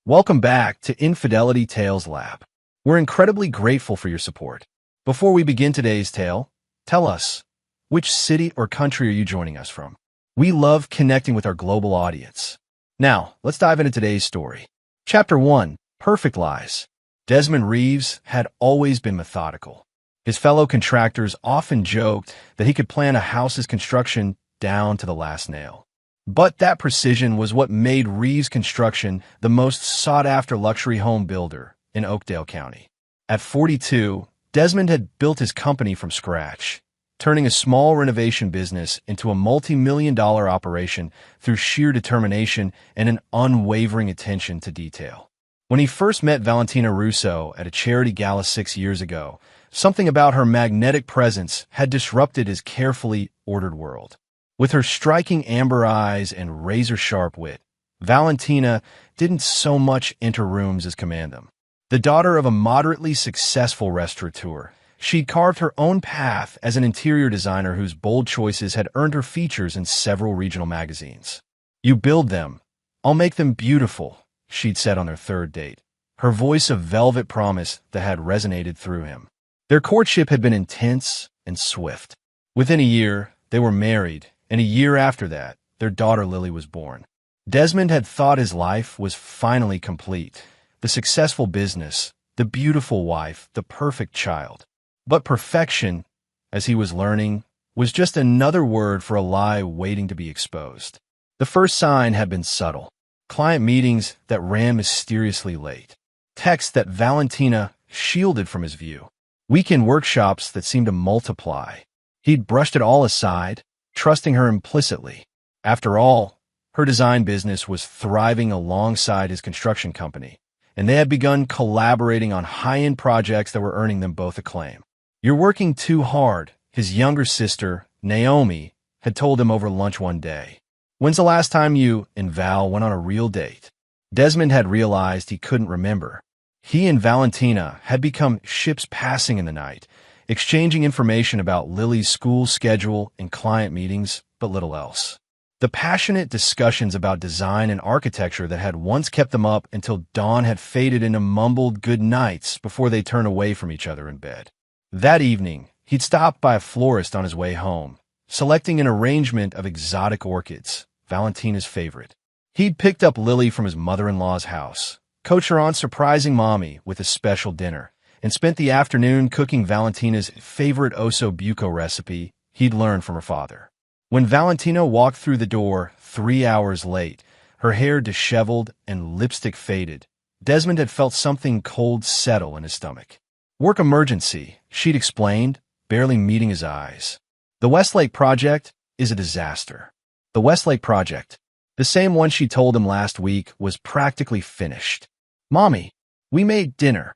Welcome back to Infidelity Tales Lab. We're incredibly grateful for your support. Before we begin today's tale, tell us, which city or country are you joining us from? We love connecting with our global audience. Now, let's dive into today's story. Chapter 1, Perfect Lies. Desmond Reeves had always been methodical. His fellow contractors often joked that he could plan a house's construction down to the last nail. But that precision was what made Reeves Construction the most sought-after luxury home builder in Oakdale County. At 42, Desmond had built his company from scratch, turning a small renovation business into a multi-million-dollar operation through sheer determination and an unwavering attention to detail. When he first met Valentina Russo at a charity gala 6 years ago, something about her magnetic presence had disrupted his carefully ordered world. With her striking amber eyes and razor-sharp wit, Valentina didn't so much enter rooms as command them. The daughter of a moderately successful restaurateur, she'd carved her own path as an interior designer whose bold choices had earned her features in several regional magazines. "You build them. I'll make them beautiful," she'd said on their third date, her voice a velvet promise that had resonated through him. Their courtship had been intense and swift. Within a year, they were married, and a year after that, their daughter Lily was born. Desmond had thought his life was finally complete. The successful business, the beautiful wife, the perfect child. But perfection, as he was learning, was just another word for a lie waiting to be exposed. The first sign had been subtle. Client meetings that ran mysteriously late. Texts that Valentina shielded from his view. Weekend workshops that seemed to multiply. He'd brushed it all aside, trusting her implicitly. After all, her design business was thriving alongside his construction company, and they had begun collaborating on high-end projects that were earning them both acclaim. "You're working too hard," his younger sister, Naomi, had told him over lunch one day. "When's the last time you and Val went on a real date?" Desmond had realized he couldn't remember. He and Valentina had become ships passing in the night, exchanging information about Lily's school schedule and client meetings, but little else. The passionate discussions about design and architecture that had once kept them up until dawn had faded into mumbled good nights before they turned away from each other in bed. That evening, he'd stopped by a florist on his way home, selecting an arrangement of exotic orchids, Valentina's favorite. He'd picked up Lily from his mother-in-law's house, coached her on surprising mommy with a special dinner, and spent the afternoon cooking Valentina's favorite osso buco recipe he'd learned from her father. When Valentina walked through the door 3 hours late, her hair disheveled and lipstick faded, Desmond had felt something cold settle in his stomach. "Work emergency," she'd explained, barely meeting his eyes. "The Westlake project is a disaster." The Westlake project, the same one she told him last week, was practically finished. "Mommy, we made dinner,"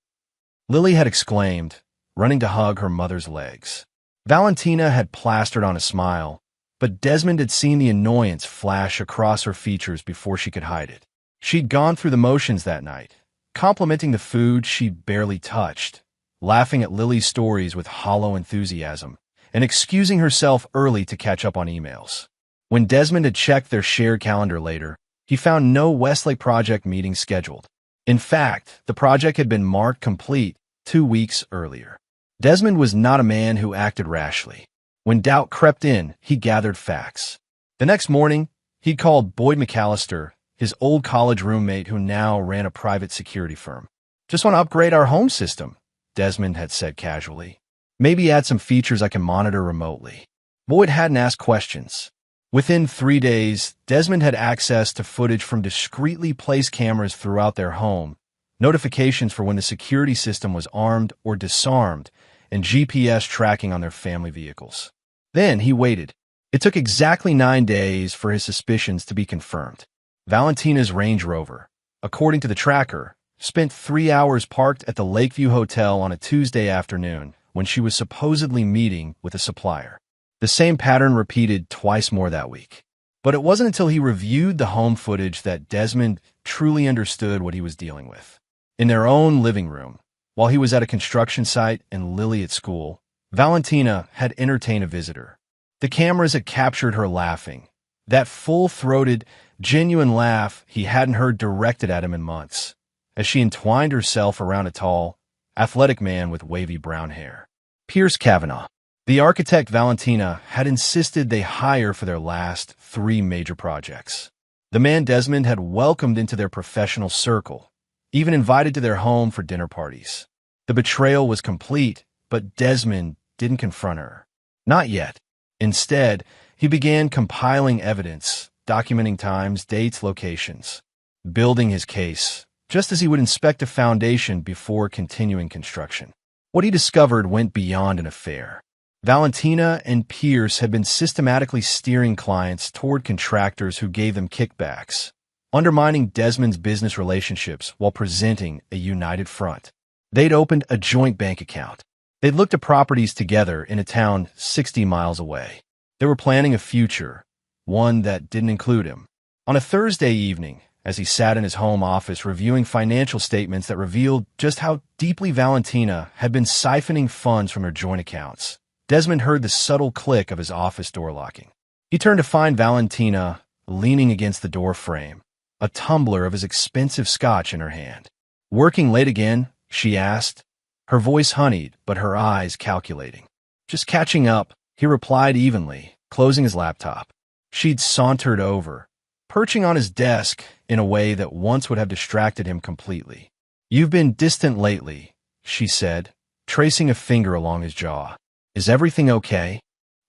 Lily had exclaimed, running to hug her mother's legs. Valentina had plastered on a smile, but Desmond had seen the annoyance flash across her features before she could hide it. She'd gone through the motions that night, complimenting the food she'd barely touched, laughing at Lily's stories with hollow enthusiasm, and excusing herself early to catch up on emails. When Desmond had checked their shared calendar later, he found no Westlake project meeting scheduled. In fact, the project had been marked complete 2 weeks earlier. Desmond was not a man who acted rashly. When doubt crept in, he gathered facts. The next morning, he'd called Boyd McAllister, his old college roommate who now ran a private security firm. "Just want to upgrade our home system," Desmond had said casually. "Maybe add some features I can monitor remotely." Boyd hadn't asked questions. Within 3 days, Desmond had access to footage from discreetly placed cameras throughout their home, notifications for when the security system was armed or disarmed, and GPS tracking on their family vehicles. Then he waited. It took exactly 9 days for his suspicions to be confirmed. Valentina's Range Rover, according to the tracker, spent 3 hours parked at the Lakeview Hotel on a Tuesday afternoon when she was supposedly meeting with a supplier. The same pattern repeated twice more that week. But it wasn't until he reviewed the home footage that Desmond truly understood what he was dealing with. In their own living room, while he was at a construction site and Lily at school, Valentina had entertained a visitor. The cameras had captured her laughing, that full-throated, genuine laugh he hadn't heard directed at him in months. as she entwined herself around a tall, athletic man with wavy brown hair. Pierce Kavanaugh. The architect Valentina had insisted they hire for their last 3 major projects. The man Desmond had welcomed into their professional circle, even invited to their home for dinner parties. The betrayal was complete, but Desmond didn't confront her. Not yet. Instead, he began compiling evidence, documenting times, dates, locations, building his case, just as he would inspect a foundation before continuing construction. What he discovered went beyond an affair. Valentina and Pierce had been systematically steering clients toward contractors who gave them kickbacks, undermining Desmond's business relationships while presenting a united front. They'd opened a joint bank account. They'd looked at properties together in a town 60 miles away. They were planning a future, one that didn't include him. On a Thursday evening, as he sat in his home office reviewing financial statements that revealed just how deeply Valentina had been siphoning funds from her joint accounts, Desmond heard the subtle click of his office door locking. He turned to find Valentina leaning against the door frame, a tumbler of his expensive scotch in her hand. "Working late again?" she asked, her voice honeyed, but her eyes calculating. "Just catching up," he replied evenly, closing his laptop. She'd sauntered over, perching on his desk in a way that once would have distracted him completely. "You've been distant lately," she said, tracing a finger along his jaw. "Is everything okay?"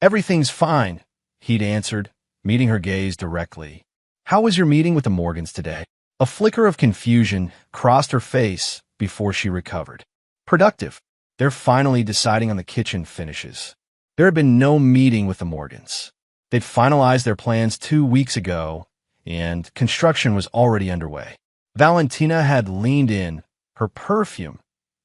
"Everything's fine," he'd answered, meeting her gaze directly. "How was your meeting with the Morgans today?" A flicker of confusion crossed her face before she recovered. "Productive. They're finally deciding on the kitchen finishes." There had been no meeting with the Morgans. They'd finalized their plans 2 weeks ago, and construction was already underway. Valentina had leaned in, her perfume,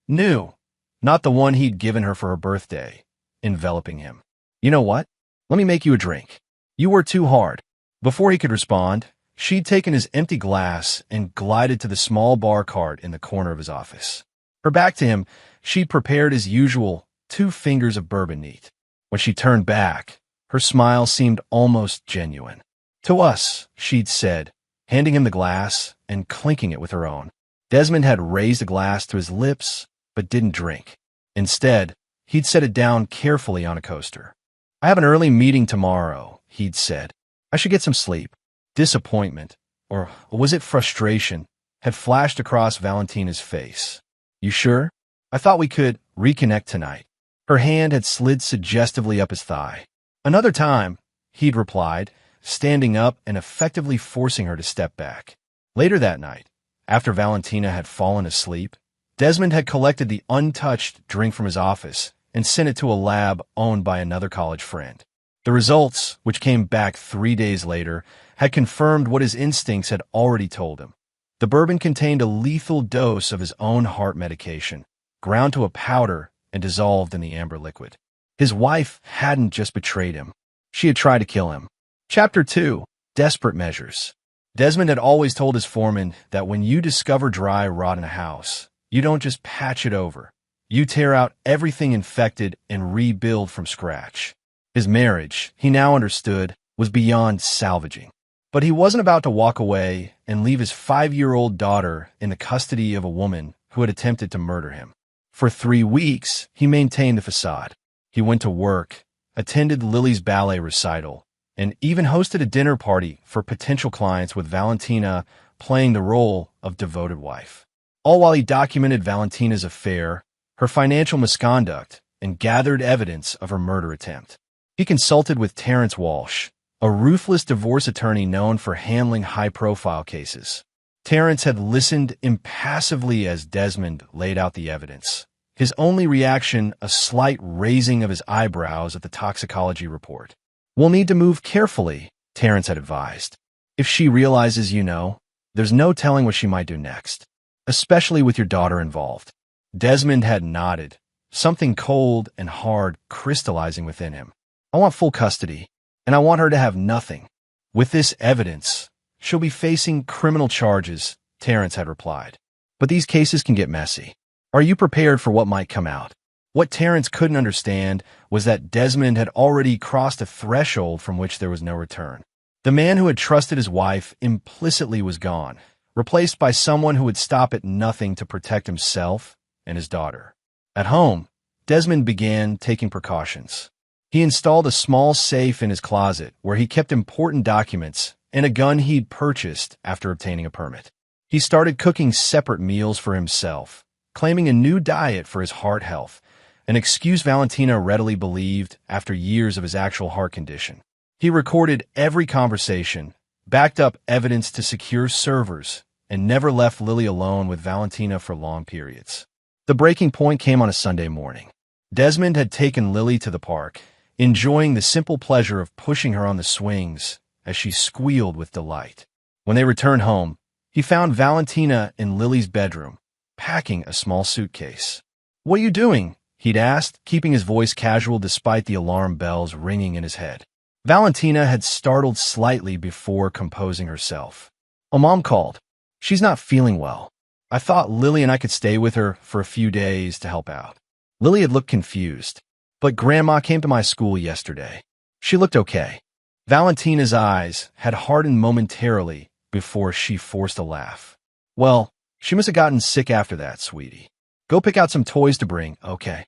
new, not the one he'd given her for her birthday, enveloping him. "You know what? Let me make you a drink. You worked too hard." Before he could respond, she'd taken his empty glass and glided to the small bar cart in the corner of his office. Her back to him, she'd prepared his usual 2 fingers of bourbon neat. When she turned back, her smile seemed almost genuine. "To us," she'd said, handing him the glass and clinking it with her own. Desmond had raised a glass to his lips, but didn't drink. Instead, he'd set it down carefully on a coaster. "I have an early meeting tomorrow," he'd said. "I should get some sleep." Disappointment, or was it frustration, had flashed across Valentina's face. "You sure? I thought we could reconnect tonight." Her hand had slid suggestively up his thigh. "Another time," he'd replied, standing up and effectively forcing her to step back. Later that night, after Valentina had fallen asleep, Desmond had collected the untouched drink from his office and sent it to a lab owned by another college friend. The results, which came back 3 days later, had confirmed what his instincts had already told him. The bourbon contained a lethal dose of his own heart medication, ground to a powder and dissolved in the amber liquid. His wife hadn't just betrayed him. She had tried to kill him. Chapter 2. Desperate Measures. Desmond had always told his foreman that when you discover dry rot in a house, you don't just patch it over. You tear out everything infected and rebuild from scratch. His marriage, he now understood, was beyond salvaging. But he wasn't about to walk away and leave his 5-year-old daughter in the custody of a woman who had attempted to murder him. For 3 weeks, he maintained the facade. He went to work, attended Lily's ballet recital, and even hosted a dinner party for potential clients with Valentina playing the role of devoted wife. All while he documented Valentina's affair, her financial misconduct, and gathered evidence of her murder attempt. He consulted with Terrence Walsh, a ruthless divorce attorney known for handling high-profile cases. Terrence had listened impassively as Desmond laid out the evidence, his only reaction a slight raising of his eyebrows at the toxicology report. "We'll need to move carefully," Terrence had advised. "If she realizes you know, there's no telling what she might do next, especially with your daughter involved." Desmond had nodded, something cold and hard crystallizing within him. "I want full custody, and I want her to have nothing. With this evidence, she'll be facing criminal charges," Terrence had replied. "But these cases can get messy. Are you prepared for what might come out?" What Terrence couldn't understand was that Desmond had already crossed a threshold from which there was no return. The man who had trusted his wife implicitly was gone, replaced by someone who would stop at nothing to protect himself and his daughter. At home, Desmond began taking precautions. He installed a small safe in his closet where he kept important documents and a gun he'd purchased after obtaining a permit. He started cooking separate meals for himself, claiming a new diet for his heart health, an excuse Valentina readily believed after years of his actual heart condition. He recorded every conversation, backed up evidence to secure servers, and never left Lily alone with Valentina for long periods. The breaking point came on a Sunday morning. Desmond had taken Lily to the park, enjoying the simple pleasure of pushing her on the swings as she squealed with delight. When they returned home, he found Valentina in Lily's bedroom, packing a small suitcase. "What are you doing?" he'd asked, keeping his voice casual despite the alarm bells ringing in his head. Valentina had startled slightly before composing herself. "Oh, Mom called. She's not feeling well. I thought Lily and I could stay with her for a few days to help out." Lily had looked confused. "But Grandma came to my school yesterday. She looked okay." Valentina's eyes had hardened momentarily before she forced a laugh. "Well, she must have gotten sick after that, sweetie. Go pick out some toys to bring, okay?"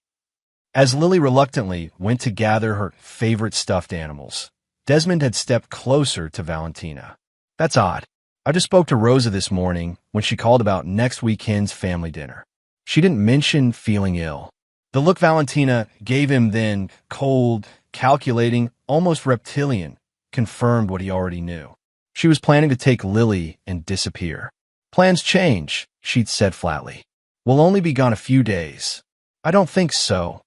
As Lily reluctantly went to gather her favorite stuffed animals, Desmond had stepped closer to Valentina. "That's odd. I just spoke to Rosa this morning when she called about next weekend's family dinner. She didn't mention feeling ill." The look Valentina gave him then, cold, calculating, almost reptilian, confirmed what he already knew. She was planning to take Lily and disappear. "Plans change," she'd said flatly. "We'll only be gone a few days." "I don't think so,"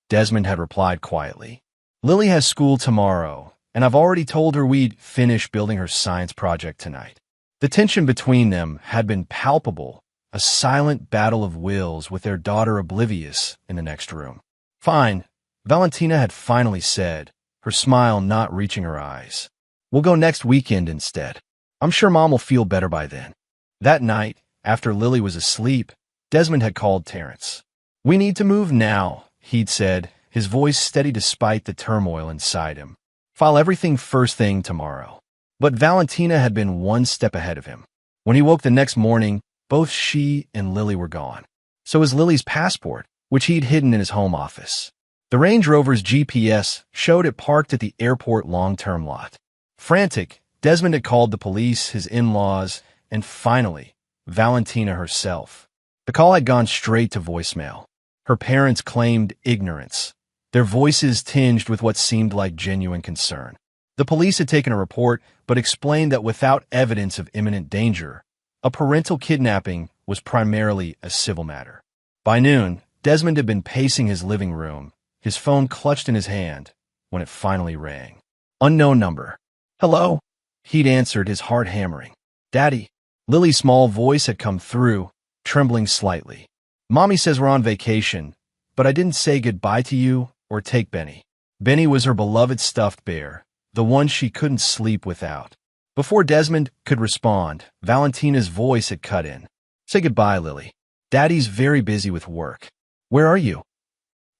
Desmond had replied quietly. "Lily has school tomorrow, and I've already told her we'd finish building her science project tonight." The tension between them had been palpable, a silent battle of wills with their daughter oblivious in the next room. "Fine," Valentina had finally said, her smile not reaching her eyes. "We'll go next weekend instead. I'm sure Mom will feel better by then." That night, after Lily was asleep, Desmond had called Terrence. "We need to move now," he'd said, his voice steady despite the turmoil inside him. "File everything first thing tomorrow." But Valentina had been one step ahead of him. When he woke the next morning, both she and Lily were gone. So was Lily's passport, which he'd hidden in his home office. The Range Rover's GPS showed it parked at the airport long-term lot. Frantic, Desmond had called the police, his in-laws, and finally, Valentina herself. The call had gone straight to voicemail. Her parents claimed ignorance, their voices tinged with what seemed like genuine concern. The police had taken a report, but explained that without evidence of imminent danger, a parental kidnapping was primarily a civil matter. By noon, Desmond had been pacing his living room, his phone clutched in his hand, when it finally rang. Unknown number. "Hello?" He'd answered, his heart hammering. "Daddy." Lily's small voice had come through, trembling slightly. "Mommy says we're on vacation, but I didn't say goodbye to you or take Benny." Benny was her beloved stuffed bear, the one she couldn't sleep without. Before Desmond could respond, Valentina's voice had cut in. "Say goodbye, Lily. Daddy's very busy with work." "Where are you?"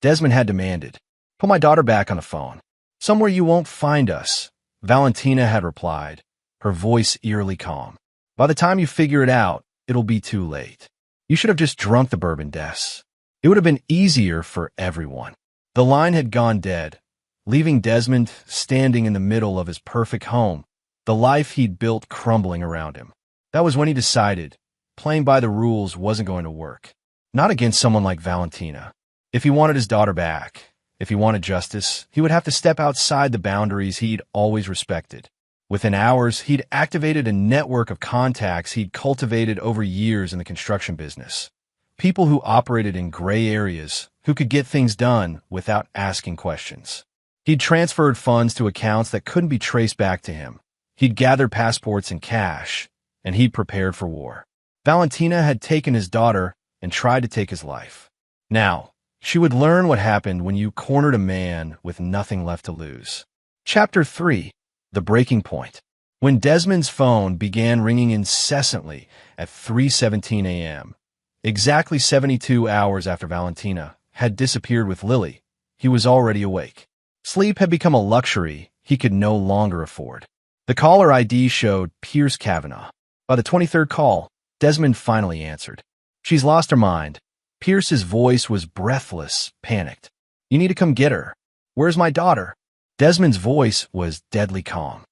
Desmond had demanded. "Put my daughter back on the phone." "Somewhere you won't find us," Valentina had replied, her voice eerily calm. "By the time you figure it out, it'll be too late. You should have just drunk the bourbon, Des. It would have been easier for everyone." The line had gone dead, leaving Desmond standing in the middle of his perfect home, the life he'd built crumbling around him. That was when he decided playing by the rules wasn't going to work. Not against someone like Valentina. If he wanted his daughter back, if he wanted justice, he would have to step outside the boundaries he'd always respected. Within hours, he'd activated a network of contacts he'd cultivated over years in the construction business. People who operated in gray areas, who could get things done without asking questions. He'd transferred funds to accounts that couldn't be traced back to him. He'd gathered passports and cash, and he'd prepared for war. Valentina had taken his daughter and tried to take his life. Now, she would learn what happened when you cornered a man with nothing left to lose. Chapter 3. The Breaking Point. When Desmond's phone began ringing incessantly at 3:17 a.m., exactly 72 hours after Valentina had disappeared with Lily, he was already awake. Sleep had become a luxury he could no longer afford. The caller ID showed Pierce Kavanaugh. By the 23rd call, Desmond finally answered. She's lost her mind. Pierce's voice was breathless, panicked. You need to come get her. Where's my daughter? Desmond's voice was deadly calm.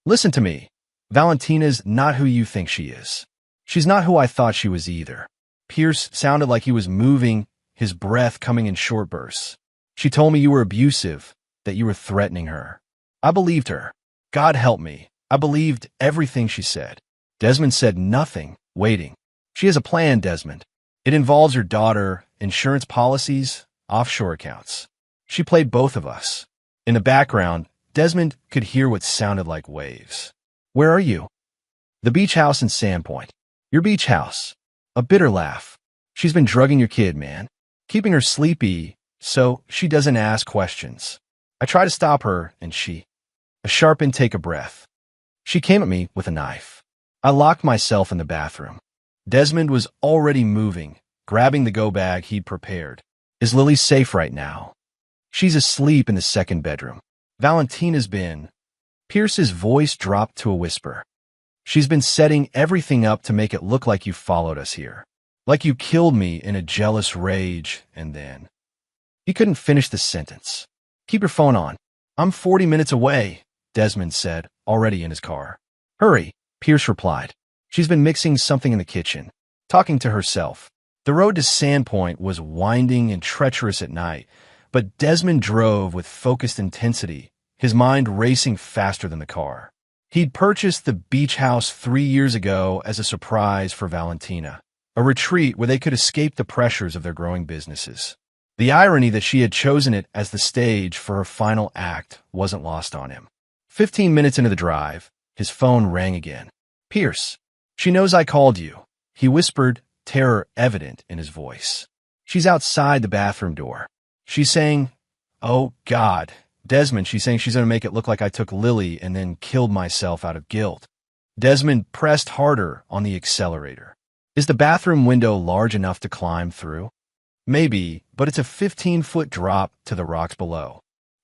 Listen to me. Valentina's not who you think she is. She's not who I thought she was either. Pierce sounded like he was moving, his breath coming in short bursts. She told me you were abusive, that you were threatening her. I believed her. God help me. I believed everything she said. Desmond said nothing, waiting. She has a plan, Desmond. It involves her daughter, insurance policies, offshore accounts. She played both of us. In the background, Desmond could hear what sounded like waves. Where are you? The beach house in Sandpoint. Your beach house. A bitter laugh. She's been drugging your kid, man. Keeping her sleepy so she doesn't ask questions. I try to stop her, and she... A sharp intake of breath. She came at me with a knife. I locked myself in the bathroom. Desmond was already moving, grabbing the go-bag he'd prepared. Is Lily safe right now? She's asleep in the second bedroom. Valentina's been... Pierce's voice dropped to a whisper. She's been setting everything up to make it look like you followed us here. Like you killed me in a jealous rage, and then... He couldn't finish the sentence. Keep your phone on. I'm 40 minutes away, Desmond said, already in his car. Hurry, Pierce replied. She's been mixing something in the kitchen, talking to herself. The road to Sandpoint was winding and treacherous at night, but Desmond drove with focused intensity, his mind racing faster than the car. He'd purchased the beach house 3 years ago as a surprise for Valentina, a retreat where they could escape the pressures of their growing businesses. The irony that she had chosen it as the stage for her final act wasn't lost on him. 15 minutes into the drive, his phone rang again. Pierce. She knows I called you, he whispered, terror evident in his voice. She's outside the bathroom door. She's saying, oh, God. Desmond, she's saying she's going to make it look like I took Lily and then killed myself out of guilt. Desmond pressed harder on the accelerator. Is the bathroom window large enough to climb through? Maybe, but it's a 15-foot drop to the rocks below.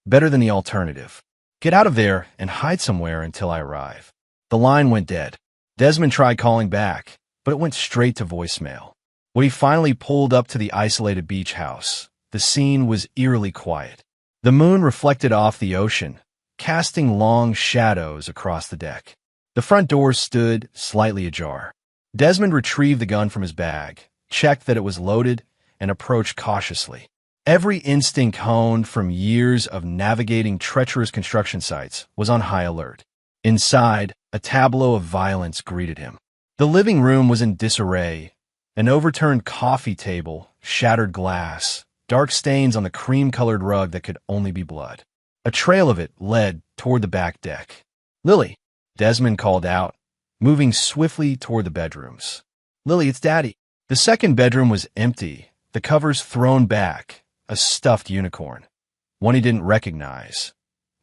Better than the alternative. Get out of there and hide somewhere until I arrive. The line went dead. Desmond tried calling back, but it went straight to voicemail. When he finally pulled up to the isolated beach house, the scene was eerily quiet. The moon reflected off the ocean, casting long shadows across the deck. The front door stood slightly ajar. Desmond retrieved the gun from his bag, checked that it was loaded, and approached cautiously. Every instinct honed from years of navigating treacherous construction sites was on high alert. Inside, a tableau of violence greeted him. The living room was in disarray. An overturned coffee table, shattered glass, dark stains on the cream-colored rug that could only be blood. A trail of it led toward the back deck. Lily, Desmond called out, moving swiftly toward the bedrooms. Lily, it's Daddy. The second bedroom was empty, the covers thrown back, a stuffed unicorn, one he didn't recognize,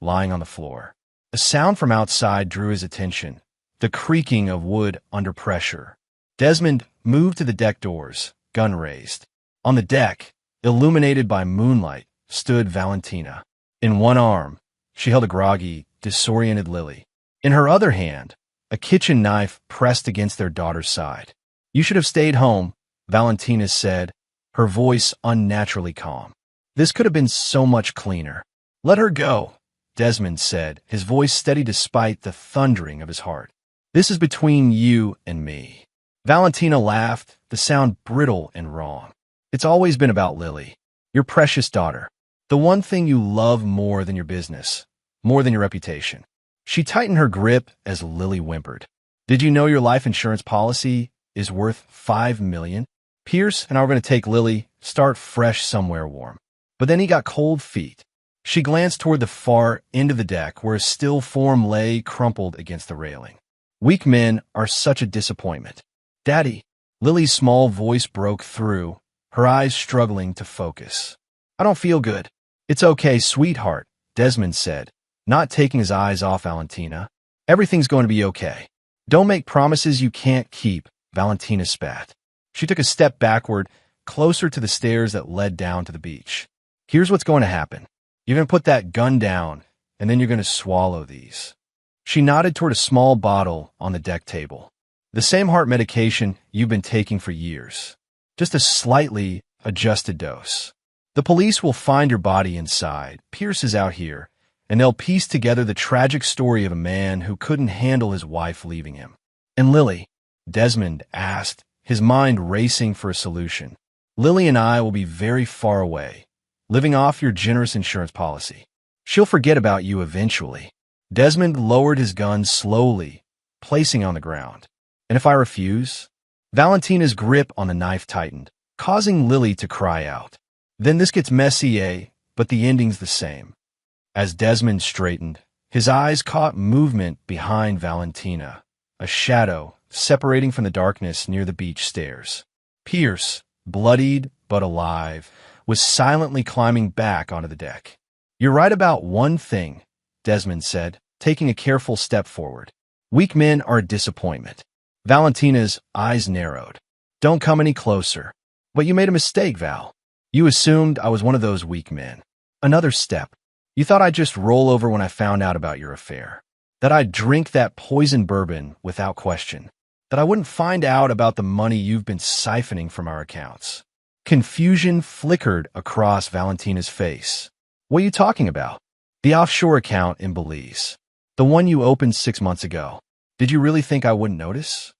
lying on the floor. A sound from outside drew his attention, the creaking of wood under pressure. Desmond moved to the deck doors, gun raised. On the deck, illuminated by moonlight, stood Valentina. In one arm, she held a groggy, disoriented Lily. In her other hand, a kitchen knife pressed against their daughter's side. You should have stayed home, Valentina said, her voice unnaturally calm. This could have been so much cleaner. Let her go, Desmond said, his voice steady despite the thundering of his heart. This is between you and me. Valentina laughed, the sound brittle and wrong. It's always been about Lily, your precious daughter, the one thing you love more than your business, more than your reputation. She tightened her grip as Lily whimpered. Did you know your life insurance policy is worth $5 million? Pierce and I were going to take Lily, start fresh somewhere warm. But then he got cold feet. She glanced toward the far end of the deck where a still form lay crumpled against the railing. Weak men are such a disappointment. Daddy, Lily's small voice broke through, her eyes struggling to focus. I don't feel good. It's okay, sweetheart, Desmond said, not taking his eyes off Valentina. Everything's going to be okay. Don't make promises you can't keep, Valentina spat. She took a step backward, closer to the stairs that led down to the beach. Here's what's going to happen. You're going to put that gun down, and then you're going to swallow these. She nodded toward a small bottle on the deck table. The same heart medication you've been taking for years. Just a slightly adjusted dose. The police will find your body inside. Pierce is out here, and they'll piece together the tragic story of a man who couldn't handle his wife leaving him. And Lily? Desmond asked, his mind racing for a solution. Lily and I will be very far away, living off your generous insurance policy. She'll forget about you eventually. Desmond lowered his gun slowly, placing on the ground. And if I refuse? Valentina's grip on the knife tightened, causing Lily to cry out. Then this gets messy, eh? But the ending's the same. As Desmond straightened, his eyes caught movement behind Valentina, a shadow separating from the darkness near the beach stairs. Pierce, bloodied but alive, was silently climbing back onto the deck. You're right about one thing, Desmond said, taking a careful step forward. Weak men are a disappointment. Valentina's eyes narrowed. Don't come any closer. But you made a mistake, Val. You assumed I was one of those weak men. Another step. You thought I'd just roll over when I found out about your affair. That I'd drink that poison bourbon without question. That I wouldn't find out about the money you've been siphoning from our accounts. Confusion flickered across Valentina's face. What are you talking about? The offshore account in Belize. The one you opened 6 months ago. Did you really think I wouldn't notice?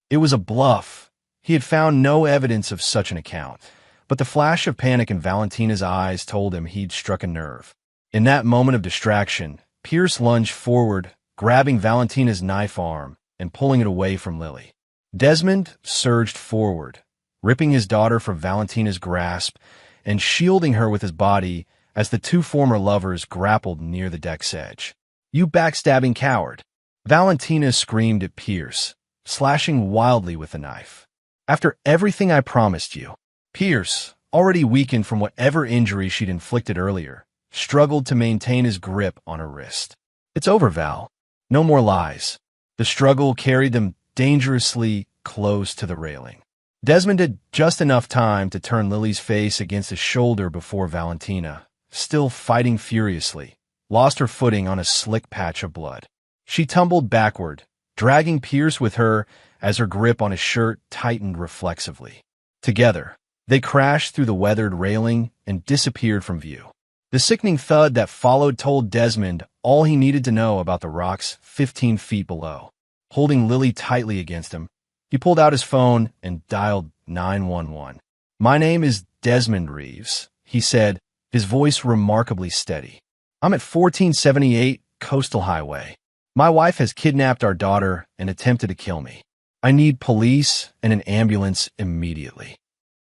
It was a bluff. He had found no evidence of such an account, but the flash of panic in Valentina's eyes told him he'd struck a nerve. In that moment of distraction, Pierce lunged forward, grabbing Valentina's knife arm and pulling it away from Lily. Desmond surged forward, ripping his daughter from Valentina's grasp and shielding her with his body as the two former lovers grappled near the deck's edge. You backstabbing coward! Valentina screamed at Pierce, slashing wildly with the knife. After everything I promised you. Pierce, already weakened from whatever injury she'd inflicted earlier, struggled to maintain his grip on her wrist. It's over, Val. No more lies. The struggle carried them dangerously close to the railing. Desmond had just enough time to turn Lily's face against his shoulder before Valentina, still fighting furiously, lost her footing on a slick patch of blood. She tumbled backward, dragging Pierce with her as her grip on his shirt tightened reflexively. Together, they crashed through the weathered railing and disappeared from view. The sickening thud that followed told Desmond all he needed to know about the rocks 15 feet below. Holding Lily tightly against him, he pulled out his phone and dialed 911. My name is Desmond Reeves, he said, his voice remarkably steady. I'm at 1478 Coastal Highway. My wife has kidnapped our daughter and attempted to kill me. I need police and an ambulance immediately.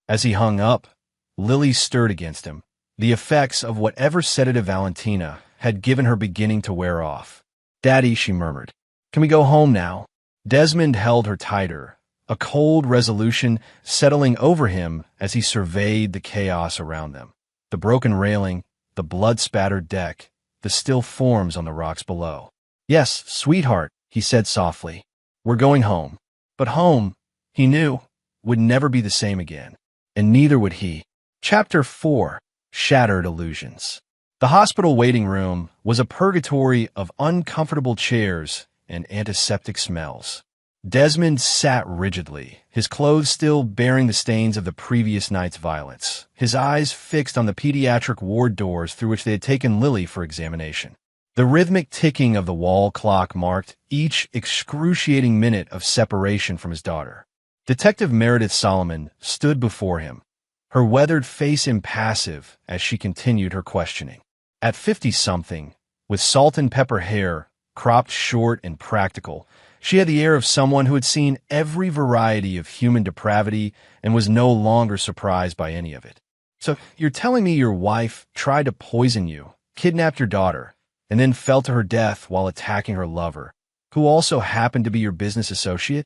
As he hung up, Lily stirred against him, the effects of whatever sedative Valentina had given her beginning to wear off. Daddy, she murmured. Can we go home now? Desmond held her tighter, a cold resolution settling over him as he surveyed the chaos around them. The broken railing, the blood-spattered deck, the still forms on the rocks below. Yes, sweetheart, he said softly. We're going home. But home, he knew, would never be the same again. And neither would he. Chapter 4. Shattered Illusions. The hospital waiting room was a purgatory of uncomfortable chairs and antiseptic smells. Desmond sat rigidly, his clothes still bearing the stains of the previous night's violence, his eyes fixed on the pediatric ward doors through which they had taken Lily for examination. The rhythmic ticking of the wall clock marked each excruciating minute of separation from his daughter. Detective Meredith Solomon stood before him, her weathered face impassive as she continued her questioning. At 50-something, with salt and pepper hair, cropped short and practical, she had the air of someone who had seen every variety of human depravity and was no longer surprised by any of it. So, you're telling me your wife tried to poison you, kidnapped your daughter, and then fell to her death while attacking her lover, who also happened to be your business associate?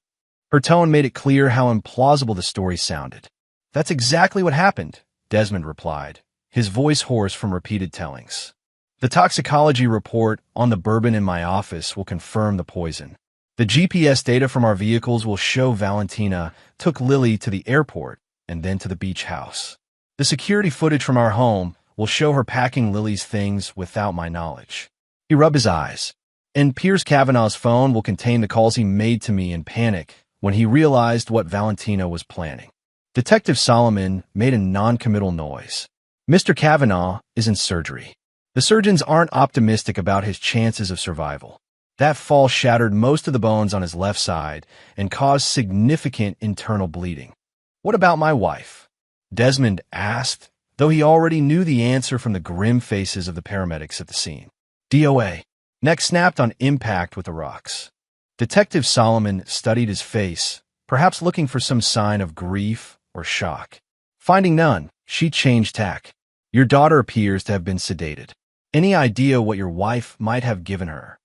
Her tone made it clear how implausible the story sounded. That's exactly what happened, Desmond replied, his voice hoarse from repeated tellings. The toxicology report on the bourbon in my office will confirm the poison. The GPS data from our vehicles will show Valentina took Lily to the airport and then to the beach house. The security footage from our home will show her packing Lily's things without my knowledge. He rubbed his eyes. And Piers Kavanaugh's phone will contain the calls he made to me in panic when he realized what Valentina was planning. Detective Solomon made a non-committal noise. Mr. Kavanaugh is in surgery. The surgeons aren't optimistic about his chances of survival. That fall shattered most of the bones on his left side and caused significant internal bleeding. What about my wife? Desmond asked, though he already knew the answer from the grim faces of the paramedics at the scene. DOA. Neck snapped on impact with the rocks. Detective Solomon studied his face, perhaps looking for some sign of grief or shock. Finding none, she changed tack. Your daughter appears to have been sedated. Any idea what your wife might have given her?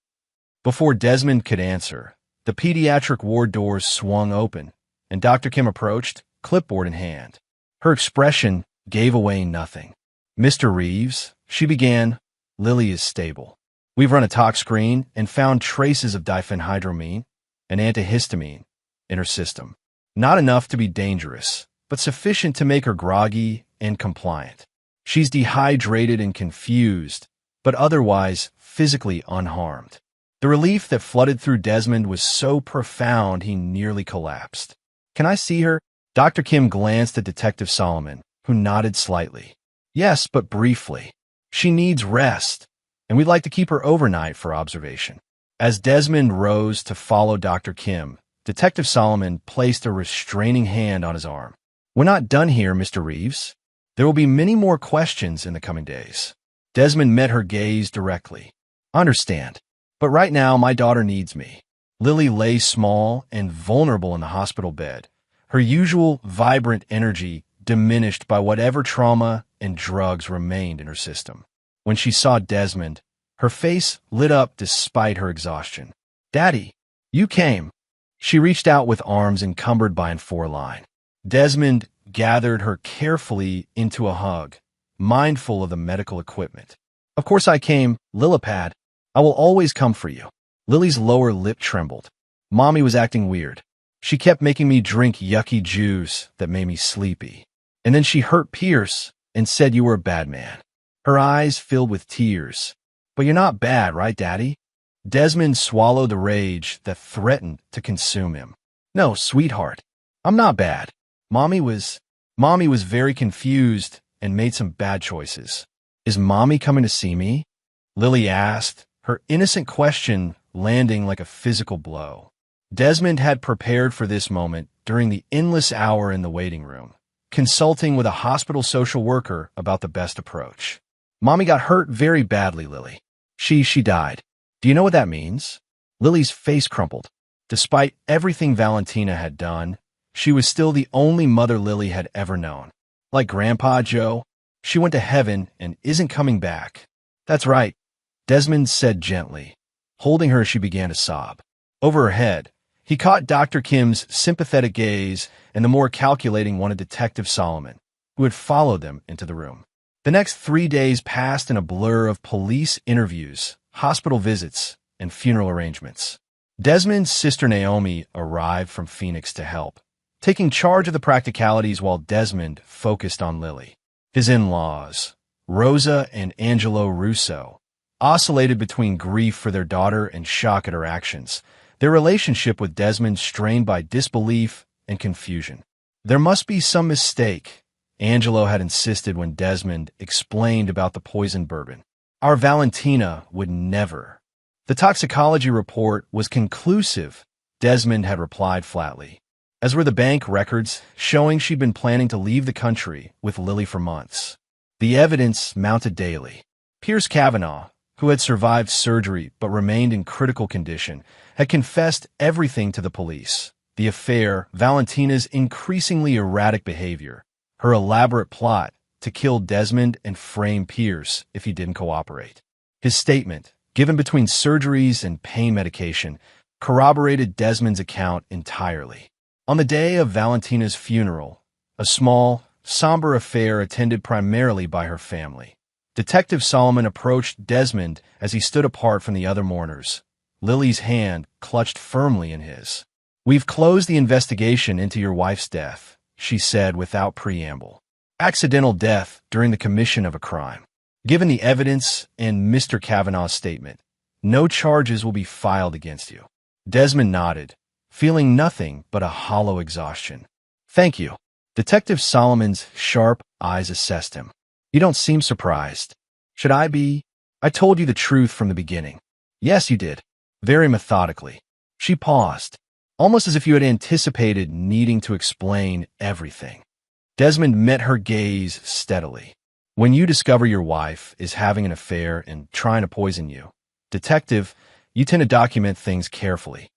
Before Desmond could answer, the pediatric ward doors swung open, and Dr. Kim approached, clipboard in hand. Her expression gave away nothing. Mr. Reeves, she began, Lily is stable. We've run a tox screen and found traces of diphenhydramine, an antihistamine, in her system. Not enough to be dangerous, but sufficient to make her groggy and compliant. She's dehydrated and confused, but otherwise physically unharmed. The relief that flooded through Desmond was so profound he nearly collapsed. Can I see her? Dr. Kim glanced at Detective Solomon, who nodded slightly. Yes, but briefly. She needs rest, and we'd like to keep her overnight for observation. As Desmond rose to follow Dr. Kim, Detective Solomon placed a restraining hand on his arm. We're not done here, Mr. Reeves. There will be many more questions in the coming days. Desmond met her gaze directly. Understand, but right now my daughter needs me. Lily lay small and vulnerable in the hospital bed, her usual vibrant energy diminished by whatever trauma and drugs remained in her system. When she saw Desmond, her face lit up despite her exhaustion. Daddy, you came. She reached out with arms encumbered by a foreline. Desmond gathered her carefully into a hug, mindful of the medical equipment. Of course I came, Lillipad. I will always come for you. Lily's lower lip trembled. Mommy was acting weird. She kept making me drink yucky juice that made me sleepy. And then she hurt Pierce and said you were a bad man. Her eyes filled with tears. But you're not bad, right, Daddy? Desmond swallowed the rage that threatened to consume him. No, sweetheart, I'm not bad. Mommy was very confused and made some bad choices. Is Mommy coming to see me? Lily asked, her innocent question landing like a physical blow. Desmond had prepared for this moment during the endless hour in the waiting room, consulting with a hospital social worker about the best approach. Mommy got hurt very badly, Lily. She died. Do you know what that means? Lily's face crumpled. Despite everything Valentina had done, she was still the only mother Lily had ever known. Like Grandpa Joe, she went to heaven and isn't coming back. That's right, Desmond said gently. Holding her, she began to sob. Over her head, he caught Dr. Kim's sympathetic gaze and the more calculating one of Detective Solomon, who had followed them into the room. The next 3 days passed in a blur of police interviews, hospital visits, and funeral arrangements. Desmond's sister Naomi arrived from Phoenix to help, taking charge of the practicalities while Desmond focused on Lily. His in-laws, Rosa and Angelo Russo, oscillated between grief for their daughter and shock at her actions, their relationship with Desmond strained by disbelief and confusion. There must be some mistake, Angelo had insisted when Desmond explained about the poisoned bourbon. Our Valentina would never. The toxicology report was conclusive, Desmond had replied flatly, as were the bank records showing she'd been planning to leave the country with Lily for months. The evidence mounted daily. Pierce Kavanaugh, who had survived surgery but remained in critical condition, had confessed everything to the police. The affair, Valentina's increasingly erratic behavior, her elaborate plot to kill Desmond and frame Pierce if he didn't cooperate. His statement, given between surgeries and pain medication, corroborated Desmond's account entirely. On the day of Valentina's funeral, a small, somber affair attended primarily by her family, Detective Solomon approached Desmond as he stood apart from the other mourners, Lily's hand clutched firmly in his. We've closed the investigation into your wife's death, she said without preamble. Accidental death during the commission of a crime. Given the evidence and Mr. Kavanaugh's statement, no charges will be filed against you. Desmond nodded, feeling nothing but a hollow exhaustion. "Thank you." Detective Solomon's sharp eyes assessed him. "You don't seem surprised." "Should I be?" "I told you the truth from the beginning." "Yes, you did." Very methodically. She paused, almost as if you had anticipated needing to explain everything. Desmond met her gaze steadily. "When you discover your wife is having an affair and trying to poison you, detective, you tend to document things carefully."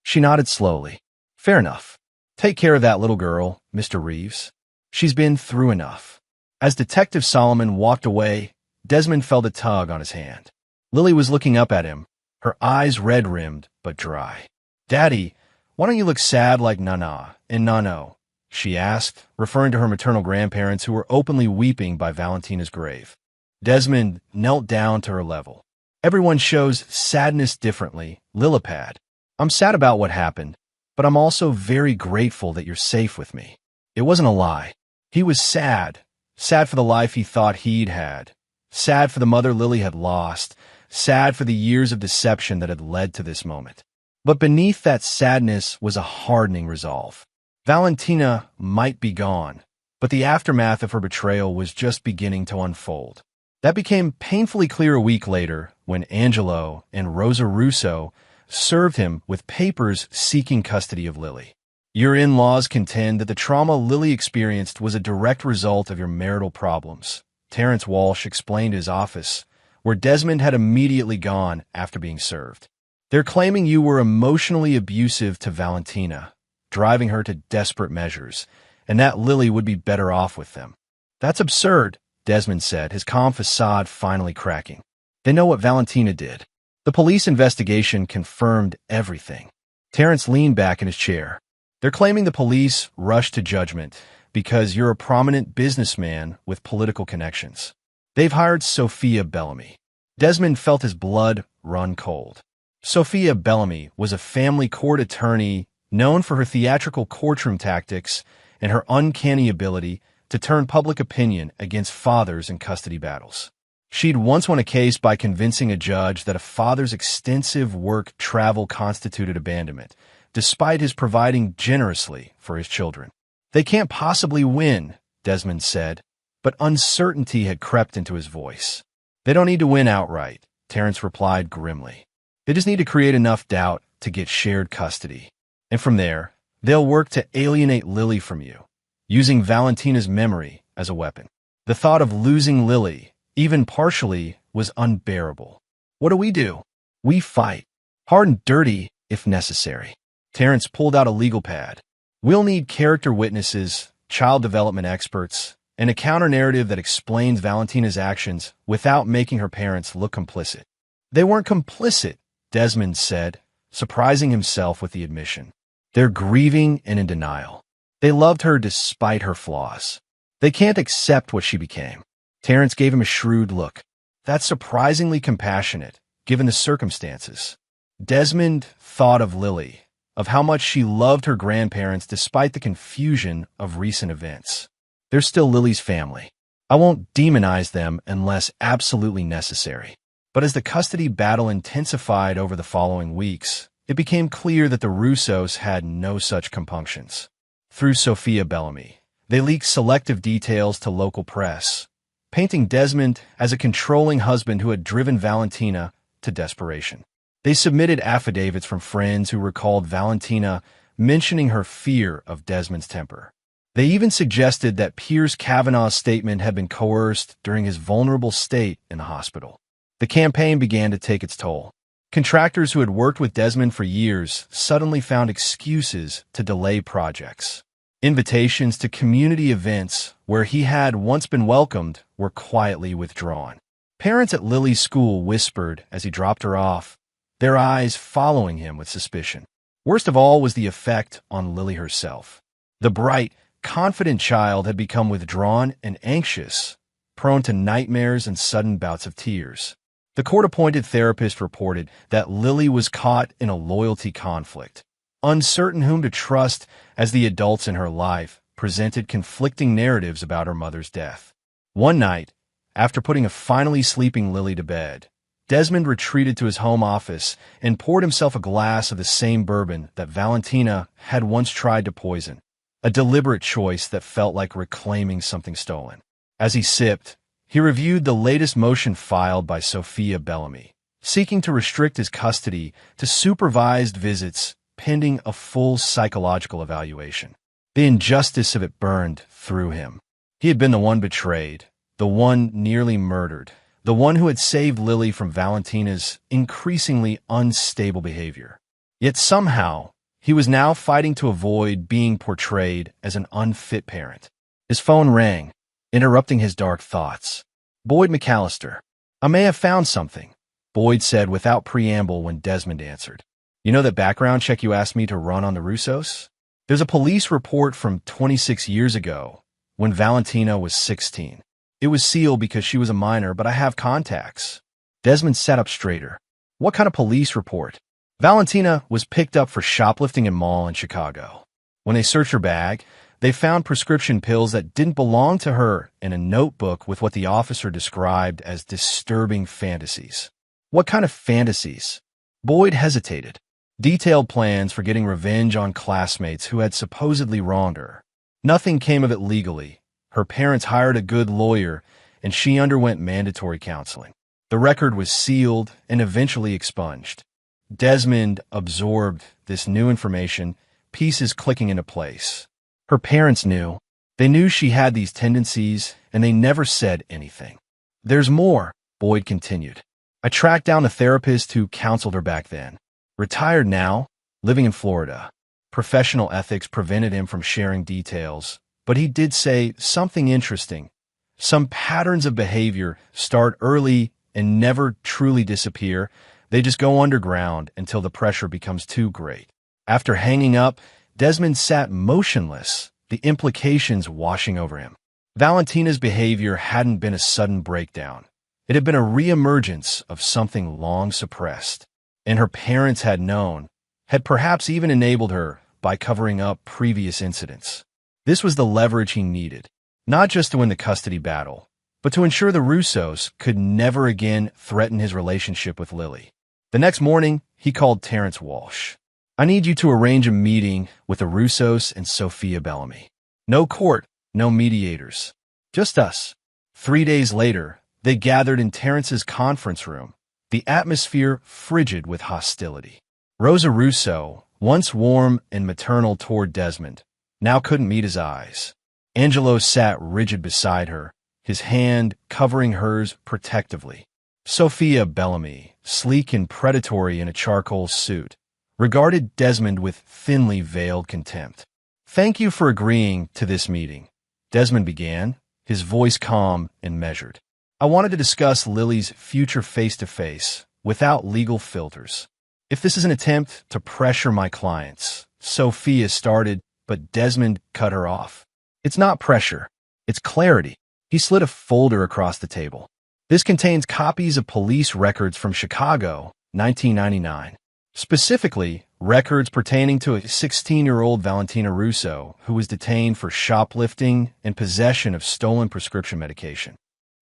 She nodded slowly. "Fair enough. Take care of that little girl, Mr. Reeves. She's been through enough." As Detective Solomon walked away, Desmond felt a tug on his hand. Lily was looking up at him, her eyes red-rimmed but dry. "Daddy, why don't you look sad like Nana and Nano?" she asked, referring to her maternal grandparents who were openly weeping by Valentina's grave. Desmond knelt down to her level. "Everyone shows sadness differently, Lillipad. I'm sad about what happened, but I'm also very grateful that you're safe with me." It wasn't a lie. He was sad. Sad for the life he thought he'd had. Sad for the mother Lily had lost. Sad for the years of deception that had led to this moment. But beneath that sadness was a hardening resolve. Valentina might be gone, but the aftermath of her betrayal was just beginning to unfold. That became painfully clear a week later when Angelo and Rosa Russo served him with papers seeking custody of Lily. "Your in-laws contend that the trauma Lily experienced was a direct result of your marital problems," Terrence Walsh explained to his office, where Desmond had immediately gone after being served. "They're claiming you were emotionally abusive to Valentina, driving her to desperate measures, and that Lily would be better off with them." "That's absurd," Desmond said, his calm facade finally cracking. "They know what Valentina did." The police investigation confirmed everything. Terrence leaned back in his chair. "They're claiming the police rushed to judgment because you're a prominent businessman with political connections. They've hired Sophia Bellamy." Desmond felt his blood run cold. Sophia Bellamy was a family court attorney known for her theatrical courtroom tactics and her uncanny ability to turn public opinion against fathers in custody battles. She'd once won a case by convincing a judge that a father's extensive work travel constituted abandonment, despite his providing generously for his children. "They can't possibly win," Desmond said, but uncertainty had crept into his voice. "They don't need to win outright," Terrence replied grimly. "They just need to create enough doubt to get shared custody. And from there, they'll work to alienate Lily from you, using Valentina's memory as a weapon." The thought of losing Lily, even partially, was unbearable. "What do? We fight. Hard and dirty, if necessary." Terrence pulled out a legal pad. "We'll need character witnesses, child development experts, and a counter-narrative that explains Valentina's actions without making her parents look complicit." "They weren't complicit," Desmond said, surprising himself with the admission. "They're grieving and in denial. They loved her despite her flaws. They can't accept what she became." Terrence gave him a shrewd look. "That's surprisingly compassionate, given the circumstances." Desmond thought of Lily, of how much she loved her grandparents despite the confusion of recent events. "They're still Lily's family. I won't demonize them unless absolutely necessary." But as the custody battle intensified over the following weeks, it became clear that the Russos had no such compunctions. Through Sophia Bellamy, they leaked selective details to local press, painting Desmond as a controlling husband who had driven Valentina to desperation. They submitted affidavits from friends who recalled Valentina mentioning her fear of Desmond's temper. They even suggested that Piers Kavanaugh's statement had been coerced during his vulnerable state in the hospital. The campaign began to take its toll. Contractors who had worked with Desmond for years suddenly found excuses to delay projects. Invitations to community events where he had once been welcomed were quietly withdrawn. Parents at Lily's school whispered as he dropped her off, their eyes following him with suspicion. Worst of all was the effect on Lily herself. The bright, confident child had become withdrawn and anxious, prone to nightmares and sudden bouts of tears. The court-appointed therapist reported that Lily was caught in a loyalty conflict, uncertain whom to trust as the adults in her life presented conflicting narratives about her mother's death. One night, after putting a finally sleeping Lily to bed, Desmond retreated to his home office and poured himself a glass of the same bourbon that Valentina had once tried to poison, a deliberate choice that felt like reclaiming something stolen. As he sipped, he reviewed the latest motion filed by Sophia Bellamy, seeking to restrict his custody to supervised visits pending a full psychological evaluation. The injustice of it burned through him. He had been the one betrayed, the one nearly murdered, the one who had saved Lily from Valentina's increasingly unstable behavior. Yet somehow, he was now fighting to avoid being portrayed as an unfit parent. His phone rang, interrupting his dark thoughts. "Boyd McAllister. I may have found something," Boyd said without preamble when Desmond answered. "You know that background check you asked me to run on the Russos? There's a police report from 26 years ago, when Valentina was 16. It was sealed because she was a minor, but I have contacts." Desmond sat up straighter. "What kind of police report?" "Valentina was picked up for shoplifting in a mall in Chicago. When they searched her bag, they found prescription pills that didn't belong to her in a notebook with what the officer described as disturbing fantasies." "What kind of fantasies?" Boyd hesitated. "Detailed plans for getting revenge on classmates who had supposedly wronged her. Nothing came of it legally. Her parents hired a good lawyer, and she underwent mandatory counseling. The record was sealed and eventually expunged." Desmond absorbed this new information, pieces clicking into place. Her parents knew. They knew she had these tendencies, and they never said anything. "There's more," Boyd continued. "I tracked down a therapist who counseled her back then. Retired now, living in Florida. Professional ethics prevented him from sharing details, but he did say something interesting. Some patterns of behavior start early and never truly disappear. They just go underground until the pressure becomes too great." After hanging up, Desmond sat motionless, the implications washing over him. Valentina's behavior hadn't been a sudden breakdown. It had been a reemergence of something long suppressed. And her parents had known, had perhaps even enabled her by covering up previous incidents. This was the leverage he needed, not just to win the custody battle, but to ensure the Russos could never again threaten his relationship with Lily. The next morning, he called Terrence Walsh. "I need you to arrange a meeting with the Russos and Sophia Bellamy. No court, no mediators. Just us." 3 days later, they gathered in Terrence's conference room, the atmosphere frigid with hostility. Rosa Russo, once warm and maternal toward Desmond, now couldn't meet his eyes. Angelo sat rigid beside her, his hand covering hers protectively. Sophia Bellamy, sleek and predatory in a charcoal suit, regarded Desmond with thinly veiled contempt. "Thank you for agreeing to this meeting," Desmond began, his voice calm and measured. "I wanted to discuss Lily's future face-to-face, without legal filters. If this is an attempt to pressure my clients," Sophia started, but Desmond cut her off. "It's not pressure. It's clarity." He slid a folder across the table. "This contains copies of police records from Chicago, 1999. Specifically, records pertaining to a 16-year-old Valentina Russo who was detained for shoplifting and possession of stolen prescription medication."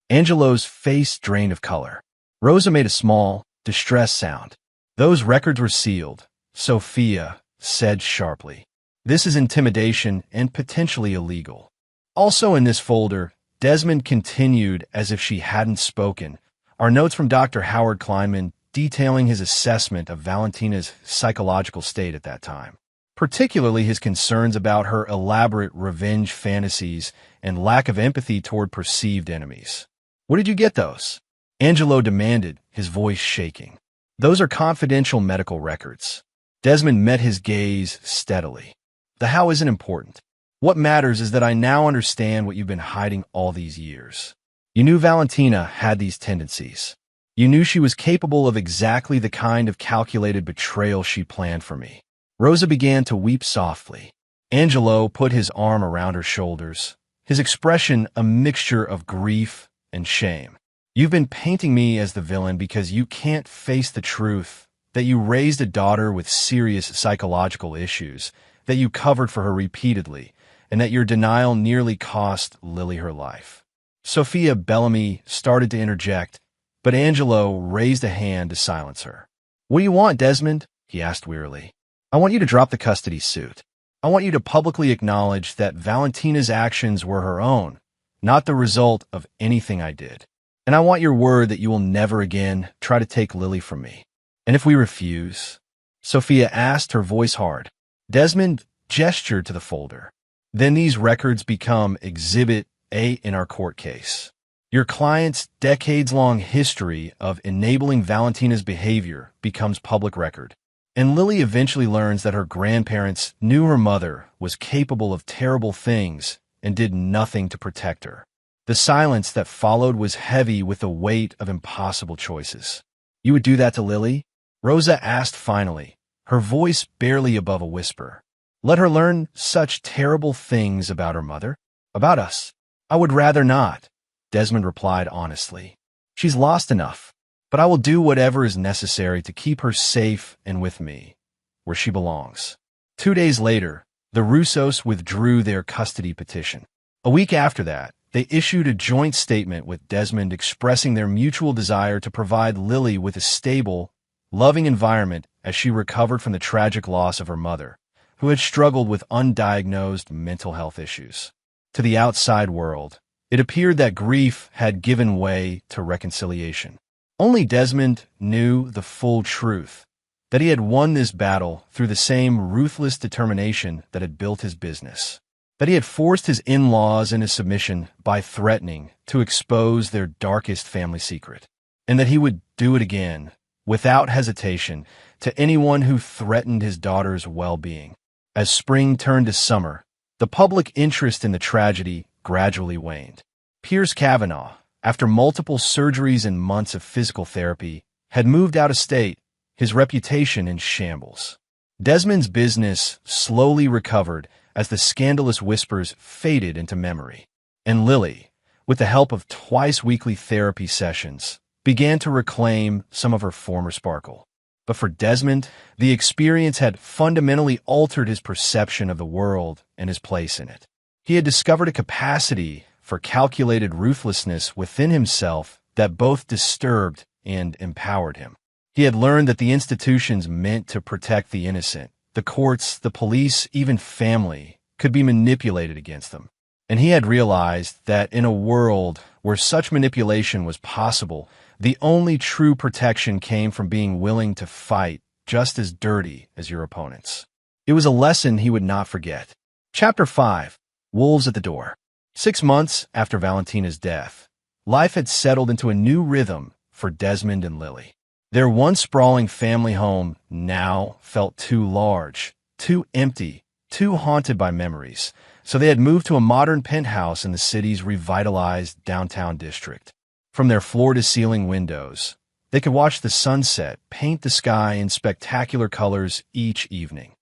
Angelo's face drained of color. Rosa made a small, distressed sound. "Those records were sealed," Sophia said sharply. "This is intimidation and potentially illegal." Also in this folder, Desmond continued as if she hadn't spoken, are notes from Dr. Howard Kleinman detailing his assessment of Valentina's psychological state at that time, particularly his concerns about her elaborate revenge fantasies and lack of empathy toward perceived enemies. "Where did you get those?" Angelo demanded, his voice shaking. "Those are confidential medical records." Desmond met his gaze steadily. "The how isn't important. What matters is that I now understand what you've been hiding all these years. You knew Valentina had these tendencies. You knew she was capable of exactly the kind of calculated betrayal she planned for me." Rosa began to weep softly. Angelo put his arm around her shoulders, his expression a mixture of grief and shame. "You've been painting me as the villain because you can't face the truth that you raised a daughter with serious psychological issues, that you covered for her repeatedly, and that your denial nearly cost Lily her life." Sophia Bellamy started to interject, But Angelo raised a hand to silence her. "What do you want, Desmond?" he asked wearily. "I want you to drop the custody suit. I want you to publicly acknowledge that Valentina's actions were her own, not the result of anything I did. And I want your word that you will never again try to take Lily from me." "And if we refuse?" Sophia asked, her voice hard. Desmond gestured to the folder. "Then these records become Exhibit A in our court case. Your client's decades-long history of enabling Valentina's behavior becomes public record. And Lily eventually learns that her grandparents knew her mother was capable of terrible things and did nothing to protect her." The silence that followed was heavy with the weight of impossible choices. "You would do that to Lily?" Rosa asked finally, her voice barely above a whisper. "Let her learn such terrible things about her mother? About us?" "I would rather not," Desmond replied honestly. "She's lost enough, but I will do whatever is necessary to keep her safe and with me, where she belongs." 2 days later, the Russos withdrew their custody petition. A week after that, they issued a joint statement with Desmond expressing their mutual desire to provide Lily with a stable, loving environment as she recovered from the tragic loss of her mother, who had struggled with undiagnosed mental health issues. To the outside world, it appeared that grief had given way to reconciliation. Only Desmond knew the full truth, that he had won this battle through the same ruthless determination that had built his business, that he had forced his in-laws into submission by threatening to expose their darkest family secret, and that he would do it again, without hesitation, to anyone who threatened his daughter's well-being. As spring turned to summer, the public interest in the tragedy gradually waned. Piers Kavanaugh, after multiple surgeries and months of physical therapy, had moved out of state, his reputation in shambles. Desmond's business slowly recovered as the scandalous whispers faded into memory. And Lily, with the help of twice-weekly therapy sessions, began to reclaim some of her former sparkle. But for Desmond, the experience had fundamentally altered his perception of the world and his place in it. He had discovered a capacity for calculated ruthlessness within himself that both disturbed and empowered him. He had learned that the institutions meant to protect the innocent, the courts, the police, even family, could be manipulated against them. And he had realized that in a world where such manipulation was possible, the only true protection came from being willing to fight just as dirty as your opponents. It was a lesson he would not forget. Chapter 5. Wolves at the Door. 6 months after Valentina's death, life had settled into a new rhythm for Desmond and Lily. Their once sprawling family home now felt too large, too empty, too haunted by memories, so they had moved to a modern penthouse in the city's revitalized downtown district. From their floor-to-ceiling windows, they could watch the sunset paint the sky in spectacular colors each evening.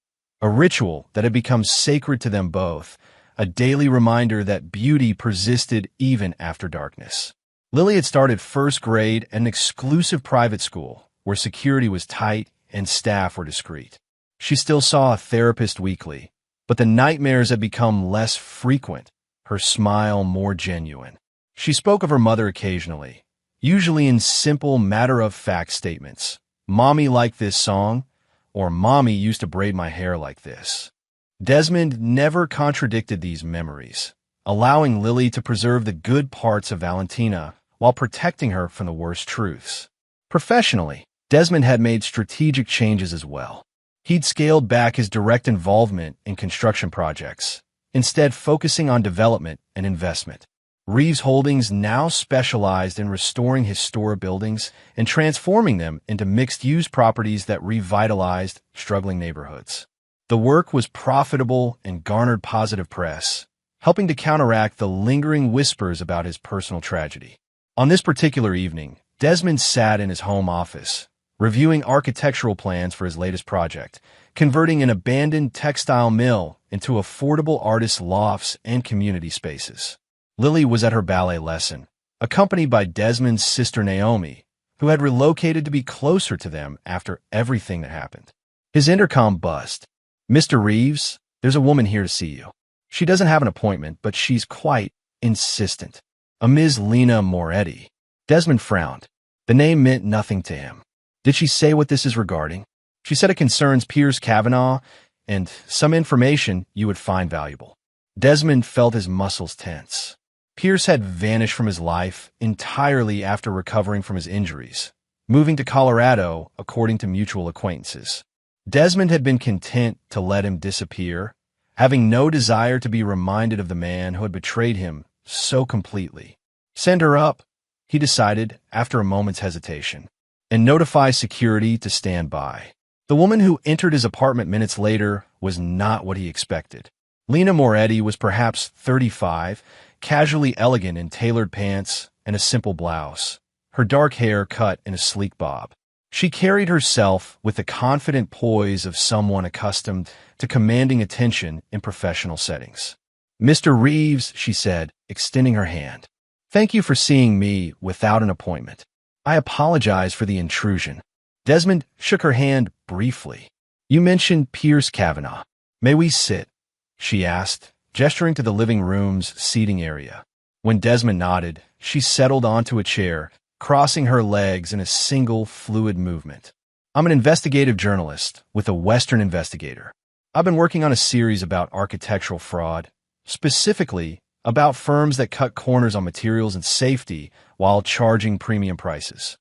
A ritual that had become sacred to them both, a daily reminder that beauty persisted even after darkness. Lily had started first grade at an exclusive private school where security was tight and staff were discreet. She still saw a therapist weekly, but the nightmares had become less frequent, her smile more genuine. She spoke of her mother occasionally, usually in simple, matter-of-fact statements. "Mommy liked this song," or "Mommy used to braid my hair like this." Desmond never contradicted these memories, allowing Lily to preserve the good parts of Valentina while protecting her from the worst truths. Professionally, Desmond had made strategic changes as well. He'd scaled back his direct involvement in construction projects, instead focusing on development and investment. Reeves Holdings now specialized in restoring historic buildings and transforming them into mixed-use properties that revitalized struggling neighborhoods. The work was profitable and garnered positive press, helping to counteract the lingering whispers about his personal tragedy. On this particular evening, Desmond sat in his home office, reviewing architectural plans for his latest project, converting an abandoned textile mill into affordable artist lofts and community spaces. Lily was at her ballet lesson, accompanied by Desmond's sister Naomi, who had relocated to be closer to them after everything that happened. His intercom buzzed. "Mr. Reeves, there's a woman here to see you. She doesn't have an appointment, but she's quite insistent. A Ms. Lena Moretti." Desmond frowned. The name meant nothing to him. Did she say what this is regarding? She said it concerns Piers Kavanaugh and some information you would find valuable. Desmond felt his muscles tense. Piers had vanished from his life entirely after recovering from his injuries, moving to Colorado according to mutual acquaintances. Desmond had been content to let him disappear, having no desire to be reminded of the man who had betrayed him so completely. Send her up, he decided after a moment's hesitation, and notify security to stand by. The woman who entered his apartment minutes later was not what he expected. Lena Moretti was perhaps 35, casually elegant in tailored pants and a simple blouse, her dark hair cut in a sleek bob. She carried herself with the confident poise of someone accustomed to commanding attention in professional settings. "Mr. Reeves," she said, extending her hand. "Thank you for seeing me without an appointment. I apologize for the intrusion." Desmond shook her hand briefly. "You mentioned Piers Kavanaugh. May we sit?" she asked, gesturing to the living room's seating area. When Desmond nodded, she settled onto a chair, crossing her legs in a single fluid movement. "I'm an investigative journalist with a Western Investigator. I've been working on a series about architectural fraud, specifically about firms that cut corners on materials and safety while charging premium prices."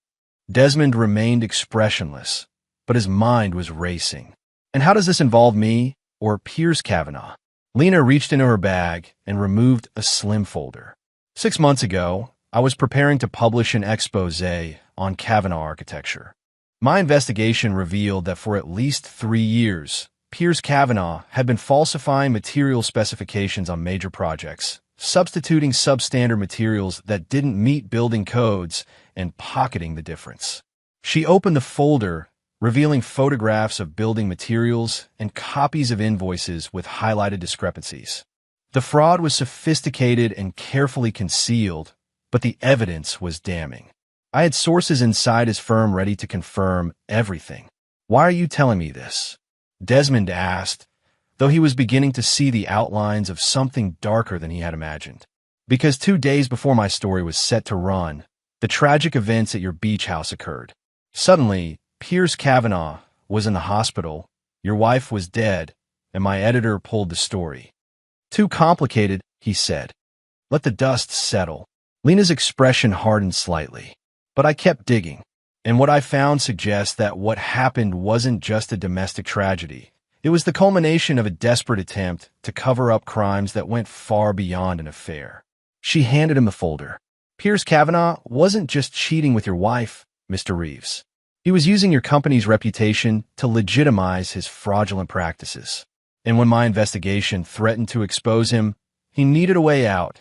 Desmond remained expressionless, but his mind was racing. "And how does this involve me or Piers Kavanaugh?" Lena reached into her bag and removed a slim folder. 6 months ago, I was preparing to publish an exposé on Kavanaugh architecture. My investigation revealed that for at least 3 years, Piers Kavanaugh had been falsifying material specifications on major projects, substituting substandard materials that didn't meet building codes and pocketing the difference. She opened the folder, revealing photographs of building materials and copies of invoices with highlighted discrepancies. The fraud was sophisticated and carefully concealed, but the evidence was damning. I had sources inside his firm ready to confirm everything. "Why are you telling me this?" Desmond asked, though he was beginning to see the outlines of something darker than he had imagined. "Because 2 days before my story was set to run, the tragic events at your beach house occurred. Suddenly, Piers Kavanaugh was in the hospital, your wife was dead, and my editor pulled the story." "Too complicated," he said. "Let the dust settle." Lena's expression hardened slightly. "But I kept digging, and what I found suggests that what happened wasn't just a domestic tragedy. It was the culmination of a desperate attempt to cover up crimes that went far beyond an affair." She handed him the folder. "Piers Kavanaugh wasn't just cheating with your wife, Mr. Reeves. He was using your company's reputation to legitimize his fraudulent practices. And when my investigation threatened to expose him, he needed a way out,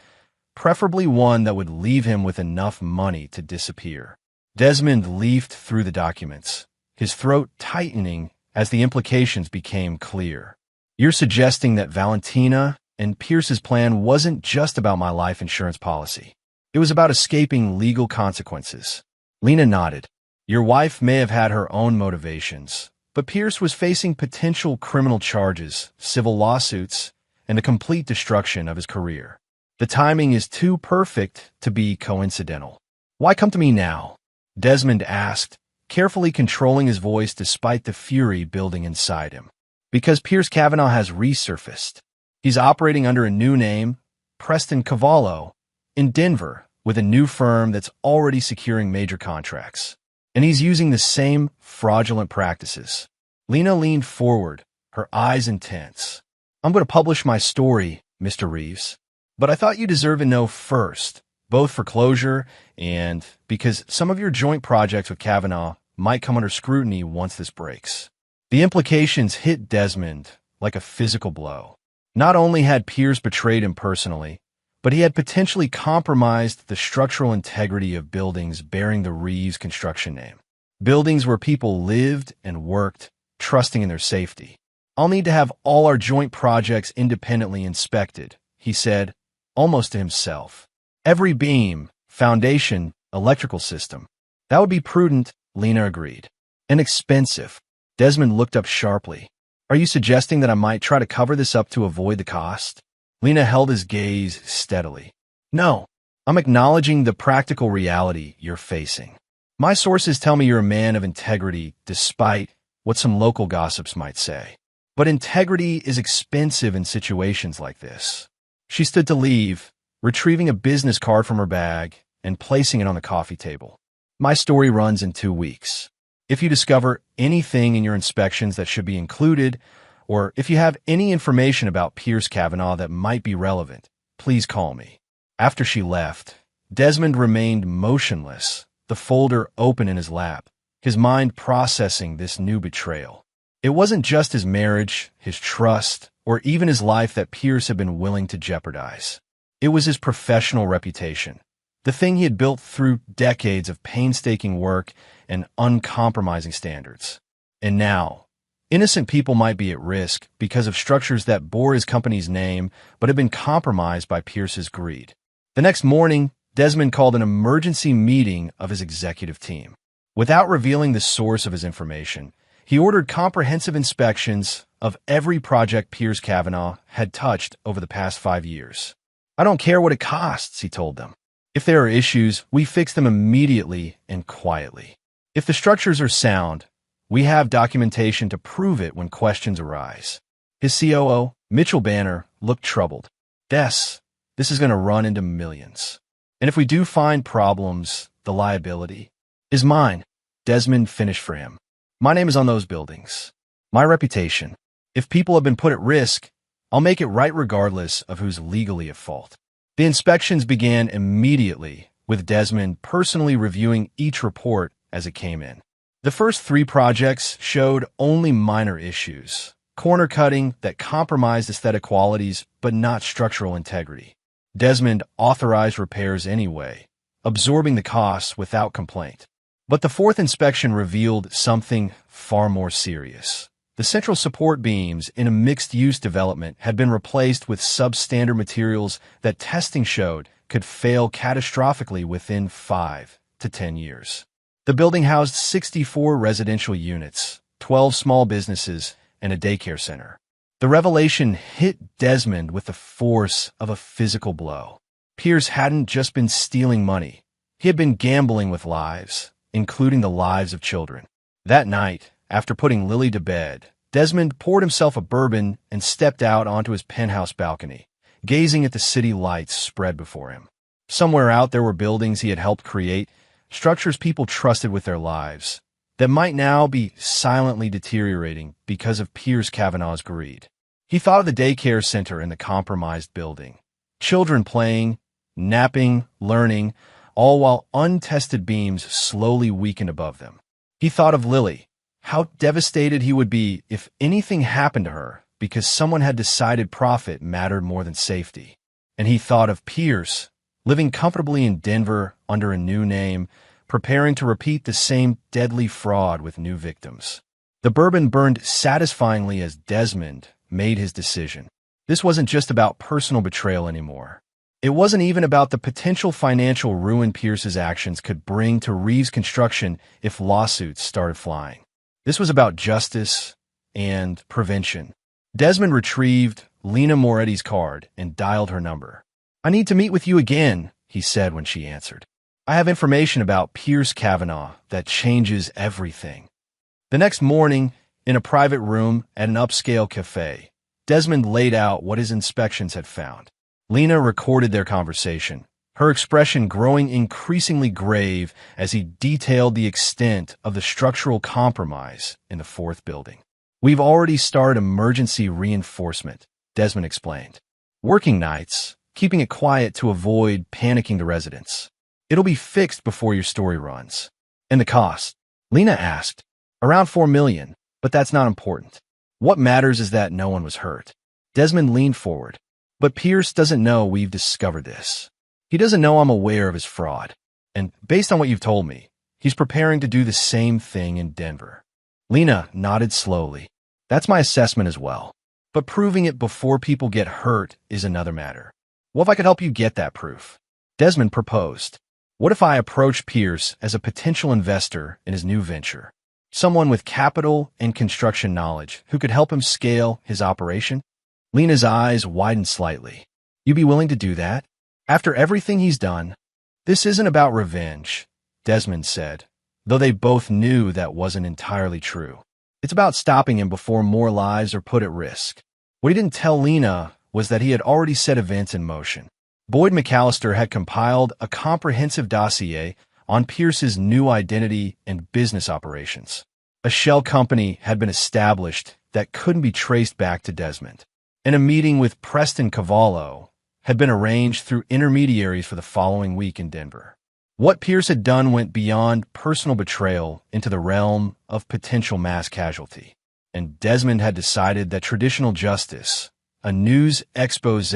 preferably one that would leave him with enough money to disappear." Desmond leafed through the documents, his throat tightening as the implications became clear. "You're suggesting that Valentina and Pierce's plan wasn't just about my life insurance policy. It was about escaping legal consequences." Lena nodded. "Your wife may have had her own motivations, but Pierce was facing potential criminal charges, civil lawsuits, and the complete destruction of his career. The timing is too perfect to be coincidental." "Why come to me now?" Desmond asked, carefully controlling his voice despite the fury building inside him. "Because Piers Kavanaugh has resurfaced. He's operating under a new name, Preston Cavallo, in Denver, with a new firm that's already securing major contracts. And he's using the same fraudulent practices." Lena leaned forward, her eyes intense. "I'm going to publish my story, Mr. Reeves. But I thought you deserve to know first, both for closure and because some of your joint projects with Kavanaugh might come under scrutiny once this breaks." The implications hit Desmond like a physical blow. Not only had Piers betrayed him personally, but he had potentially compromised the structural integrity of buildings bearing the Reeves construction name. Buildings where people lived and worked, trusting in their safety. "I'll need to have all our joint projects independently inspected," he said, almost to himself. "Every beam, foundation, electrical system." "That would be prudent," Lena agreed. "And expensive." Desmond looked up sharply. "Are you suggesting that I might try to cover this up to avoid the cost?" Lena held his gaze steadily. "No, I'm acknowledging the practical reality you're facing. My sources tell me you're a man of integrity, despite what some local gossips might say. But integrity is expensive in situations like this. She stood to leave, retrieving a business card from her bag and placing it on the coffee table. My story runs in 2 weeks. If you discover anything in your inspections that should be included, or if you have any information about Pierce Kavanaugh that might be relevant, please call me. After she left, Desmond remained motionless, the folder open in his lap, his mind processing this new betrayal. It wasn't just his marriage, his trust, or even his life that Pierce had been willing to jeopardize. It was his professional reputation, the thing he had built through decades of painstaking work and uncompromising standards. And now, innocent people might be at risk because of structures that bore his company's name but had been compromised by Pierce's greed. The next morning, Desmond called an emergency meeting of his executive team. Without revealing the source of his information, he ordered comprehensive inspections of every project Pierce Kavanaugh had touched over the past 5 years. I don't care what it costs, he told them. If there are issues, we fix them immediately and quietly. If the structures are sound, we have documentation to prove it when questions arise. His COO, Mitchell Banner, looked troubled. This is going to run into millions. And if we do find problems, the liability is mine. Desmond finished for him. My name is on those buildings. My reputation. If people have been put at risk, I'll make it right regardless of who's legally at fault. The inspections began immediately, with Desmond personally reviewing each report as it came in. The first 3 projects showed only minor issues, corner cutting that compromised aesthetic qualities but not structural integrity. Desmond authorized repairs anyway, absorbing the costs without complaint. But the 4th inspection revealed something far more serious. The central support beams in a mixed-use development had been replaced with substandard materials that testing showed could fail catastrophically within 5 to 10 years. The building housed 64 residential units, 12 small businesses, and a daycare center. The revelation hit Desmond with the force of a physical blow. Pierce hadn't just been stealing money. He had been gambling with lives, including the lives of children. That night, after putting Lily to bed, Desmond poured himself a bourbon and stepped out onto his penthouse balcony, gazing at the city lights spread before him. Somewhere out there were buildings he had helped create, structures people trusted with their lives, that might now be silently deteriorating because of Pierce Kavanaugh's greed. He thought of the daycare center in the compromised building. Children playing, napping, learning, all while untested beams slowly weakened above them. He thought of Lily, how devastated he would be if anything happened to her because someone had decided profit mattered more than safety. And he thought of Pierce, living comfortably in Denver under a new name, preparing to repeat the same deadly fraud with new victims. The bourbon burned satisfyingly as Desmond made his decision. This wasn't just about personal betrayal anymore. It wasn't even about the potential financial ruin Pierce's actions could bring to Reeves Construction if lawsuits started flying. This was about justice and prevention. Desmond retrieved Lena Moretti's card and dialed her number. "I need to meet with you again," he said when she answered. "I have information about Pierce Kavanaugh that changes everything." The next morning, in a private room at an upscale cafe, Desmond laid out what his inspections had found. Lena recorded their conversation, her expression growing increasingly grave as he detailed the extent of the structural compromise in the 4th building. "We've already started emergency reinforcement," Desmond explained. "Working nights, keeping it quiet to avoid panicking the residents. It'll be fixed before your story runs." "And the cost?" Lena asked. "Around $4 million, but that's not important. What matters is that no one was hurt." Desmond leaned forward. "But Pierce doesn't know we've discovered this. He doesn't know I'm aware of his fraud. And based on what you've told me, he's preparing to do the same thing in Denver." Lena nodded slowly. "That's my assessment as well. But proving it before people get hurt is another matter." "What if I could help you get that proof?" Desmond proposed. "What if I approach Pierce as a potential investor in his new venture? Someone with capital and construction knowledge who could help him scale his operation?" Lena's eyes widened slightly. "You'd be willing to do that? After everything he's done?" "This isn't about revenge," Desmond said, though they both knew that wasn't entirely true. It's about stopping him before more lives are put at risk. What he didn't tell Lena was that he had already set events in motion. Boyd McAllister had compiled a comprehensive dossier on Pierce's new identity and business operations. A shell company had been established that couldn't be traced back to Desmond, and a meeting with Preston Cavallo had been arranged through intermediaries for the following week in Denver. What Pierce had done went beyond personal betrayal into the realm of potential mass casualty, and Desmond had decided that traditional justice, a news expose,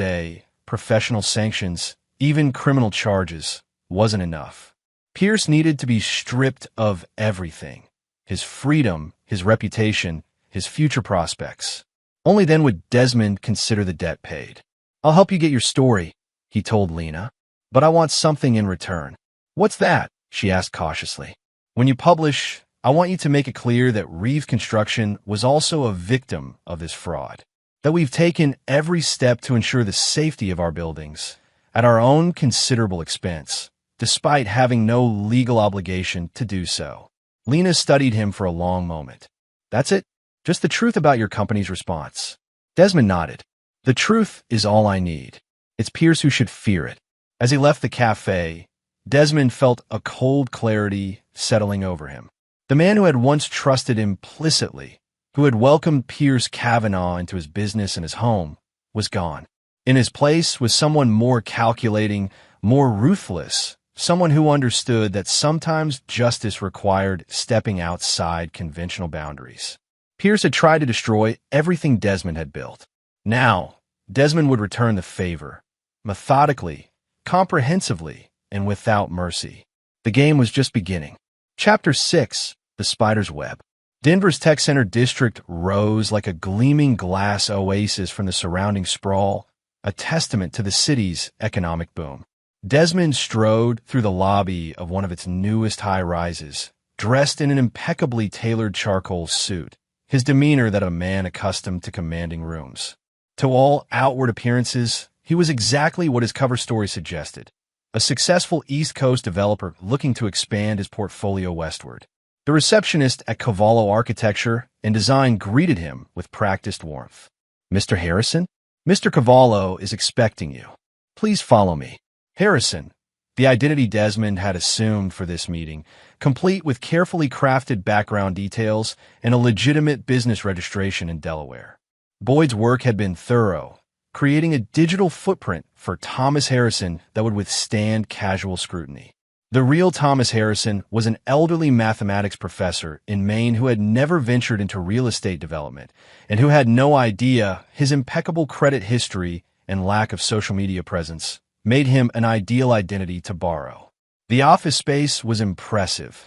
professional sanctions, even criminal charges, wasn't enough. Pierce needed to be stripped of everything: his freedom, his reputation, his future prospects. Only then would Desmond consider the debt paid. "I'll help you get your story," he told Lena, "but I want something in return." "What's that?" she asked cautiously. "When you publish, I want you to make it clear that Reeve Construction was also a victim of this fraud, that we've taken every step to ensure the safety of our buildings at our own considerable expense, despite having no legal obligation to do so." Lena studied him for a long moment. "That's it? Just the truth about your company's response?" Desmond nodded. "The truth is all I need. It's Pierce who should fear it." As he left the cafe, Desmond felt a cold clarity settling over him. The man who had once trusted implicitly, who had welcomed Pierce Cavanaugh into his business and his home, was gone. In his place was someone more calculating, more ruthless, someone who understood that sometimes justice required stepping outside conventional boundaries. Pierce had tried to destroy everything Desmond had built. Now, Desmond would return the favor, methodically, comprehensively, and without mercy. The game was just beginning. Chapter 6: The Spider's Web. Denver's Tech Center district rose like a gleaming glass oasis from the surrounding sprawl, a testament to the city's economic boom. Desmond strode through the lobby of one of its newest high-rises, dressed in an impeccably tailored charcoal suit, his demeanor that of a man accustomed to commanding rooms. To all outward appearances, he was exactly what his cover story suggested: a successful East Coast developer looking to expand his portfolio westward. The receptionist at Cavallo Architecture and Design greeted him with practiced warmth. "Mr. Harrison? Mr. Cavallo is expecting you. Please follow me." Harrison, the identity Desmond had assumed for this meeting, complete with carefully crafted background details and a legitimate business registration in Delaware. Boyd's work had been thorough, creating a digital footprint for Thomas Harrison that would withstand casual scrutiny. The real Thomas Harrison was an elderly mathematics professor in Maine who had never ventured into real estate development and who had no idea his impeccable credit history and lack of social media presence made him an ideal identity to borrow. The office space was impressive,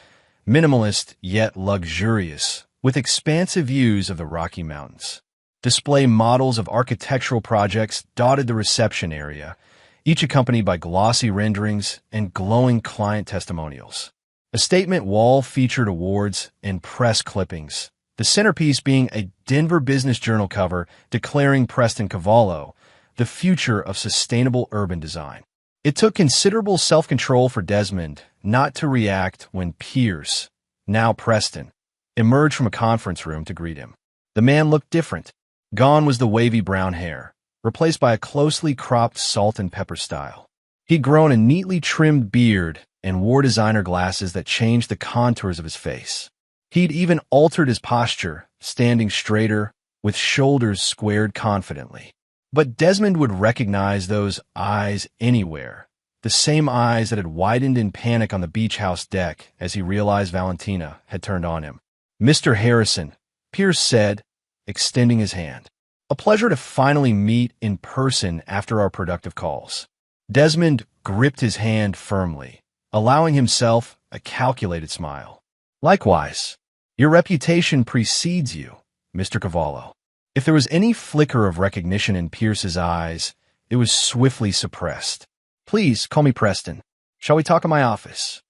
minimalist yet luxurious, with expansive views of the Rocky Mountains. Display models of architectural projects dotted the reception area, each accompanied by glossy renderings and glowing client testimonials. A statement wall featured awards and press clippings, the centerpiece being a Denver Business Journal cover declaring Preston Cavallo the future of sustainable urban design. It took considerable self-control for Desmond not to react when Pierce, now Preston, emerged from a conference room to greet him. The man looked different. Gone was the wavy brown hair, replaced by a closely cropped salt and pepper style. He'd grown a neatly trimmed beard and wore designer glasses that changed the contours of his face. He'd even altered his posture, standing straighter, with shoulders squared confidently. But Desmond would recognize those eyes anywhere, the same eyes that had widened in panic on the beach house deck as he realized Valentina had turned on him. "Mr. Harrison," Pierce said, extending his hand. "A pleasure to finally meet in person after our productive calls." Desmond gripped his hand firmly, allowing himself a calculated smile. "Likewise, your reputation precedes you, Mr. Cavallo." If there was any flicker of recognition in Pierce's eyes, it was swiftly suppressed. "Please call me Preston. Shall we talk in my office?"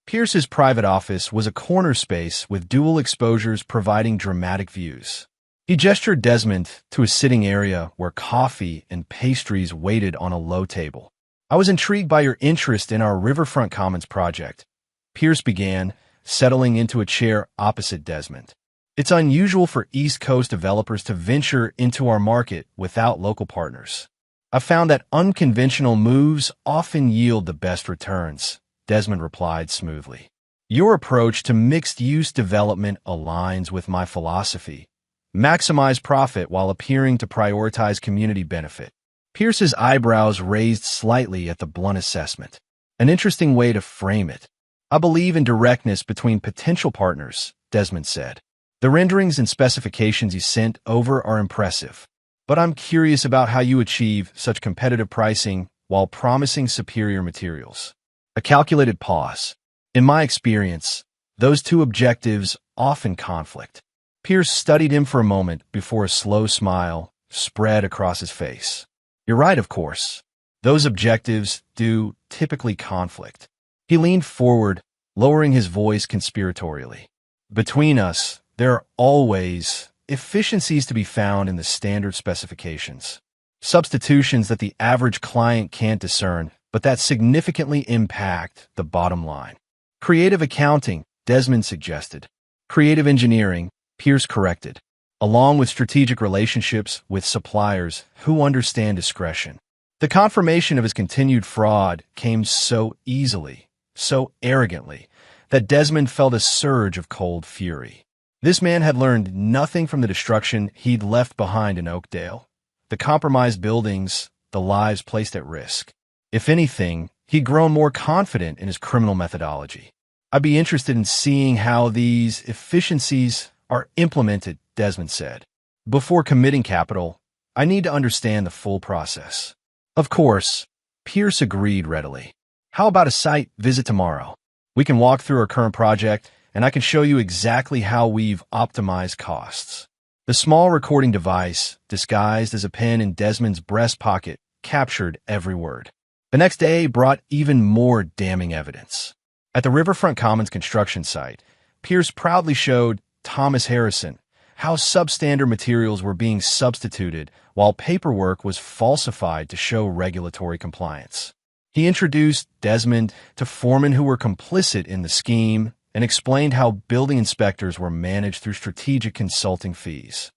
Pierce's private office was a corner space with dual exposures providing dramatic views. He gestured Desmond to a sitting area where coffee and pastries waited on a low table. "I was intrigued by your interest in our Riverfront Commons project," Pierce began, settling into a chair opposite Desmond. It's unusual for East Coast developers to venture into our market without local partners. I've found that unconventional moves often yield the best returns, Desmond replied smoothly. Your approach to mixed-use development aligns with my philosophy. Maximize profit while appearing to prioritize community benefit. Pierce's eyebrows raised slightly at the blunt assessment. An interesting way to frame it. I believe in directness between potential partners, Desmond said. The renderings and specifications you sent over are impressive, but I'm curious about how you achieve such competitive pricing while promising superior materials. A calculated pause. In my experience, those two objectives often conflict. Pierce studied him for a moment before a slow smile spread across his face. You're right, of course. Those objectives do typically conflict. He leaned forward, lowering his voice conspiratorially. Between us, there are always efficiencies to be found in the standard specifications. Substitutions that the average client can't discern, but that significantly impact the bottom line. Creative accounting, Desmond suggested. Creative engineering, Pierce corrected, along with strategic relationships with suppliers who understand discretion. The confirmation of his continued fraud came so easily, so arrogantly, that Desmond felt a surge of cold fury. This man had learned nothing from the destruction he'd left behind in Oakdale, the compromised buildings, the lives placed at risk. If anything, he'd grown more confident in his criminal methodology. I'd be interested in seeing how these efficiencies are implemented, Desmond said. Before committing capital, I need to understand the full process. Of course, Pierce agreed readily. How about a site visit tomorrow? We can walk through our current project, and I can show you exactly how we've optimized costs. The small recording device, disguised as a pen in Desmond's breast pocket, captured every word. The next day brought even more damning evidence. At the Riverfront Commons construction site, Pierce proudly showed Thomas Harrison how substandard materials were being substituted while paperwork was falsified to show regulatory compliance. He introduced Desmond to foremen who were complicit in the scheme and explained how building inspectors were managed through strategic consulting fees.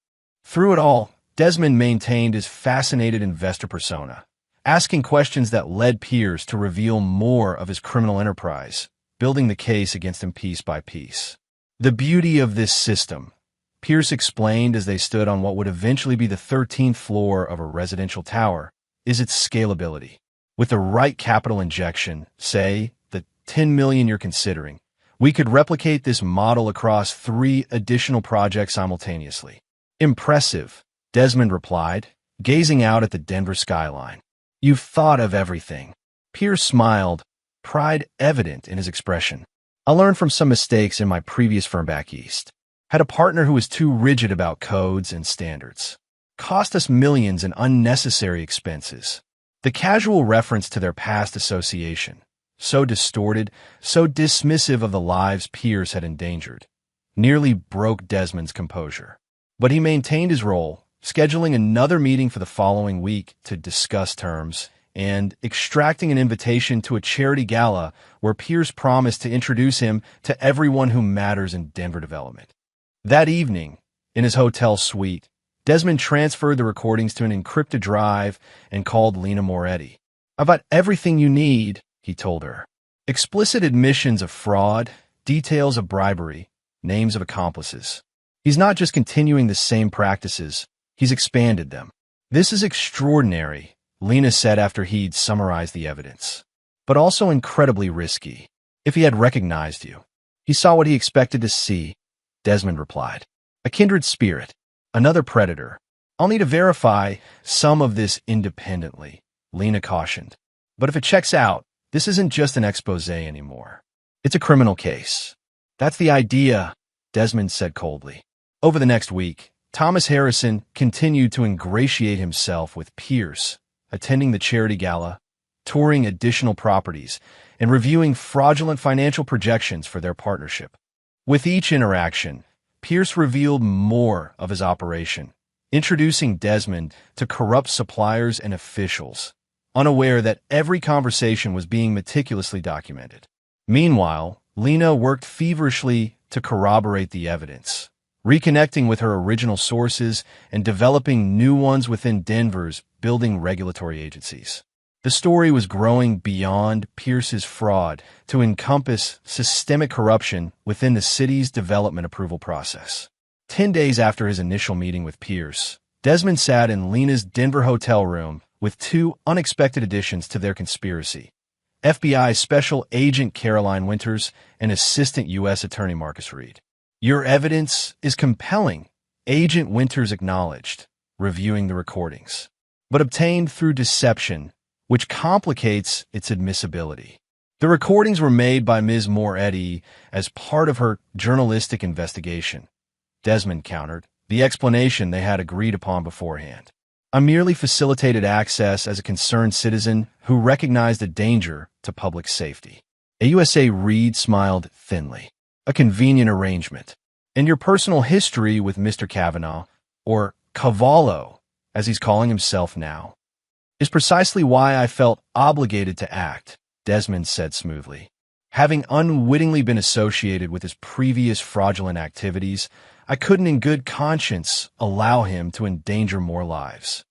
Through it all, Desmond maintained his fascinated investor persona, asking questions that led Pierce to reveal more of his criminal enterprise, building the case against him piece by piece. The beauty of this system, Pierce explained as they stood on what would eventually be the 13th floor of a residential tower, is its scalability. With the right capital injection, say, the $10 million you're considering, we could replicate this model across 3 additional projects simultaneously. Impressive, Desmond replied, gazing out at the Denver skyline. You've thought of everything. Pierce smiled, pride evident in his expression. I learned from some mistakes in my previous firm back east. Had a partner who was too rigid about codes and standards. Cost us millions in unnecessary expenses. The casual reference to their past association, so distorted, so dismissive of the lives Pierce had endangered, nearly broke Desmond's composure. But he maintained his role, scheduling another meeting for the following week to discuss terms, and extracting an invitation to a charity gala where Pierce promised to introduce him to everyone who matters in Denver development. That evening, in his hotel suite, Desmond transferred the recordings to an encrypted drive and called Lena Moretti. I've got everything you need, he told her. Explicit admissions of fraud, details of bribery, names of accomplices. He's not just continuing the same practices, he's expanded them. This is extraordinary, Lena said after he'd summarized the evidence. But also incredibly risky. If he had recognized you, he saw what he expected to see, Desmond replied. A kindred spirit. Another predator. I'll need to verify some of this independently, Lena cautioned. But if it checks out, this isn't just an expose anymore. It's a criminal case. That's the idea, Desmond said coldly. Over the next week, Thomas Harrison continued to ingratiate himself with Pierce, attending the charity gala, touring additional properties, and reviewing fraudulent financial projections for their partnership. With each interaction, Pierce revealed more of his operation, introducing Desmond to corrupt suppliers and officials, unaware that every conversation was being meticulously documented. Meanwhile, Lena worked feverishly to corroborate the evidence, reconnecting with her original sources and developing new ones within Denver's building regulatory agencies. The story was growing beyond Pierce's fraud to encompass systemic corruption within the city's development approval process. 10 days after his initial meeting with Pierce, Desmond sat in Lena's Denver hotel room with two unexpected additions to their conspiracy: FBI Special Agent Caroline Winters and Assistant U.S. Attorney Marcus Reed. "Your evidence is compelling," Agent Winters acknowledged, reviewing the recordings, "but obtained through deception, which complicates its admissibility." The recordings were made by Ms. Moretti as part of her journalistic investigation, Desmond countered, the explanation they had agreed upon beforehand. "I merely facilitated access as a concerned citizen who recognized a danger to public safety." AUSA Reed smiled thinly. "A convenient arrangement. And your personal history with Mr. Kavanaugh, or Cavallo, as he's calling himself now, is precisely why I felt obligated to act," Desmond said smoothly. "Having unwittingly been associated with his previous fraudulent activities, I couldn't in good conscience allow him to endanger more lives."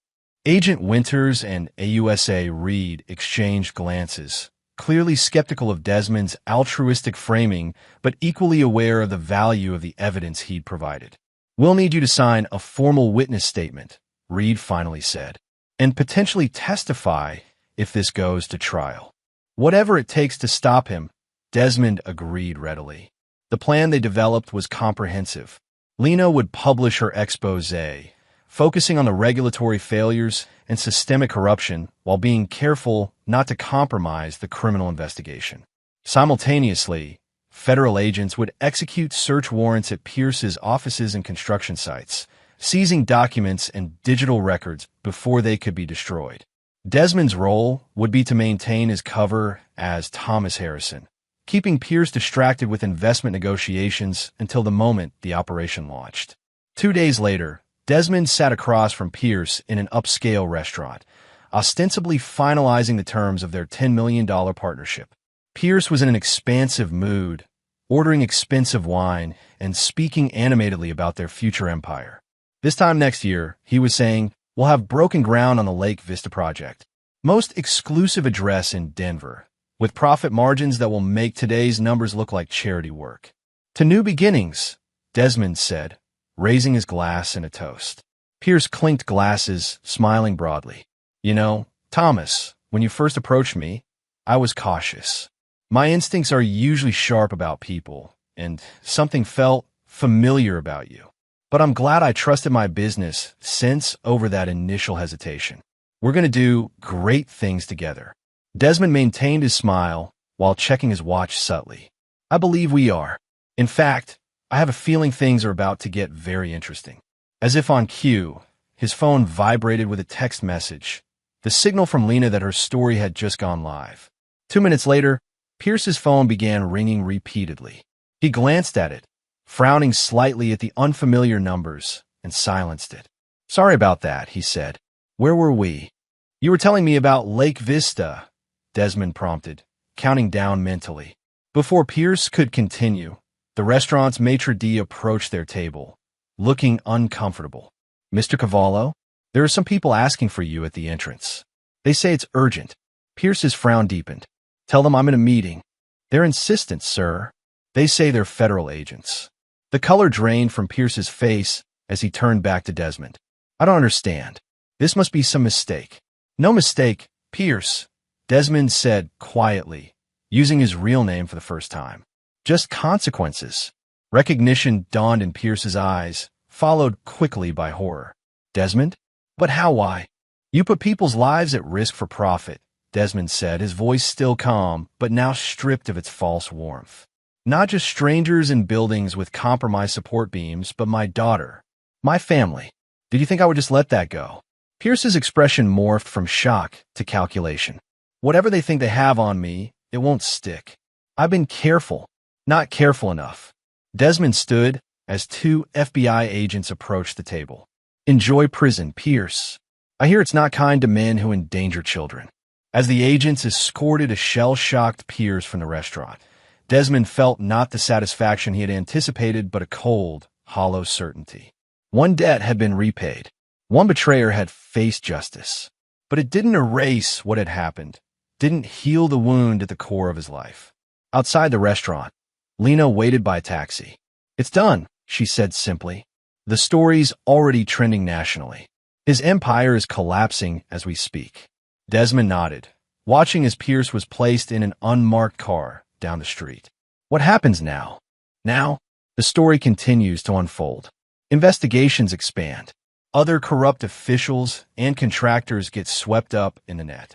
Agent Winters and AUSA Reed exchanged glances, clearly skeptical of Desmond's altruistic framing, but equally aware of the value of the evidence he'd provided. "We'll need you to sign a formal witness statement," Reed finally said, "and potentially testify if this goes to trial." "Whatever it takes to stop him," Desmond agreed readily. The plan they developed was comprehensive. Lena would publish her exposé, focusing on the regulatory failures and systemic corruption while being careful not to compromise the criminal investigation. Simultaneously, federal agents would execute search warrants at Pierce's offices and construction sites, seizing documents and digital records before they could be destroyed. Desmond's role would be to maintain his cover as Thomas Harrison, keeping Pierce distracted with investment negotiations until the moment the operation launched. 2 days later, Desmond sat across from Pierce in an upscale restaurant, ostensibly finalizing the terms of their $10 million partnership. Pierce was in an expansive mood, ordering expensive wine and speaking animatedly about their future empire. This time next year, he was saying, "We'll have broken ground on the Lake Vista project, most exclusive address in Denver, with profit margins that will make today's numbers look like charity work. To new beginnings," Desmond said, raising his glass in a toast. Pierce clinked glasses, smiling broadly. "You know, Thomas, when you first approached me, I was cautious. My instincts are usually sharp about people, and something felt familiar about you. But I'm glad I trusted my business sense over that initial hesitation. We're going to do great things together." Desmond maintained his smile while checking his watch subtly. "I believe we are. In fact, I have a feeling things are about to get very interesting." As if on cue, his phone vibrated with a text message, the signal from Lena that her story had just gone live. 2 minutes later, Pierce's phone began ringing repeatedly. He glanced at it, frowning slightly at the unfamiliar numbers, and silenced it. "Sorry about that," he said. "Where were we?" "You were telling me about Lake Vista," Desmond prompted, counting down mentally. Before Pierce could continue, the restaurant's maitre d' approached their table, looking uncomfortable. "Mr. Cavallo, there are some people asking for you at the entrance. They say it's urgent." Pierce's frown deepened. "Tell them I'm in a meeting." "They're insistent, sir. They say they're federal agents." The color drained from Pierce's face as he turned back to Desmond. "I don't understand. This must be some mistake." "No mistake, Pierce," Desmond said quietly, using his real name for the first time. "Just consequences." Recognition dawned in Pierce's eyes, followed quickly by horror. "Desmond? But how? Why?" "You put people's lives at risk for profit," Desmond said, his voice still calm, but now stripped of its false warmth. "Not just strangers in buildings with compromised support beams, but my daughter, my family. Did you think I would just let that go?" Pierce's expression morphed from shock to calculation. "Whatever they think they have on me, it won't stick. I've been careful, not careful enough." Desmond stood as 2 FBI agents approached the table. "Enjoy prison, Pierce. I hear it's not kind to men who endanger children." As the agents escorted a shell-shocked Pierce from the restaurant, Desmond felt not the satisfaction he had anticipated, but a cold, hollow certainty. One debt had been repaid. One betrayer had faced justice. But it didn't erase what had happened, didn't heal the wound at the core of his life. Outside the restaurant, Lena waited by taxi. "It's done," she said simply. "The story's already trending nationally. His empire is collapsing as we speak." Desmond nodded, watching as Pierce was placed in an unmarked car down the street. What happens now? Now, the story continues to unfold. Investigations expand. Other corrupt officials and contractors get swept up in the net.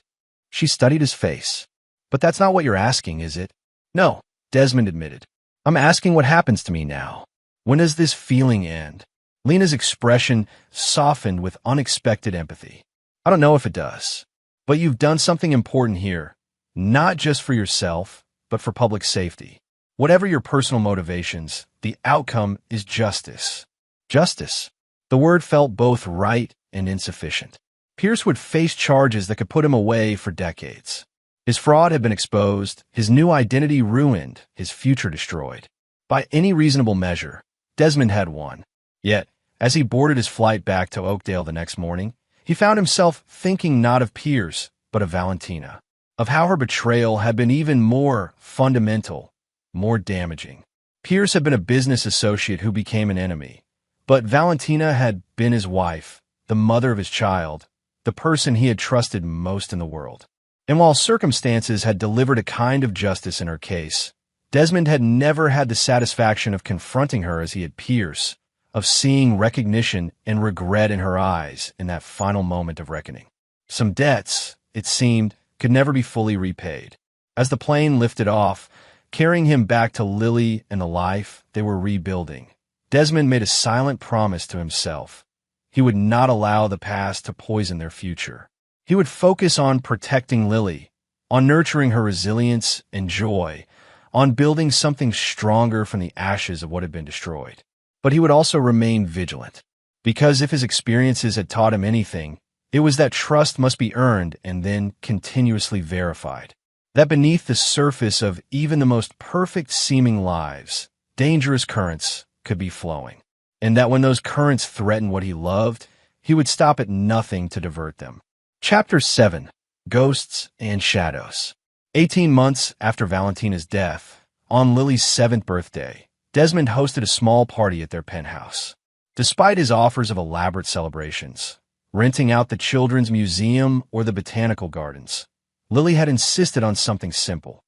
She studied his face. "But that's not what you're asking, is it?" "No," Desmond admitted. "I'm asking what happens to me now. When does this feeling end?" Lena's expression softened with unexpected empathy. "I don't know if it does. But you've done something important here, not just for yourself, but for public safety. Whatever your personal motivations, the outcome is justice." Justice. The word felt both right and insufficient. Pierce would face charges that could put him away for decades. His fraud had been exposed, his new identity ruined, his future destroyed. By any reasonable measure, Desmond had won. Yet, as he boarded his flight back to Oakdale the next morning, he found himself thinking not of Pierce, but of Valentina, of how her betrayal had been even more fundamental, more damaging. Pierce had been a business associate who became an enemy, but Valentina had been his wife, the mother of his child, the person he had trusted most in the world. And while circumstances had delivered a kind of justice in her case, Desmond had never had the satisfaction of confronting her as he had Pierce, of seeing recognition and regret in her eyes in that final moment of reckoning. Some debts, it seemed, could never be fully repaid. As the plane lifted off, carrying him back to Lily and the life they were rebuilding, Desmond made a silent promise to himself. He would not allow the past to poison their future. He would focus on protecting Lily, on nurturing her resilience and joy, on building something stronger from the ashes of what had been destroyed. But he would also remain vigilant, because if his experiences had taught him anything, it was that trust must be earned and then continuously verified. That beneath the surface of even the most perfect-seeming lives, dangerous currents could be flowing, and that when those currents threatened what he loved, he would stop at nothing to divert them. Chapter 7. Ghosts and Shadows. 18 months after Valentina's death, on Lily's 7th birthday, Desmond hosted a small party at their penthouse. Despite his offers of elaborate celebrations, renting out the children's museum or the botanical gardens, Lily had insisted on something simple.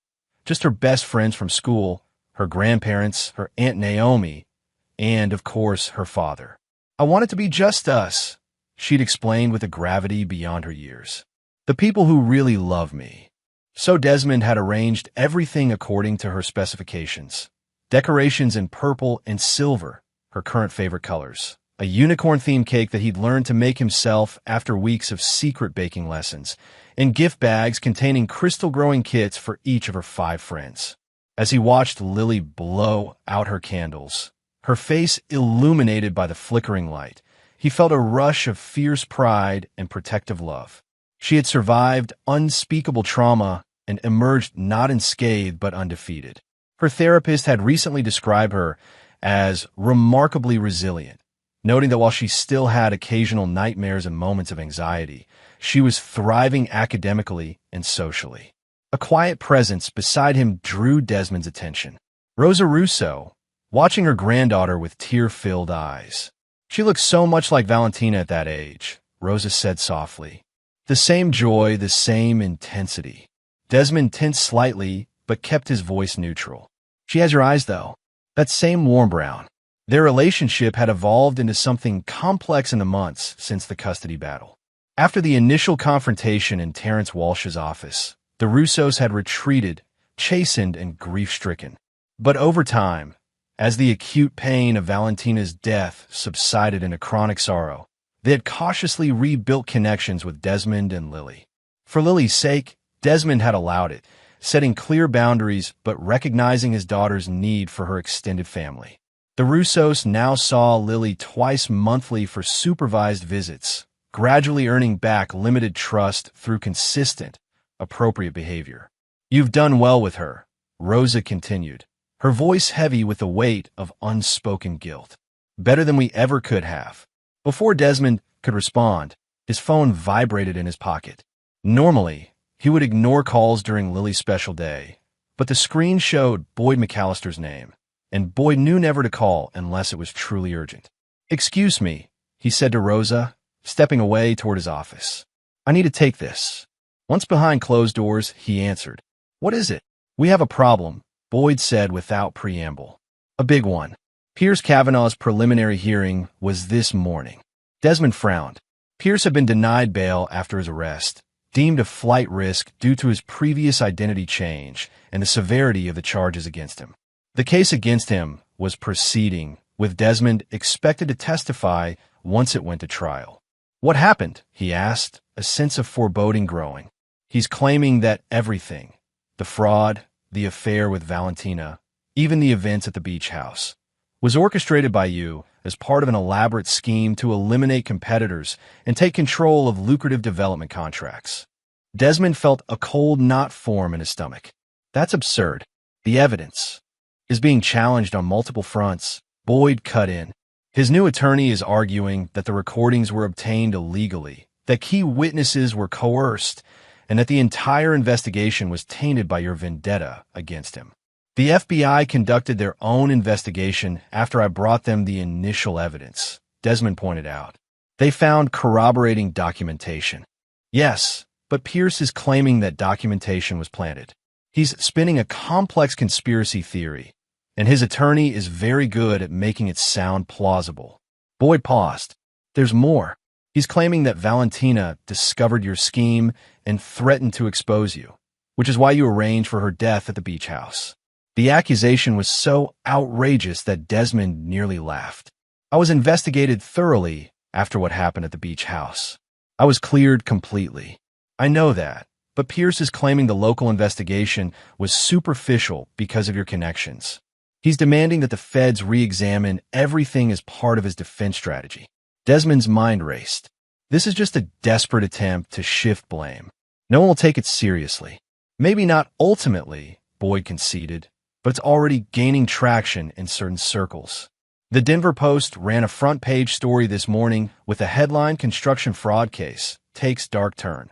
Just her best friends from school, her grandparents, her Aunt Naomi, and, of course, her father. "I want it to be just us," she'd explained with a gravity beyond her years. "The people who really love me." So Desmond had arranged everything according to her specifications. Decorations in purple and silver, her current favorite colors. A unicorn-themed cake that he'd learned to make himself after weeks of secret baking lessons, and gift bags containing crystal-growing kits for each of her 5 friends. As he watched Lily blow out her candles, her face illuminated by the flickering light, he felt a rush of fierce pride and protective love. She had survived unspeakable trauma and emerged not unscathed but undefeated. Her therapist had recently described her as remarkably resilient, noting that while she still had occasional nightmares and moments of anxiety, she was thriving academically and socially. A quiet presence beside him drew Desmond's attention. Rosa Russo, watching her granddaughter with tear-filled eyes. "She looks so much like Valentina at that age," Rosa said softly. The same joy, the same intensity. Desmond tensed slightly, but kept his voice neutral. "She has your eyes, though. That same warm brown." Their relationship had evolved into something complex in the months since the custody battle. After the initial confrontation in Terrence Walsh's office, the Russos had retreated, chastened and grief-stricken. But over time, as the acute pain of Valentina's death subsided into chronic sorrow, they had cautiously rebuilt connections with Desmond and Lily. For Lily's sake, Desmond had allowed it, setting clear boundaries but recognizing his daughter's need for her extended family. The Russos now saw Lily twice monthly for supervised visits, gradually earning back limited trust through consistent, appropriate behavior. "You've done well with her," Rosa continued, her voice heavy with the weight of unspoken guilt. Better than we ever could have. Before Desmond could respond, his phone vibrated in his pocket. Normally, he would ignore calls during Lily's special day, but the screen showed Boyd McAllister's name, and Boyd knew never to call unless it was truly urgent. "Excuse me," he said to Rosa, stepping away toward his office. "I need to take this." Once behind closed doors, he answered. "What is it?" "We have a problem," Boyd said without preamble. "A big one. Pierce Kavanaugh's preliminary hearing was this morning." Desmond frowned. Pierce had been denied bail after his arrest, deemed a flight risk due to his previous identity change and the severity of the charges against him. The case against him was proceeding, with Desmond expected to testify once it went to trial. "What happened?" he asked, a sense of foreboding growing. "He's claiming that everything, the fraud, the affair with Valentina, even the events at the beach house, was orchestrated by you as part of an elaborate scheme to eliminate competitors and take control of lucrative development contracts." Desmond felt a cold knot form in his stomach. That's absurd. The evidence is being challenged on multiple fronts. Boyd cut in. His new attorney is arguing that the recordings were obtained illegally, that key witnesses were coerced, and that the entire investigation was tainted by your vendetta against him. "The FBI conducted their own investigation after I brought them the initial evidence," Desmond pointed out. "They found corroborating documentation." "Yes, but Pierce is claiming that documentation was planted. He's spinning a complex conspiracy theory, and his attorney is very good at making it sound plausible." Boyd paused. "There's more. He's claiming that Valentina discovered your scheme and threatened to expose you, which is why you arranged for her death at the beach house." The accusation was so outrageous that Desmond nearly laughed. "I was investigated thoroughly after what happened at the beach house. I was cleared completely. I know that, but Pierce is claiming the local investigation was superficial because of your connections. He's demanding that the feds re-examine everything as part of his defense strategy." Desmond's mind raced. This is just a desperate attempt to shift blame. No one will take it seriously. "Maybe not ultimately," Boyd conceded, "but it's already gaining traction in certain circles." The Denver Post ran a front-page story this morning with the headline, "Construction Fraud Case Takes Dark Turn.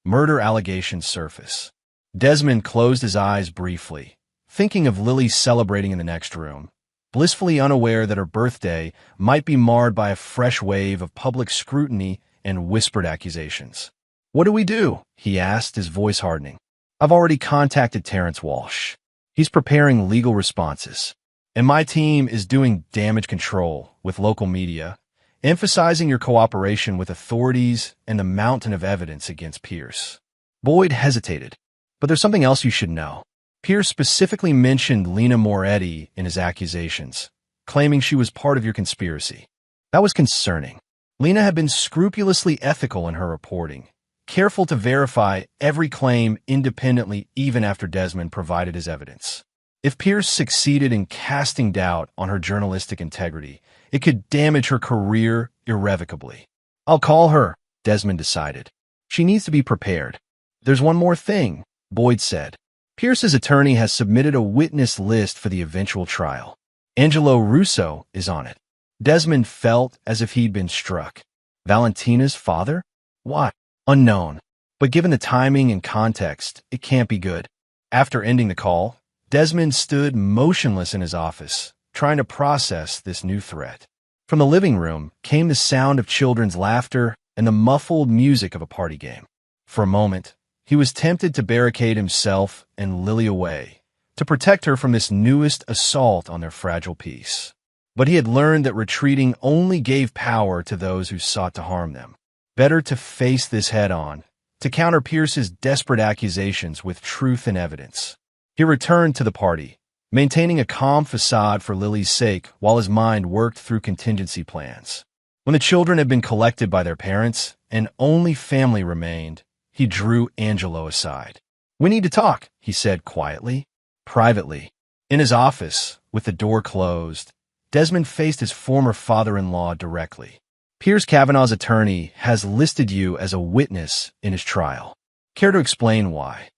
Murder Allegations Surface." Desmond closed his eyes briefly, thinking of Lily celebrating in the next room, blissfully unaware that her birthday might be marred by a fresh wave of public scrutiny and whispered accusations. "What do we do?" he asked, his voice hardening. "I've already contacted Terrence Walsh. He's preparing legal responses, and my team is doing damage control with local media, emphasizing your cooperation with authorities and the mountain of evidence against Pierce." Boyd hesitated. "But there's something else you should know. Pierce specifically mentioned Lena Moretti in his accusations, claiming she was part of your conspiracy. That was concerning. Lena had been scrupulously ethical in her reporting, careful to verify every claim independently even after Desmond provided his evidence. If Pierce succeeded in casting doubt on her journalistic integrity, it could damage her career irrevocably. "I'll call her," Desmond decided. "She needs to be prepared." "There's one more thing," Boyd said. "Pierce's attorney has submitted a witness list for the eventual trial. Angelo Russo is on it." Desmond felt as if he'd been struck. Valentina's father? Why? Unknown. But given the timing and context, it can't be good. After ending the call, Desmond stood motionless in his office, trying to process this new threat. From the living room came the sound of children's laughter and the muffled music of a party game. For a moment, he was tempted to barricade himself and Lily away, to protect her from this newest assault on their fragile peace. But he had learned that retreating only gave power to those who sought to harm them. Better to face this head-on, to counter Pierce's desperate accusations with truth and evidence. He returned to the party, maintaining a calm facade for Lily's sake while his mind worked through contingency plans. When the children had been collected by their parents and only family remained, he drew Angelo aside. "We need to talk," he said quietly, privately. In his office, with the door closed, Desmond faced his former father-in-law directly. "Pierce Kavanaugh's attorney has listed you as a witness in his trial. Care to explain why?"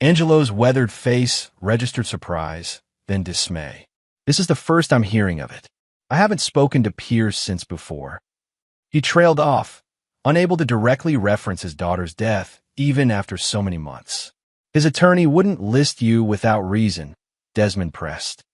Angelo's weathered face registered surprise, then dismay. This is the first I'm hearing of it. I haven't spoken to Pierce since before. He trailed off, unable to directly reference his daughter's death, even after so many months. His attorney wouldn't list you without reason, Desmond pressed.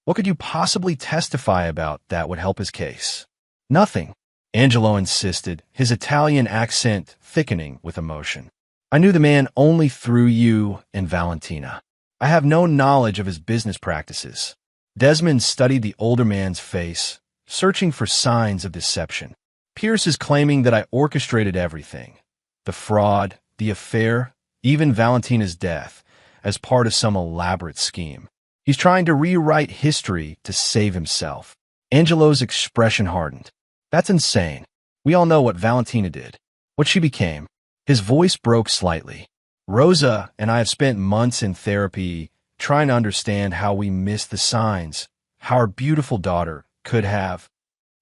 What could you possibly testify about that would help his case? Nothing, Angelo insisted, his Italian accent thickening with emotion. I knew the man only through you and Valentina. I have no knowledge of his business practices. Desmond studied the older man's face, searching for signs of deception. Pierce is claiming that I orchestrated everything. The fraud, the affair, even Valentina's death, as part of some elaborate scheme. He's trying to rewrite history to save himself. Angelo's expression hardened. That's insane. We all know what Valentina did, what she became. His voice broke slightly. Rosa and I have spent months in therapy trying to understand how we missed the signs, how our beautiful daughter could have.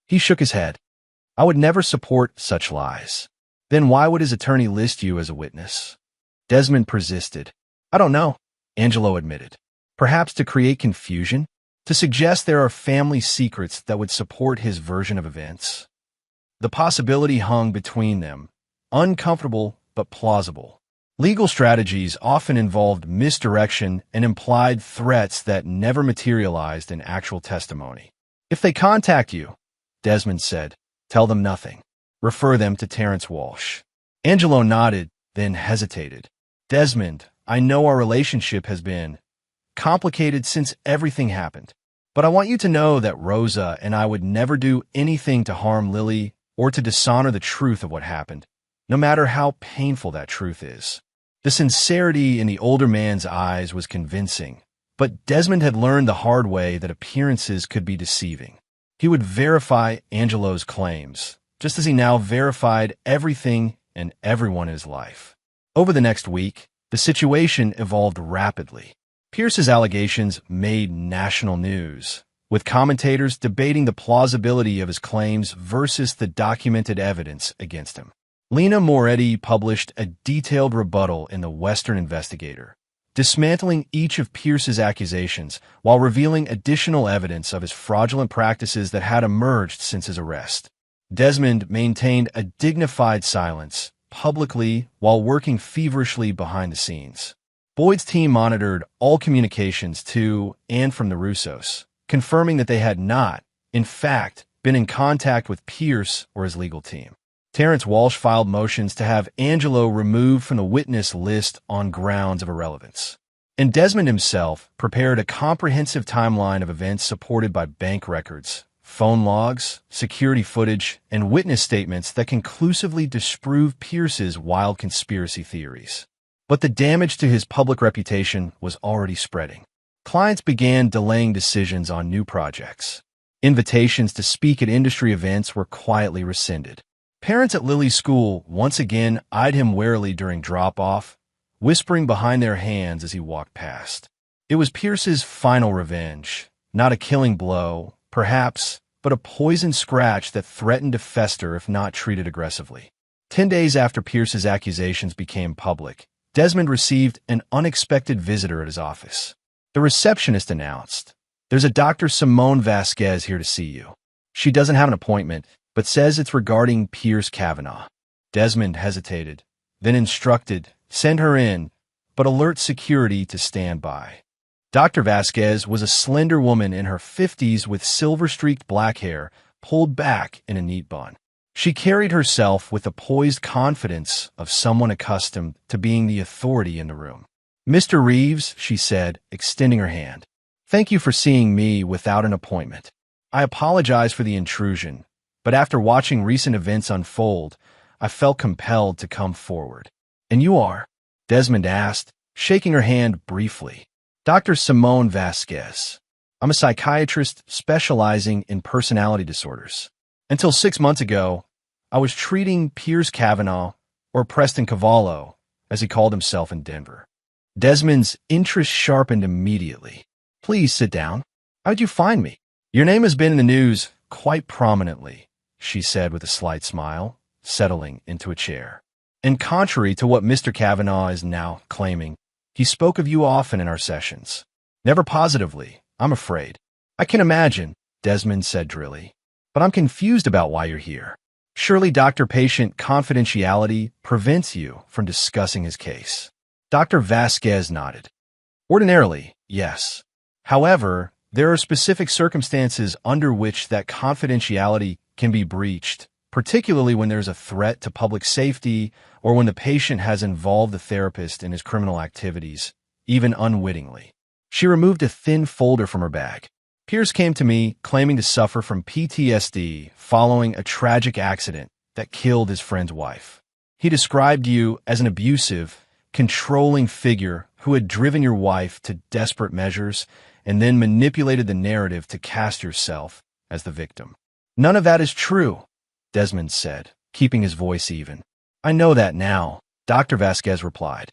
He shook his head. I would never support such lies. Then why would his attorney list you as a witness? Desmond persisted. I don't know, Angelo admitted. Perhaps to create confusion? To suggest there are family secrets that would support his version of events? The possibility hung between them, uncomfortable but plausible. Legal strategies often involved misdirection and implied threats that never materialized in actual testimony. If they contact you, Desmond said, tell them nothing. Refer them to Terrence Walsh. Angelo nodded, then hesitated. Desmond, I know our relationship has been complicated since everything happened, but I want you to know that Rosa and I would never do anything to harm Lily or to dishonor the truth of what happened, no matter how painful that truth is. The sincerity in the older man's eyes was convincing, but Desmond had learned the hard way that appearances could be deceiving. He would verify Angelo's claims, just as he now verified everything and everyone in his life. Over the next week, the situation evolved rapidly. Pierce's allegations made national news, with commentators debating the plausibility of his claims versus the documented evidence against him. Lena Moretti published a detailed rebuttal in the Western Investigator, dismantling each of Pierce's accusations while revealing additional evidence of his fraudulent practices that had emerged since his arrest. Desmond maintained a dignified silence, publicly while working feverishly behind the scenes. Boyd's team monitored all communications to and from the Russos, confirming that they had not, in fact, been in contact with Pierce or his legal team. Terrence Walsh filed motions to have Angelo removed from the witness list on grounds of irrelevance. And Desmond himself prepared a comprehensive timeline of events supported by bank records, phone logs, security footage, and witness statements that conclusively disprove Pierce's wild conspiracy theories. But the damage to his public reputation was already spreading. Clients began delaying decisions on new projects. Invitations to speak at industry events were quietly rescinded. Parents at Lily's school once again eyed him warily during drop-off, whispering behind their hands as he walked past. It was Pierce's final revenge, not a killing blow, perhaps, but a poisoned scratch that threatened to fester if not treated aggressively. 10 days after Pierce's accusations became public, Desmond received an unexpected visitor at his office. The receptionist announced, "There's a Dr. Simone Vasquez here to see you. She doesn't have an appointment, but says it's regarding Pierce Kavanaugh." Desmond hesitated, then instructed, "Send her in, but alert security to stand by." Dr. Vasquez was a slender woman in her 50s with silver-streaked black hair pulled back in a neat bun. She carried herself with the poised confidence of someone accustomed to being the authority in the room. "Mr. Reeves," she said, extending her hand, "thank you for seeing me without an appointment. I apologize for the intrusion, but after watching recent events unfold, I felt compelled to come forward." "And you are?" Desmond asked, shaking her hand briefly. "Dr. Simone Vasquez. I'm a psychiatrist specializing in personality disorders. Until 6 months ago, I was treating Pierce Kavanaugh, or Preston Cavallo, as he called himself in Denver." Desmond's interest sharpened immediately. "Please sit down. How did you find me?" "Your name has been in the news quite prominently," she said with a slight smile, settling into a chair. "And contrary to what Mr. Kavanaugh is now claiming, He spoke of you often in our sessions. Never positively, I'm afraid. I can imagine, Desmond said drily. But I'm confused about why you're here. Surely doctor-patient confidentiality prevents you from discussing his case. Dr. Vasquez nodded. Ordinarily, yes. However, there are specific circumstances under which that confidentiality can be breached, particularly when there's a threat to public safety or when the patient has involved the therapist in his criminal activities, even unwittingly. She removed a thin folder from her bag. Pierce came to me claiming to suffer from PTSD following a tragic accident that killed his friend's wife. He described you as an abusive, controlling figure who had driven your wife to desperate measures and then manipulated the narrative to cast yourself as the victim. None of that is true, Desmond said, keeping his voice even. I know that now, Dr. Vasquez replied.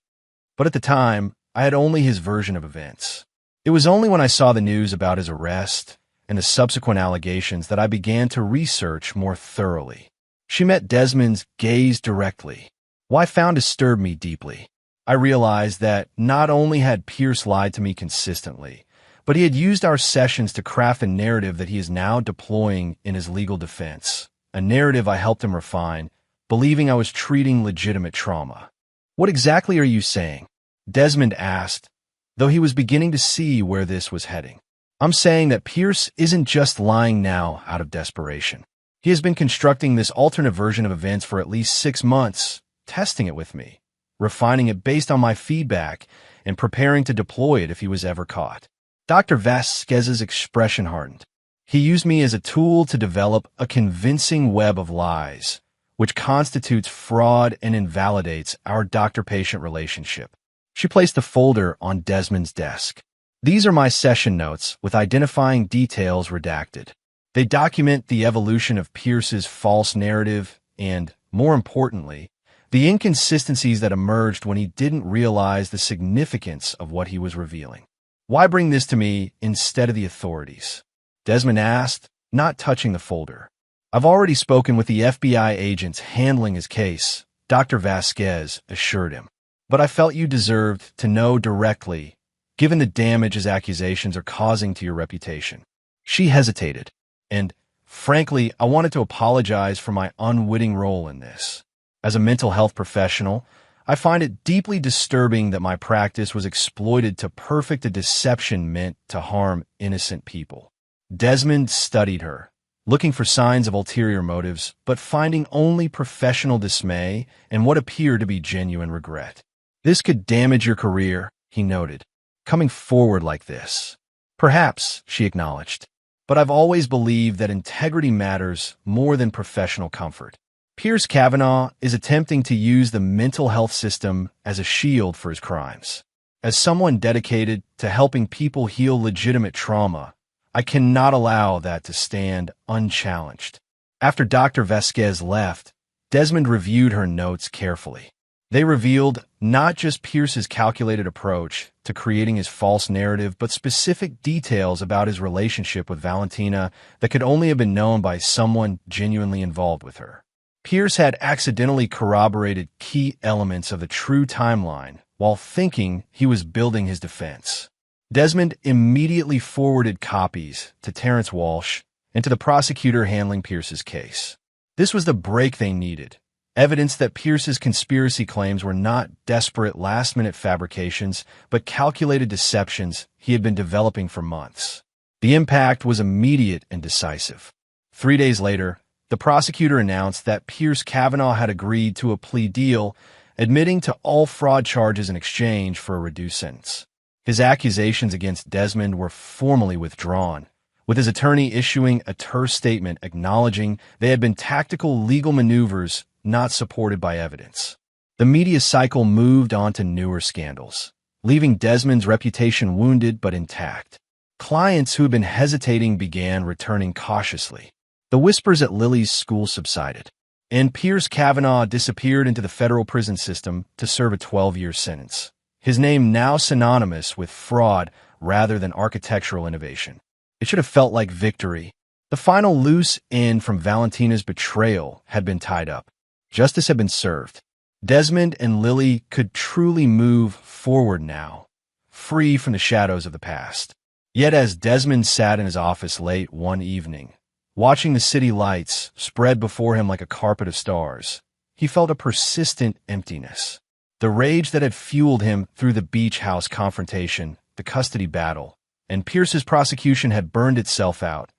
But at the time, I had only his version of events. It was only when I saw the news about his arrest and the subsequent allegations that I began to research more thoroughly. She met Desmond's gaze directly. What I found disturbed me deeply. I realized that not only had Pierce lied to me consistently, but he had used our sessions to craft a narrative that he is now deploying in his legal defense, a narrative I helped him refine, believing I was treating legitimate trauma. What exactly are you saying? Desmond asked, though he was beginning to see where this was heading. I'm saying that Pierce isn't just lying now out of desperation. He has been constructing this alternate version of events for at least 6 months, testing it with me, refining it based on my feedback, and preparing to deploy it if he was ever caught. Dr. Vasquez's expression hardened. He used me as a tool to develop a convincing web of lies, which constitutes fraud and invalidates our doctor-patient relationship. She placed the folder on Desmond's desk. These are my session notes with identifying details redacted. They document the evolution of Pierce's false narrative and, more importantly, the inconsistencies that emerged when he didn't realize the significance of what he was revealing. Why bring this to me instead of the authorities? Desmond asked, not touching the folder. I've already spoken with the FBI agents handling his case, Dr. Vasquez assured him. But I felt you deserved to know directly, given the damage his accusations are causing to your reputation. She hesitated, and, frankly, I wanted to apologize for my unwitting role in this. As a mental health professional, I find it deeply disturbing that my practice was exploited to perfect a deception meant to harm innocent people. Desmond studied her, looking for signs of ulterior motives, but finding only professional dismay and what appeared to be genuine regret. This could damage your career, he noted, coming forward like this. Perhaps, she acknowledged, but I've always believed that integrity matters more than professional comfort. Pierce Kavanaugh is attempting to use the mental health system as a shield for his crimes. As someone dedicated to helping people heal legitimate trauma, I cannot allow that to stand unchallenged. After Dr. Vasquez left, Desmond reviewed her notes carefully. They revealed not just Pierce's calculated approach to creating his false narrative, but specific details about his relationship with Valentina that could only have been known by someone genuinely involved with her. Pierce had accidentally corroborated key elements of the true timeline while thinking he was building his defense. Desmond immediately forwarded copies to Terrence Walsh and to the prosecutor handling Pierce's case. This was the break they needed. Evidence that Pierce's conspiracy claims were not desperate last-minute fabrications, but calculated deceptions he had been developing for months. The impact was immediate and decisive. 3 days later, the prosecutor announced that Pierce Kavanaugh had agreed to a plea deal, admitting to all fraud charges in exchange for a reduced sentence. His accusations against Desmond were formally withdrawn, with his attorney issuing a terse statement acknowledging they had been tactical legal maneuvers not supported by evidence. The media cycle moved on to newer scandals, leaving Desmond's reputation wounded but intact. Clients who had been hesitating began returning cautiously. The whispers at Lily's school subsided, and Pierce Kavanaugh disappeared into the federal prison system to serve a 12-year sentence, his name now synonymous with fraud rather than architectural innovation. It should have felt like victory. The final loose end from Valentina's betrayal had been tied up. Justice had been served. Desmond and Lily could truly move forward now, free from the shadows of the past. Yet as Desmond sat in his office late one evening, watching the city lights spread before him like a carpet of stars, he felt a persistent emptiness. The rage that had fueled him through the beach house confrontation, the custody battle, and Pierce's prosecution had burned itself out,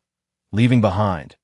leaving behind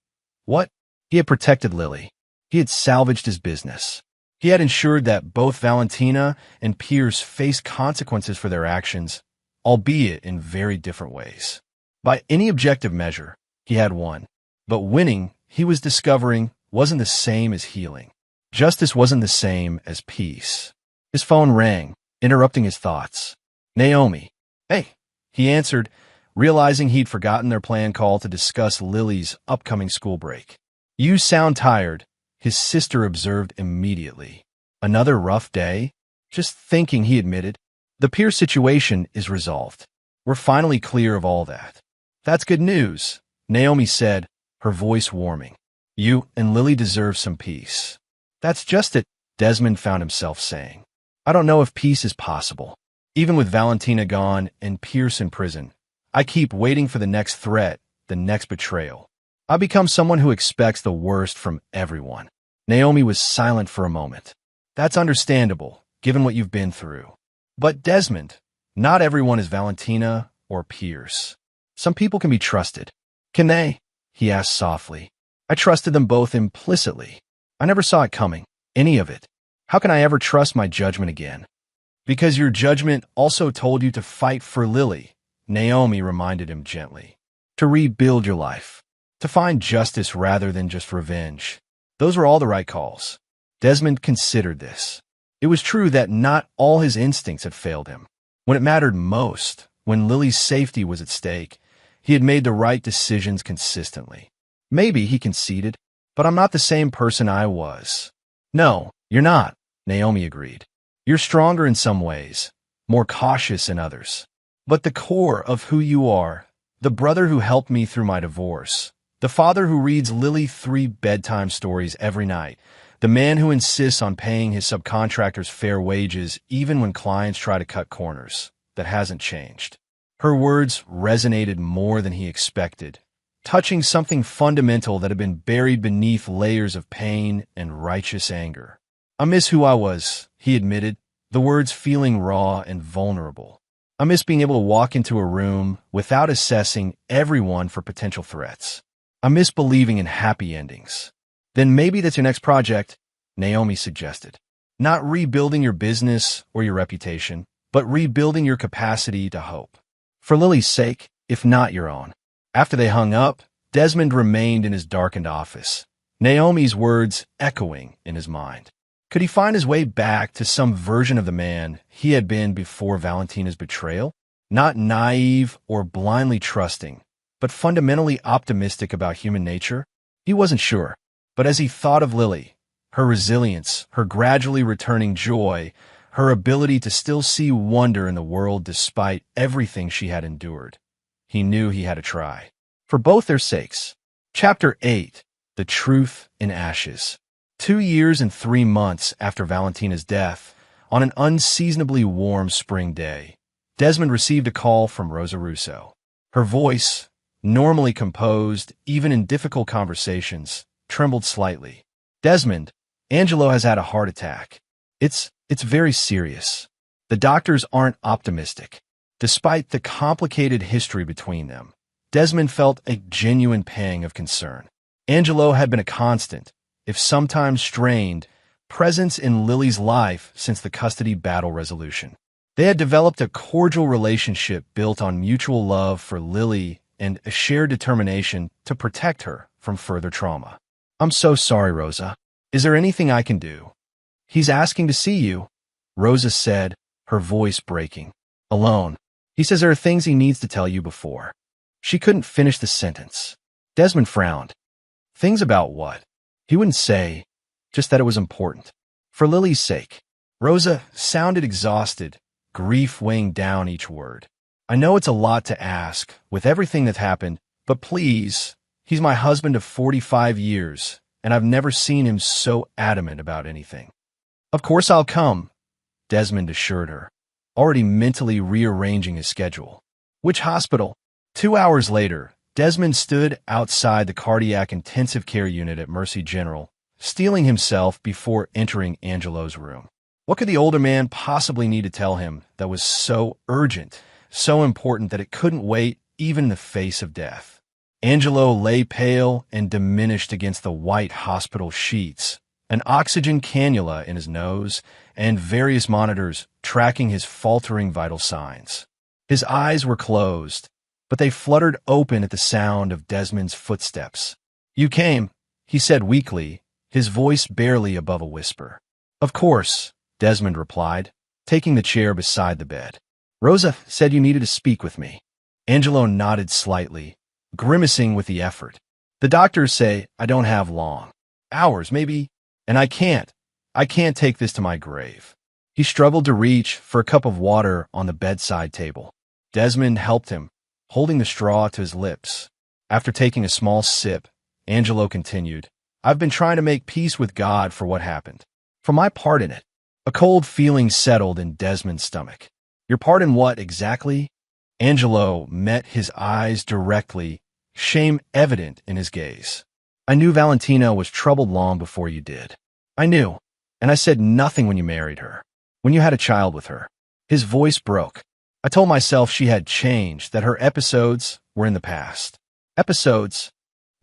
what? He had protected Lily. He had salvaged his business. He had ensured that both Valentina and Pierce faced consequences for their actions, albeit in very different ways. By any objective measure, he had won. But winning, he was discovering, wasn't the same as healing. Justice wasn't the same as peace. His phone rang, interrupting his thoughts. Naomi. Hey, he answered, realizing he'd forgotten their planned call to discuss Lily's upcoming school break. You sound tired, his sister observed immediately. Another rough day? Just thinking, he admitted. The Pierce situation is resolved. We're finally clear of all that. That's good news, Naomi said, her voice warming. You and Lily deserve some peace. That's just it, Desmond found himself saying. I don't know if peace is possible. Even with Valentina gone and Pierce in prison, I keep waiting for the next threat, the next betrayal. I become someone who expects the worst from everyone. Naomi was silent for a moment. That's understandable, given what you've been through. But Desmond, not everyone is Valentina or Pierce. Some people can be trusted. Can they? He asked softly. I trusted them both implicitly. I never saw it coming, any of it. How can I ever trust my judgment again? Because your judgment also told you to fight for Lily, Naomi reminded him gently. To rebuild your life. To find justice rather than just revenge. Those were all the right calls. Desmond considered this. It was true that not all his instincts had failed him. When it mattered most, when Lily's safety was at stake, he had made the right decisions consistently. Maybe, he conceded, but I'm not the same person I was. No, you're not, Naomi agreed. You're stronger in some ways, more cautious in others. But the core of who you are, the brother who helped me through my divorce, the father who reads Lily 3 bedtime stories every night, the man who insists on paying his subcontractors fair wages even when clients try to cut corners, that hasn't changed. Her words resonated more than he expected, touching something fundamental that had been buried beneath layers of pain and righteous anger. I miss who I was, he admitted, the words feeling raw and vulnerable. I miss being able to walk into a room without assessing everyone for potential threats. I miss believing in happy endings. Then maybe that's your next project, Naomi suggested. Not rebuilding your business or your reputation, but rebuilding your capacity to hope. For Lily's sake, if not your own. After they hung up, Desmond remained in his darkened office, Naomi's words echoing in his mind. Could he find his way back to some version of the man he had been before Valentina's betrayal? Not naive or blindly trusting, but fundamentally optimistic about human nature? He wasn't sure. But as he thought of Lily, her resilience, her gradually returning joy, her ability to still see wonder in the world despite everything she had endured, he knew he had to try. For both their sakes. Chapter 8. The Truth in Ashes. 2 years and 3 months after Valentina's death, on an unseasonably warm spring day, Desmond received a call from Rosa Russo. Her voice, normally composed, even in difficult conversations, trembled slightly. Desmond, Angelo has had a heart attack. It's very serious. The doctors aren't optimistic. Despite the complicated history between them, Desmond felt a genuine pang of concern. Angelo had been a constant, if sometimes strained, presence in Lily's life since the custody battle resolution. They had developed a cordial relationship built on mutual love for Lily and a shared determination to protect her from further trauma. I'm so sorry, Rosa. Is there anything I can do? He's asking to see you, Rosa said, her voice breaking. Alone. He says there are things he needs to tell you before. She couldn't finish the sentence. Desmond frowned. Things about what? He wouldn't say, just that it was important. For Lily's sake. Rosa sounded exhausted, grief weighing down each word. I know it's a lot to ask, with everything that's happened, but please, he's my husband of 45 years, and I've never seen him so adamant about anything. Of course I'll come, Desmond assured her, already mentally rearranging his schedule. Which hospital? 2 hours later, Desmond stood outside the cardiac intensive care unit at Mercy General, steeling himself before entering Angelo's room. What could the older man possibly need to tell him that was so urgent, so important that it couldn't wait even in the face of death? Angelo lay pale and diminished against the white hospital sheets, an oxygen cannula in his nose, and various monitors tracking his faltering vital signs. His eyes were closed, but they fluttered open at the sound of Desmond's footsteps. "You came," he said weakly, his voice barely above a whisper. "Of course," Desmond replied, taking the chair beside the bed. "Rosa said you needed to speak with me." Angelo nodded slightly, grimacing with the effort. "The doctors say I don't have long. Hours, maybe, and I can't take this to my grave." He struggled to reach for a cup of water on the bedside table. Desmond helped him, holding the straw to his lips. After taking a small sip, Angelo continued, "I've been trying to make peace with God for what happened, for my part in it." A cold feeling settled in Desmond's stomach. "Your part in what, exactly?" Angelo met his eyes directly, shame evident in his gaze. "I knew Valentina was troubled long before you did. I knew, and I said nothing when you married her, when you had a child with her." His voice broke. "I told myself she had changed, that her episodes were in the past." "Episodes?"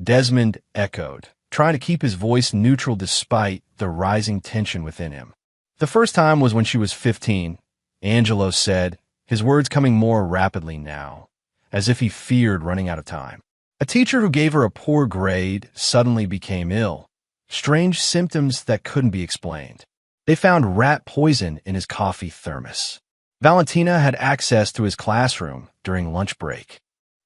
Desmond echoed, trying to keep his voice neutral despite the rising tension within him. "The first time was when she was 15, Angelo said, his words coming more rapidly now, as if he feared running out of time. "A teacher who gave her a poor grade suddenly became ill. Strange symptoms that couldn't be explained. They found rat poison in his coffee thermos. Valentina had access to his classroom during lunch break."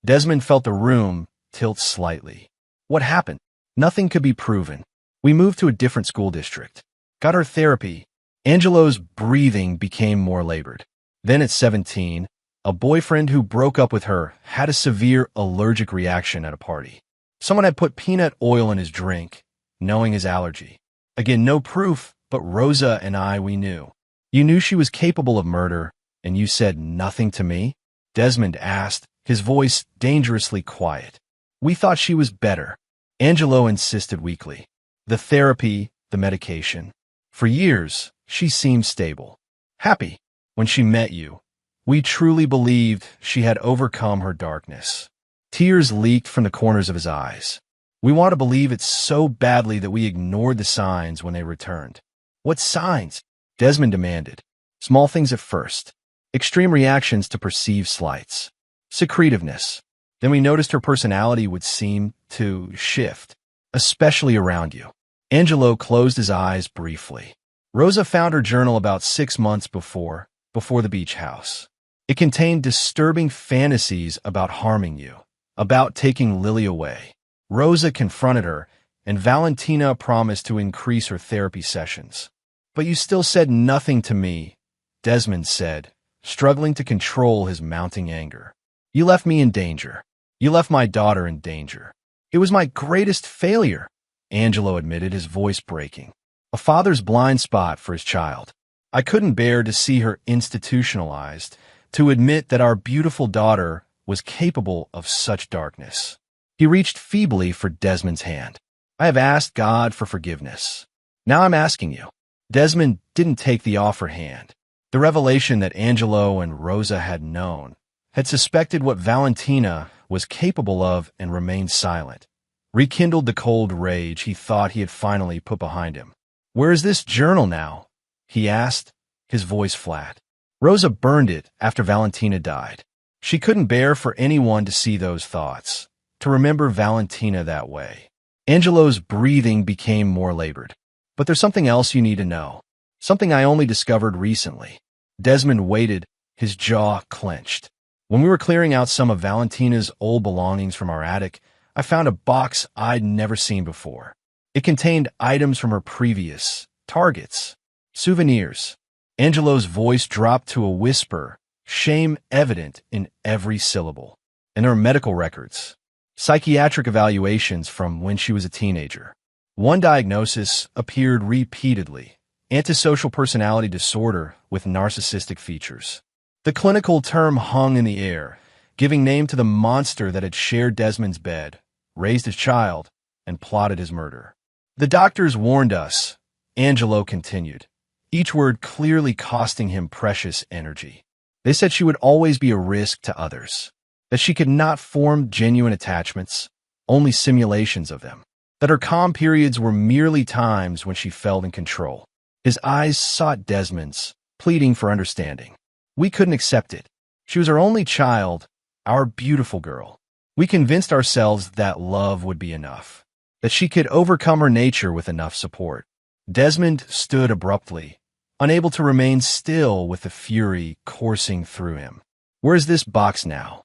Desmond felt the room tilt slightly. "What happened?" "Nothing could be proven. We moved to a different school district. Got her therapy." Angelo's breathing became more labored. "Then at 17, a boyfriend who broke up with her had a severe allergic reaction at a party. Someone had put peanut oil in his drink, knowing his allergy. Again, no proof, but Rosa and we knew. You knew she was capable of murder, and you said nothing to me?" Desmond asked, his voice dangerously quiet. "We thought she was better," Angelo insisted weakly. "The therapy, the medication. For years, she seemed stable, happy. When she met you, we truly believed she had overcome her darkness." Tears leaked from the corners of his eyes. "We want to believe it so badly that we ignored the signs when they returned." "What signs?" Desmond demanded. "Small things at first. Extreme reactions to perceived slights. Secretiveness. Then we noticed her personality would seem to shift, especially around you." Angelo closed his eyes briefly. "Rosa found her journal about 6 months before the beach house. It contained disturbing fantasies about harming you, about taking Lily away. Rosa confronted her, and Valentina promised to increase her therapy sessions. But you still said nothing to me," Desmond said, struggling to control his mounting anger. "You left me in danger. You left my daughter in danger." "It was my greatest failure," Angelo admitted, his voice breaking. "A father's blind spot for his child. I couldn't bear to see her institutionalized, to admit that our beautiful daughter was capable of such darkness." He reached feebly for Desmond's hand. "I have asked God for forgiveness. Now I'm asking you." Desmond didn't take the offered hand. The revelation that Angelo and Rosa had known, had suspected what Valentina was capable of and remained silent, rekindled the cold rage he thought he had finally put behind him. "Where is this journal now?" he asked, his voice flat. "Rosa burned it after Valentina died. She couldn't bear for anyone to see those thoughts, to remember Valentina that way." Angelo's breathing became more labored. "But there's something else you need to know. Something I only discovered recently." Desmond waited, his jaw clenched. "When we were clearing out some of Valentina's old belongings from our attic, I found a box I'd never seen before. It contained items from her previous targets, souvenirs." Angelo's voice dropped to a whisper, shame evident in every syllable. "And there are medical records, psychiatric evaluations from when she was a teenager. One diagnosis appeared repeatedly, antisocial personality disorder with narcissistic features. The clinical term hung in the air, giving name to the monster that had shared Desmond's bed, raised his child, and plotted his murder. The doctors warned us, Angelo continued, each word clearly costing him precious energy. They said she would always be a risk to others, that she could not form genuine attachments, only simulations of them, that her calm periods were merely times when she felt in control. His eyes sought Desmond's, pleading for understanding. We couldn't accept it. She was our only child, our beautiful girl. We convinced ourselves that love would be enough, that she could overcome her nature with enough support. Desmond stood abruptly, unable to remain still with the fury coursing through him. Where is this box now?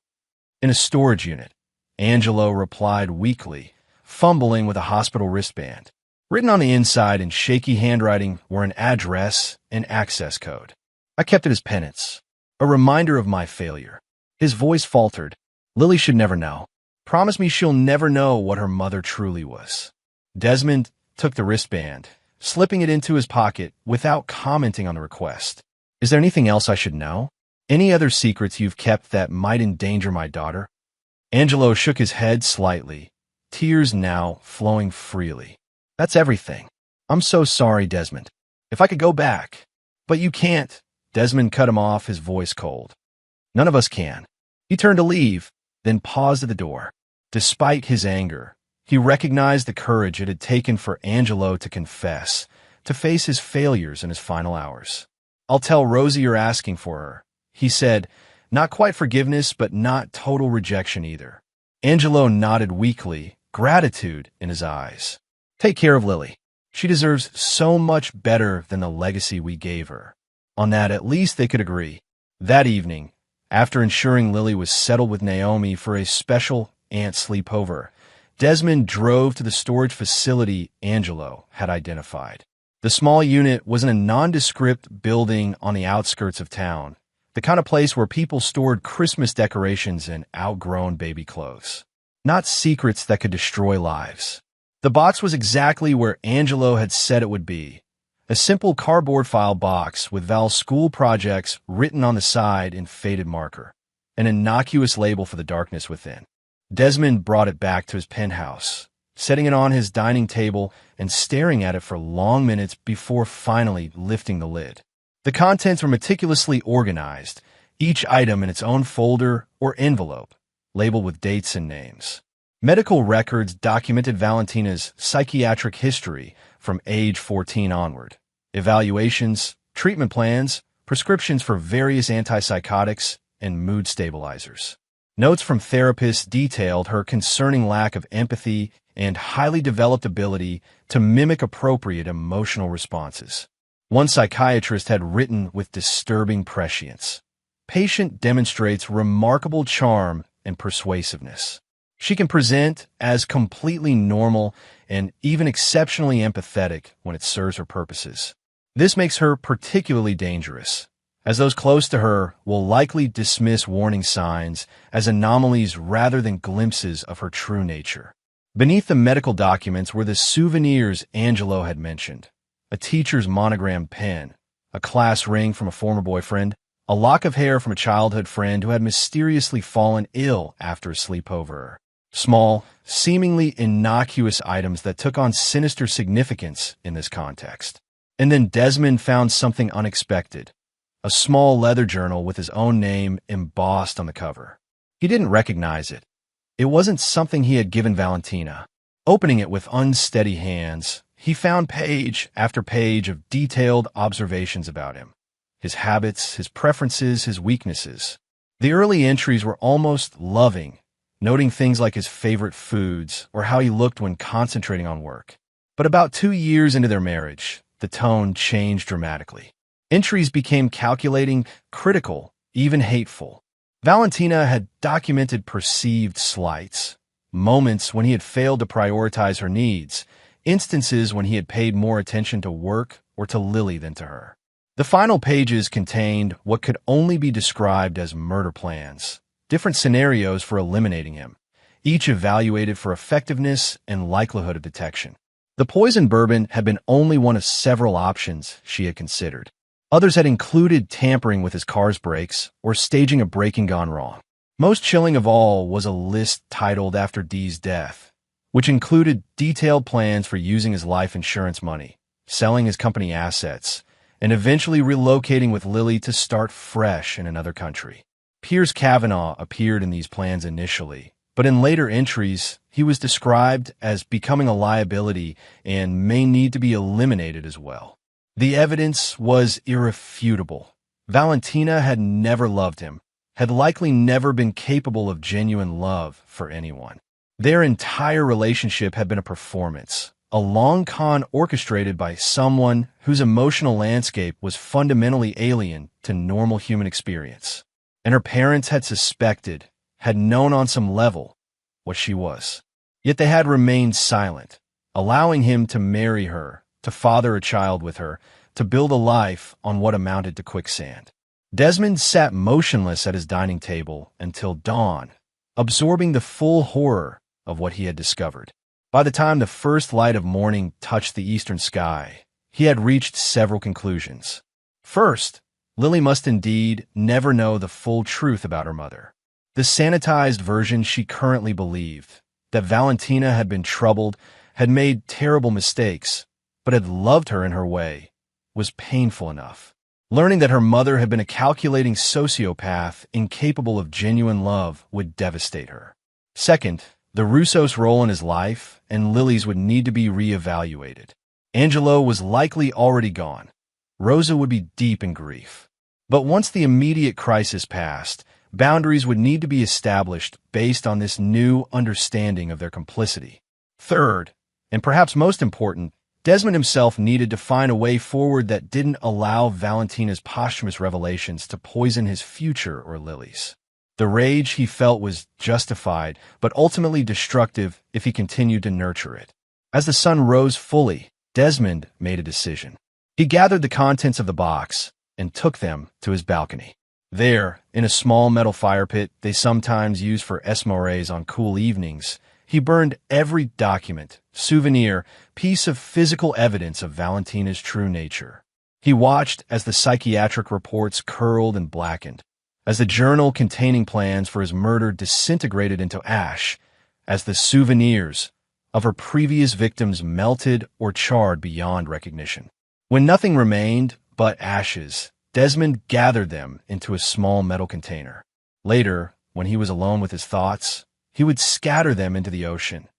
In a storage unit, Angelo replied weakly, fumbling with a hospital wristband. Written on the inside in shaky handwriting were an address and access code. I kept it as penance, a reminder of my failure. His voice faltered. Lily should never know. Promise me she'll never know what her mother truly was. Desmond took the wristband, slipping it into his pocket without commenting on the request. Is there anything else I should know? Any other secrets you've kept that might endanger my daughter? Angelo shook his head slightly, tears now flowing freely. That's everything. I'm so sorry, Desmond. If I could go back. But you can't. Desmond cut him off, his voice cold. None of us can. He turned to leave, then paused at the door. Despite his anger, he recognized the courage it had taken for Angelo to confess, to face his failures in his final hours. I'll tell Rosie you're asking for her, he said, not quite forgiveness, but not total rejection either. Angelo nodded weakly, gratitude in his eyes. Take care of Lily. She deserves so much better than the legacy we gave her. On that, at least they could agree. That evening, after ensuring Lily was settled with Naomi for a special aunt sleepover, Desmond drove to the storage facility Angelo had identified. The small unit was in a nondescript building on the outskirts of town, the kind of place where people stored Christmas decorations and outgrown baby clothes. Not secrets that could destroy lives. The box was exactly where Angelo had said it would be. A simple cardboard file box with Val's school projects written on the side in faded marker, an innocuous label for the darkness within. Desmond brought it back to his penthouse, setting it on his dining table and staring at it for long minutes before finally lifting the lid. The contents were meticulously organized, each item in its own folder or envelope, labeled with dates and names. Medical records documented Valentina's psychiatric history from age 14 onward. Evaluations, treatment plans, prescriptions for various antipsychotics, and mood stabilizers. Notes from therapists detailed her concerning lack of empathy and highly developed ability to mimic appropriate emotional responses. One psychiatrist had written with disturbing prescience. Patient demonstrates remarkable charm and persuasiveness. She can present as completely normal and even exceptionally empathetic when it serves her purposes. This makes her particularly dangerous, as those close to her will likely dismiss warning signs as anomalies rather than glimpses of her true nature. Beneath the medical documents were the souvenirs Angelo had mentioned: a teacher's monogrammed pen, a class ring from a former boyfriend, a lock of hair from a childhood friend who had mysteriously fallen ill after a sleepover. Small, seemingly innocuous items that took on sinister significance in this context. And then Desmond found something unexpected, a small leather journal with his own name embossed on the cover. He didn't recognize it. It wasn't something he had given Valentina. Opening it with unsteady hands, he found page after page of detailed observations about him. His habits, his preferences, his weaknesses. The early entries were almost loving, noting things like his favorite foods or how he looked when concentrating on work. But about 2 years into their marriage, the tone changed dramatically. Entries became calculating, critical, even hateful. Valentina had documented perceived slights, moments when he had failed to prioritize her needs, instances when he had paid more attention to work or to Lily than to her. The final pages contained what could only be described as murder plans, different scenarios for eliminating him, each evaluated for effectiveness and likelihood of detection. The poison bourbon had been only one of several options she had considered. Others had included tampering with his car's brakes or staging a break-in gone wrong. Most chilling of all was a list titled after Dee's death, which included detailed plans for using his life insurance money, selling his company assets, and eventually relocating with Lily to start fresh in another country. Piers Kavanaugh appeared in these plans initially, but in later entries, he was described as becoming a liability and may need to be eliminated as well. The evidence was irrefutable. Valentina had never loved him, had likely never been capable of genuine love for anyone. Their entire relationship had been a performance, a long con orchestrated by someone whose emotional landscape was fundamentally alien to normal human experience. And her parents had suspected, had known on some level, what she was. Yet they had remained silent, allowing him to marry her, to father a child with her, to build a life on what amounted to quicksand. Desmond sat motionless at his dining table until dawn, absorbing the full horror of what he had discovered. By the time the first light of morning touched the eastern sky, he had reached several conclusions. First, Lily must indeed never know the full truth about her mother. The sanitized version she currently believed, that Valentina had been troubled, had made terrible mistakes, but had loved her in her way, was painful enough. Learning that her mother had been a calculating sociopath incapable of genuine love would devastate her. Second, the Russos' role in his life and Lily's would need to be reevaluated. Angelo was likely already gone. Rosa would be deep in grief. But once the immediate crisis passed, boundaries would need to be established based on this new understanding of their complicity. Third, and perhaps most important, Desmond himself needed to find a way forward that didn't allow Valentina's posthumous revelations to poison his future or Lily's. The rage he felt was justified, but ultimately destructive if he continued to nurture it. As the sun rose fully, Desmond made a decision. He gathered the contents of the box and took them to his balcony. There, in a small metal fire pit they sometimes use for esmores on cool evenings, he burned every document, souvenir, piece of physical evidence of Valentina's true nature. He watched as the psychiatric reports curled and blackened, as the journal containing plans for his murder disintegrated into ash, as the souvenirs of her previous victims melted or charred beyond recognition. When nothing remained but ashes, Desmond gathered them into a small metal container. Later, when he was alone with his thoughts, he would scatter them into the ocean,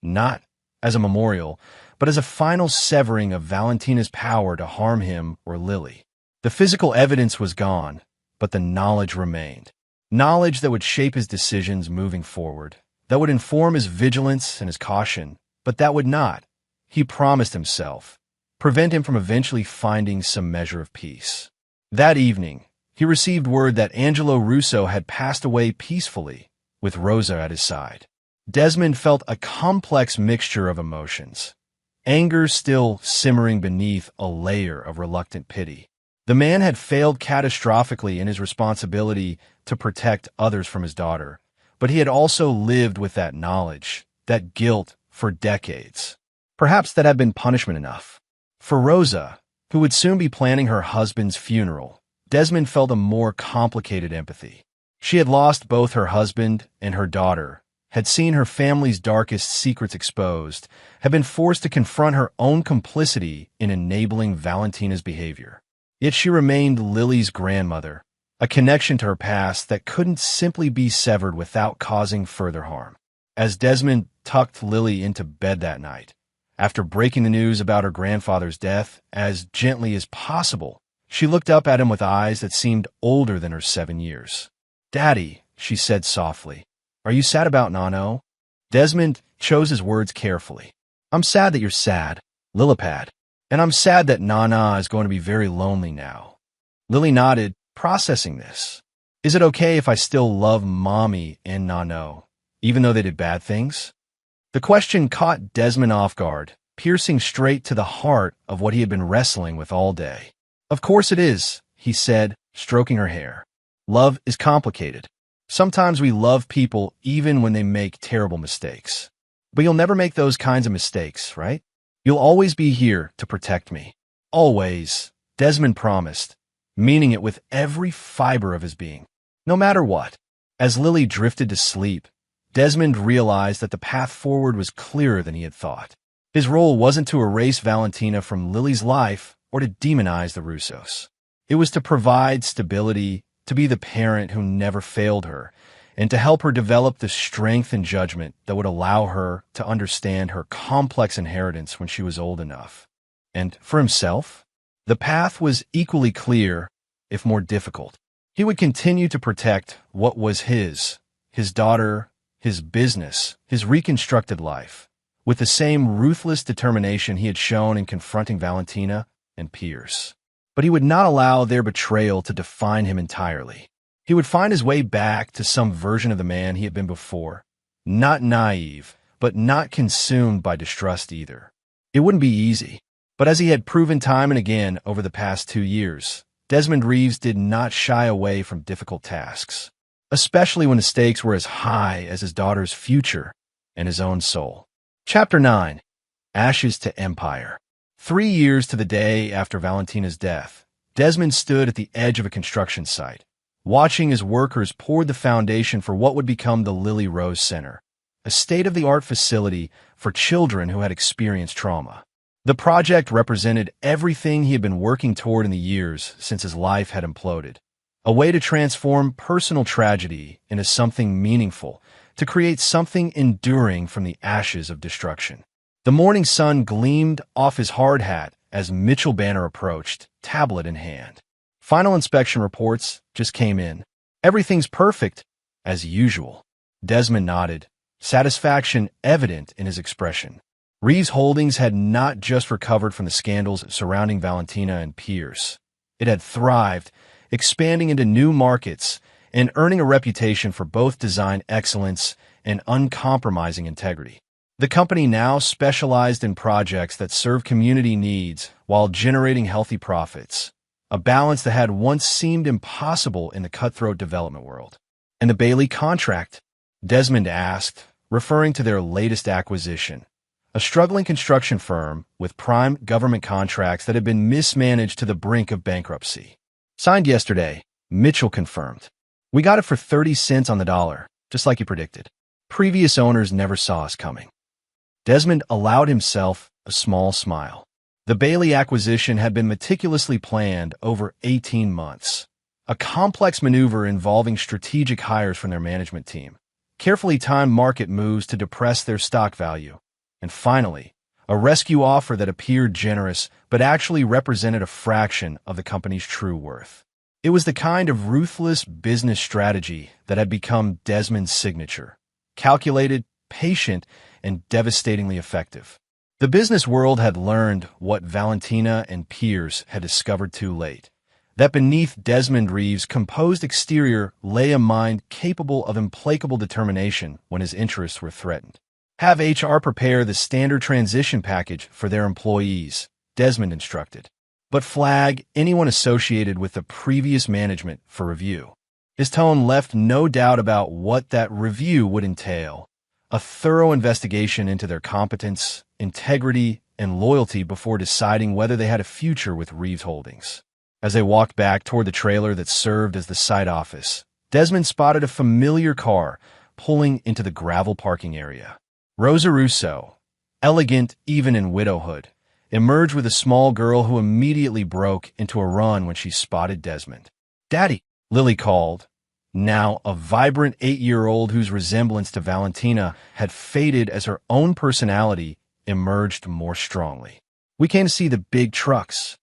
not as a memorial, but as a final severing of Valentina's power to harm him or Lily. The physical evidence was gone, but the knowledge remained. Knowledge that would shape his decisions moving forward, that would inform his vigilance and his caution, but that would not, he promised himself, prevent him from eventually finding some measure of peace. That evening, he received word that Angelo Russo had passed away peacefully, with Rosa at his side. Desmond felt a complex mixture of emotions, anger still simmering beneath a layer of reluctant pity. The man had failed catastrophically in his responsibility to protect others from his daughter, but he had also lived with that knowledge, that guilt, for decades. Perhaps that had been punishment enough. For Rosa, who would soon be planning her husband's funeral, Desmond felt a more complicated empathy. She had lost both her husband and her daughter, had seen her family's darkest secrets exposed, had been forced to confront her own complicity in enabling Valentina's behavior. Yet she remained Lily's grandmother, a connection to her past that couldn't simply be severed without causing further harm. As Desmond tucked Lily into bed that night, after breaking the news about her grandfather's death as gently as possible, she looked up at him with eyes that seemed older than her 7 years. "Daddy," she said softly, "are you sad about Nano?" Desmond chose his words carefully. "I'm sad that you're sad, Lillipad, and I'm sad that Nana is going to be very lonely now." Lily nodded, processing this. "Is it okay if I still love Mommy and Nano, even though they did bad things?" The question caught Desmond off guard, piercing straight to the heart of what he had been wrestling with all day. "Of course it is," he said, stroking her hair. "Love is complicated. Sometimes we love people even when they make terrible mistakes. But you'll never make those kinds of mistakes, right? You'll always be here to protect me. Always, Desmond promised, meaning it with every fiber of his being. No matter what. As Lily drifted to sleep, Desmond realized that the path forward was clearer than he had thought. His role wasn't to erase Valentina from Lily's life or to demonize the Russos. It was to provide stability, to be the parent who never failed her, and to help her develop the strength and judgment that would allow her to understand her complex inheritance when she was old enough. And for himself, the path was equally clear, if more difficult. He would continue to protect what was his daughter, his business, his reconstructed life, with the same ruthless determination he had shown in confronting Valentina and Pierce. But he would not allow their betrayal to define him entirely. He would find his way back to some version of the man he had been before, not naive, but not consumed by distrust either. It wouldn't be easy, but as he had proven time and again over the past 2 years, Desmond Reeves did not shy away from difficult tasks, especially when the stakes were as high as his daughter's future and his own soul. Chapter 9. Ashes to Empire. 3 years to the day after Valentina's death, Desmond stood at the edge of a construction site, watching as workers poured the foundation for what would become the Lily Rose Center, a state-of-the-art facility for children who had experienced trauma. The project represented everything he had been working toward in the years since his life had imploded, a way to transform personal tragedy into something meaningful, to create something enduring from the ashes of destruction. The morning sun gleamed off his hard hat as Mitchell Banner approached, tablet in hand. Final inspection reports just came in. Everything's perfect, as usual. Desmond nodded, satisfaction evident in his expression. Reeves Holdings had not just recovered from the scandals surrounding Valentina and Pierce. It had thrived, expanding into new markets and earning a reputation for both design excellence and uncompromising integrity. The company now specialized in projects that serve community needs while generating healthy profits, a balance that had once seemed impossible in the cutthroat development world. And the Bailey contract? Desmond asked, referring to their latest acquisition, a struggling construction firm with prime government contracts that had been mismanaged to the brink of bankruptcy. Signed yesterday, Mitchell confirmed. We got it for 30 cents on the dollar, just like you predicted. Previous owners never saw us coming. Desmond allowed himself a small smile. The Bailey acquisition had been meticulously planned over 18 months, a complex maneuver involving strategic hires from their management team, carefully timed market moves to depress their stock value, and finally, a rescue offer that appeared generous but actually represented a fraction of the company's true worth. It was the kind of ruthless business strategy that had become Desmond's signature, calculated, patient, and devastatingly effective. The business world had learned what Valentina and Pierce had discovered too late, that beneath Desmond Reeves' composed exterior lay a mind capable of implacable determination when his interests were threatened. Have HR prepare the standard transition package for their employees, Desmond instructed, but flag anyone associated with the previous management for review. His tone left no doubt about what that review would entail, a thorough investigation into their competence, integrity, and loyalty before deciding whether they had a future with Reeves Holdings. As they walked back toward the trailer that served as the site office, Desmond spotted a familiar car pulling into the gravel parking area. Rosa Russo, elegant even in widowhood, emerged with a small girl who immediately broke into a run when she spotted Desmond. "Daddy," Lily called, now a vibrant 8-year-old whose resemblance to Valentina had faded as her own personality emerged more strongly. "We came to see the big trucks."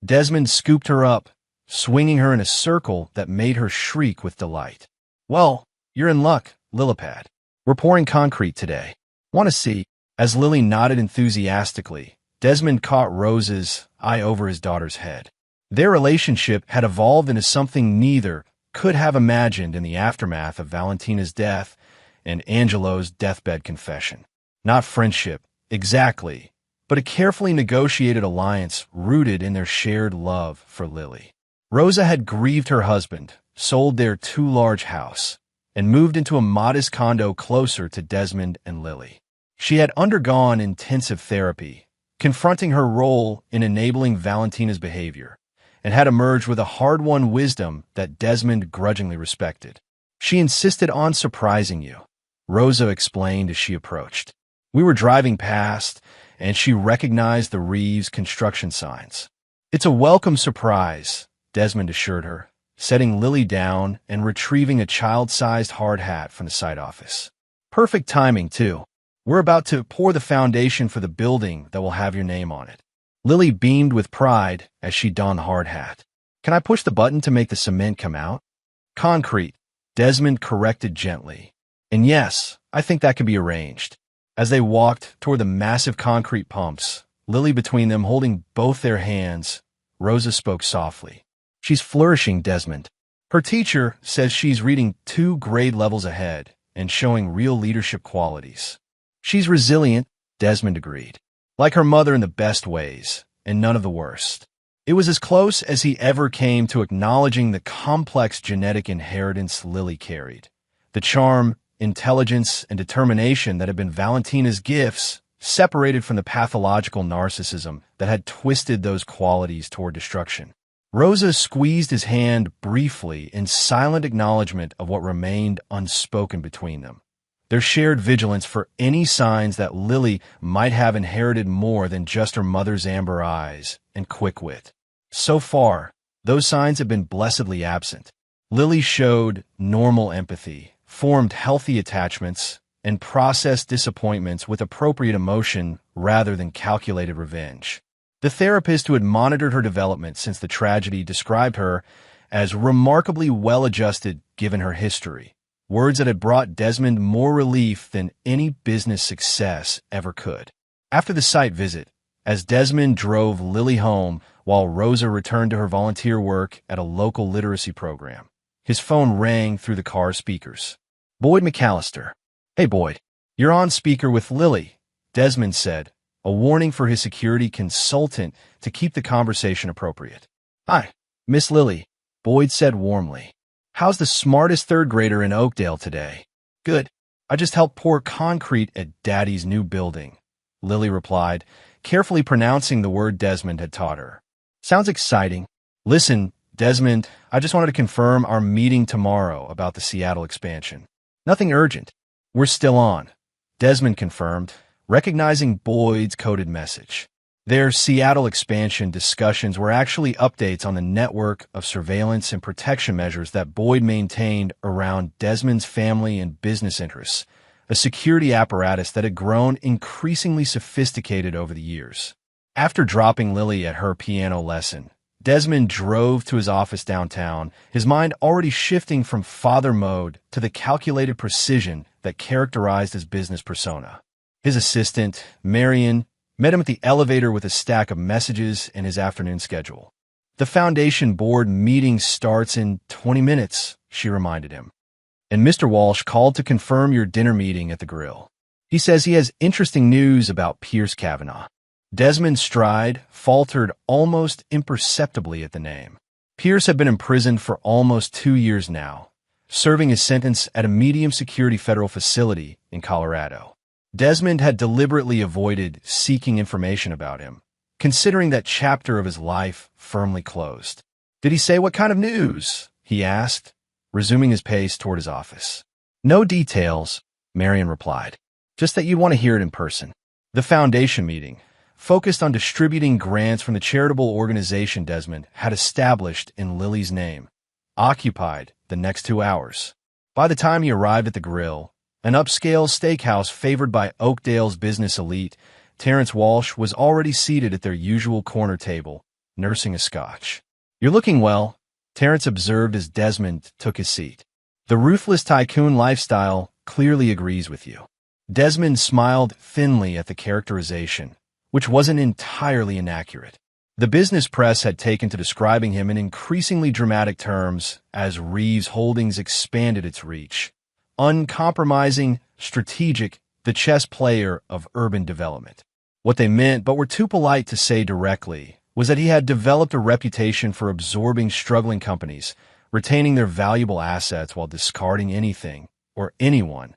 Desmond scooped her up, swinging her in a circle that made her shriek with delight. "Well, you're in luck, Lillipad. We're pouring concrete today. Want to see?" As Lily nodded enthusiastically, Desmond caught Rose's eye over his daughter's head. Their relationship had evolved into something neither could have imagined in the aftermath of Valentina's death and Angelo's deathbed confession. Not friendship, exactly, but a carefully negotiated alliance rooted in their shared love for Lily. Rosa had grieved her husband, sold their too-large house, and moved into a modest condo closer to Desmond and Lily. She had undergone intensive therapy, confronting her role in enabling Valentina's behavior, and had emerged with a hard-won wisdom that Desmond grudgingly respected. "She insisted on surprising you," Rosa explained as she approached. "We were driving past, and she recognized the Reeves construction signs." "It's a welcome surprise," Desmond assured her, setting Lily down and retrieving a child-sized hard hat from the site office. "Perfect timing, too. We're about to pour the foundation for the building that will have your name on it." Lily beamed with pride as she donned the hard hat. "Can I push the button to make the cement come out?" "Concrete," Desmond corrected gently. "And yes, I think that can be arranged." As they walked toward the massive concrete pumps, Lily between them holding both their hands, Rosa spoke softly. "She's flourishing, Desmond. Her teacher says she's reading 2 grade levels ahead and showing real leadership qualities." "She's resilient," Desmond agreed. "Like her mother in the best ways, and none of the worst." It was as close as he ever came to acknowledging the complex genetic inheritance Lily carried. The charm, intelligence, and determination that had been Valentina's gifts, separated from the pathological narcissism that had twisted those qualities toward destruction. Rosa squeezed his hand briefly in silent acknowledgement of what remained unspoken between them. Their shared vigilance for any signs that Lily might have inherited more than just her mother's amber eyes and quick wit. So far, those signs had been blessedly absent. Lily showed normal empathy, formed healthy attachments, and processed disappointments with appropriate emotion rather than calculated revenge. The therapist who had monitored her development since the tragedy described her as remarkably well-adjusted given her history, words that had brought Desmond more relief than any business success ever could. After the site visit, as Desmond drove Lily home while Rosa returned to her volunteer work at a local literacy program, his phone rang through the car speakers. "Boyd McAllister." "Hey, Boyd, you're on speaker with Lily," Desmond said, a warning for his security consultant to keep the conversation appropriate. "Hi, Miss Lily," Boyd said warmly. "How's the smartest third grader in Oakdale today?" "Good. I just helped pour concrete at Daddy's new building," Lily replied, carefully pronouncing the word Desmond had taught her. "Sounds exciting. Listen, Desmond, I just wanted to confirm our meeting tomorrow about the Seattle expansion. Nothing urgent. We're still on," Desmond confirmed, recognizing Boyd's coded message. Their Seattle expansion discussions were actually updates on the network of surveillance and protection measures that Boyd maintained around Desmond's family and business interests, a security apparatus that had grown increasingly sophisticated over the years. After dropping Lily at her piano lesson, Desmond drove to his office downtown, his mind already shifting from father mode to the calculated precision that characterized his business persona. His assistant, Marion, met him at the elevator with a stack of messages in his afternoon schedule. "The foundation board meeting starts in 20 minutes, she reminded him. "And Mr. Walsh called to confirm your dinner meeting at the grill. He says he has interesting news about Pierce Kavanaugh." Desmond's stride faltered almost imperceptibly at the name. Pierce had been imprisoned for almost 2 years now, serving his sentence at a medium-security federal facility in Colorado. Desmond had deliberately avoided seeking information about him, considering that chapter of his life firmly closed. "Did he say what kind of news?" he asked, resuming his pace toward his office. "No details," Marion replied. "Just that you'd want to hear it in person." The foundation meeting, focused on distributing grants from the charitable organization Desmond had established in Lily's name, occupied the next 2 hours. By the time he arrived at the grill, an upscale steakhouse favored by Oakdale's business elite, Terrence Walsh was already seated at their usual corner table, nursing a scotch. "You're looking well," Terrence observed as Desmond took his seat. "The ruthless tycoon lifestyle clearly agrees with you." Desmond smiled thinly at the characterization, which wasn't entirely inaccurate. The business press had taken to describing him in increasingly dramatic terms as Reeves Holdings expanded its reach. Uncompromising, strategic, the chess player of urban development. What they meant, but were too polite to say directly, was that he had developed a reputation for absorbing struggling companies, retaining their valuable assets while discarding anything, or anyone,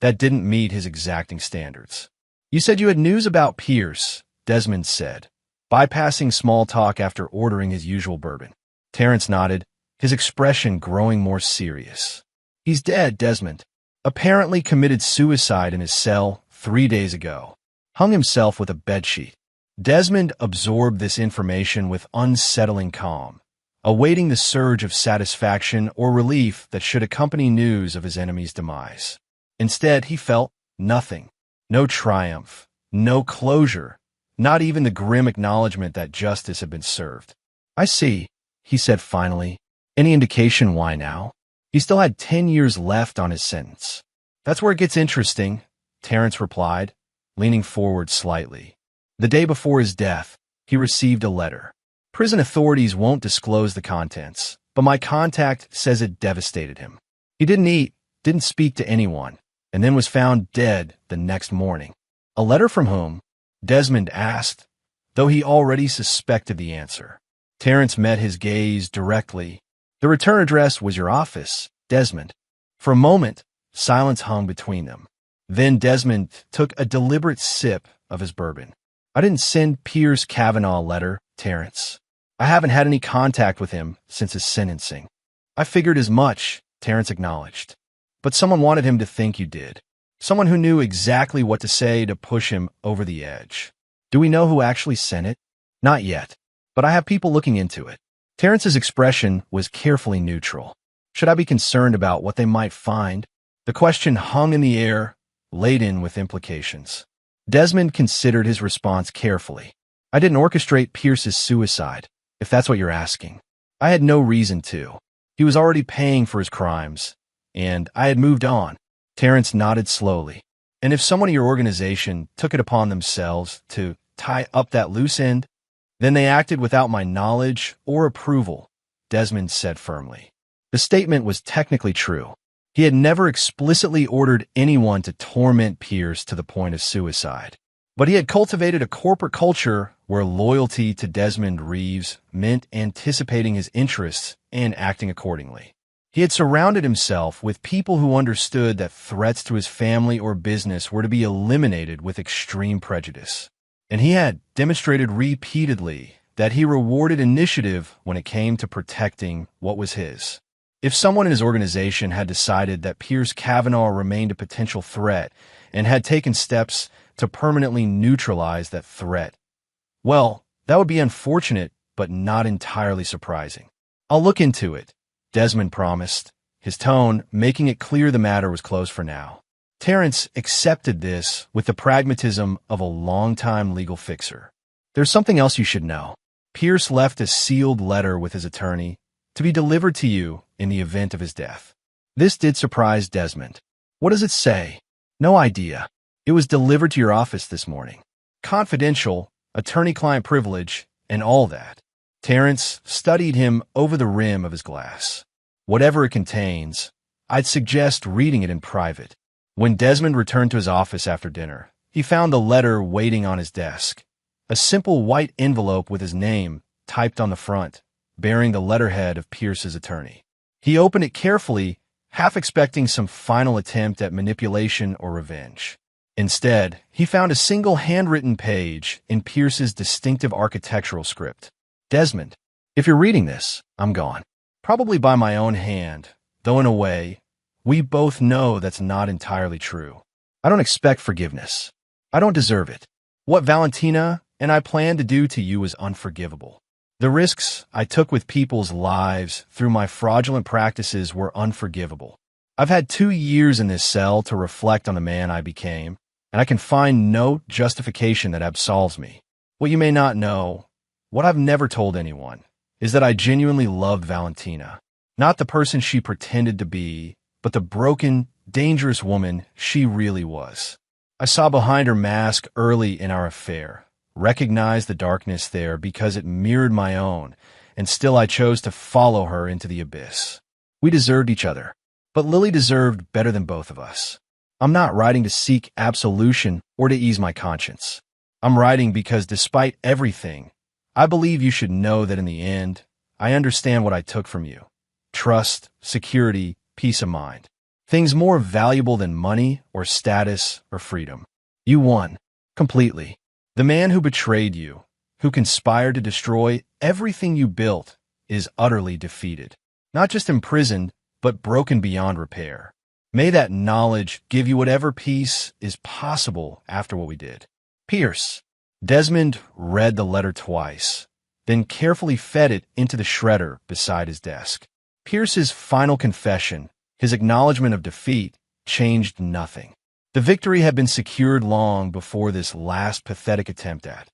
that didn't meet his exacting standards. "You said you had news about Pierce," Desmond said, bypassing small talk after ordering his usual bourbon. Terrence nodded, his expression growing more serious. He's dead, Desmond. Apparently committed suicide in his cell 3 days ago. Hung himself with a bedsheet. Desmond absorbed this information with unsettling calm, awaiting the surge of satisfaction or relief that should accompany news of his enemy's demise. Instead, he felt nothing. No triumph, no closure, not even the grim acknowledgement that justice had been served. I see, he said finally. Any indication why now? He still had 10 years left on his sentence. That's where it gets interesting, Terrence replied, leaning forward slightly. The day before his death, he received a letter. Prison authorities won't disclose the contents, but my contact says it devastated him. He didn't eat, didn't speak to anyone, and then was found dead the next morning. A letter from whom? Desmond asked, though he already suspected the answer. Terrence met his gaze directly. The return address was your office, Desmond. For a moment, silence hung between them. Then Desmond took a deliberate sip of his bourbon. I didn't send Pierce Kavanaugh a letter, Terrence. I haven't had any contact with him since his sentencing. I figured as much, Terrence acknowledged. But someone wanted him to think you did. Someone who knew exactly what to say to push him over the edge. Do we know who actually sent it? Not yet, but I have people looking into it. Terrence's expression was carefully neutral. Should I be concerned about what they might find? The question hung in the air, laden with implications. Desmond considered his response carefully. I didn't orchestrate Pierce's suicide, if that's what you're asking. I had no reason to. He was already paying for his crimes, and I had moved on. Terrence nodded slowly. And if someone in your organization took it upon themselves to tie up that loose end, then they acted without my knowledge or approval, Desmond said firmly. The statement was technically true. He had never explicitly ordered anyone to torment Pierce to the point of suicide. But he had cultivated a corporate culture where loyalty to Desmond Reeves meant anticipating his interests and acting accordingly. He had surrounded himself with people who understood that threats to his family or business were to be eliminated with extreme prejudice. And he had demonstrated repeatedly that he rewarded initiative when it came to protecting what was his. If someone in his organization had decided that Pierce Kavanaugh remained a potential threat and had taken steps to permanently neutralize that threat, well, that would be unfortunate, but not entirely surprising. I'll look into it, Desmond promised, his tone making it clear the matter was closed for now. Terrence accepted this with the pragmatism of a longtime legal fixer. There's something else you should know. Pierce left a sealed letter with his attorney to be delivered to you in the event of his death. This did surprise Desmond. What does it say? No idea. It was delivered to your office this morning. Confidential, attorney-client privilege, and all that. Terrence studied him over the rim of his glass. Whatever it contains, I'd suggest reading it in private. When Desmond returned to his office after dinner, he found the letter waiting on his desk. A simple white envelope with his name typed on the front, bearing the letterhead of Pierce's attorney. He opened it carefully, half expecting some final attempt at manipulation or revenge. Instead, he found a single handwritten page in Pierce's distinctive architectural script. Desmond, if you're reading this, I'm gone. Probably by my own hand, though in a way, we both know that's not entirely true. I don't expect forgiveness. I don't deserve it. What Valentina and I plan to do to you is unforgivable. The risks I took with people's lives through my fraudulent practices were unforgivable. I've had 2 years in this cell to reflect on the man I became, and I can find no justification that absolves me. What you may not know, what I've never told anyone, is that I genuinely loved Valentina. Not the person she pretended to be, but the broken, dangerous woman she really was. I saw behind her mask early in our affair, recognized the darkness there because it mirrored my own, and still I chose to follow her into the abyss. We deserved each other, but Lily deserved better than both of us. I'm not writing to seek absolution or to ease my conscience. I'm writing because despite everything, I believe you should know that in the end, I understand what I took from you. Trust, security, peace of mind. Things more valuable than money or status or freedom. You won. Completely. The man who betrayed you, who conspired to destroy everything you built, is utterly defeated. Not just imprisoned, but broken beyond repair. May that knowledge give you whatever peace is possible after what we did. Pierce. Desmond read the letter twice, then carefully fed it into the shredder beside his desk. Pierce's final confession, his acknowledgement of defeat, changed nothing. The victory had been secured long before this last pathetic attempt at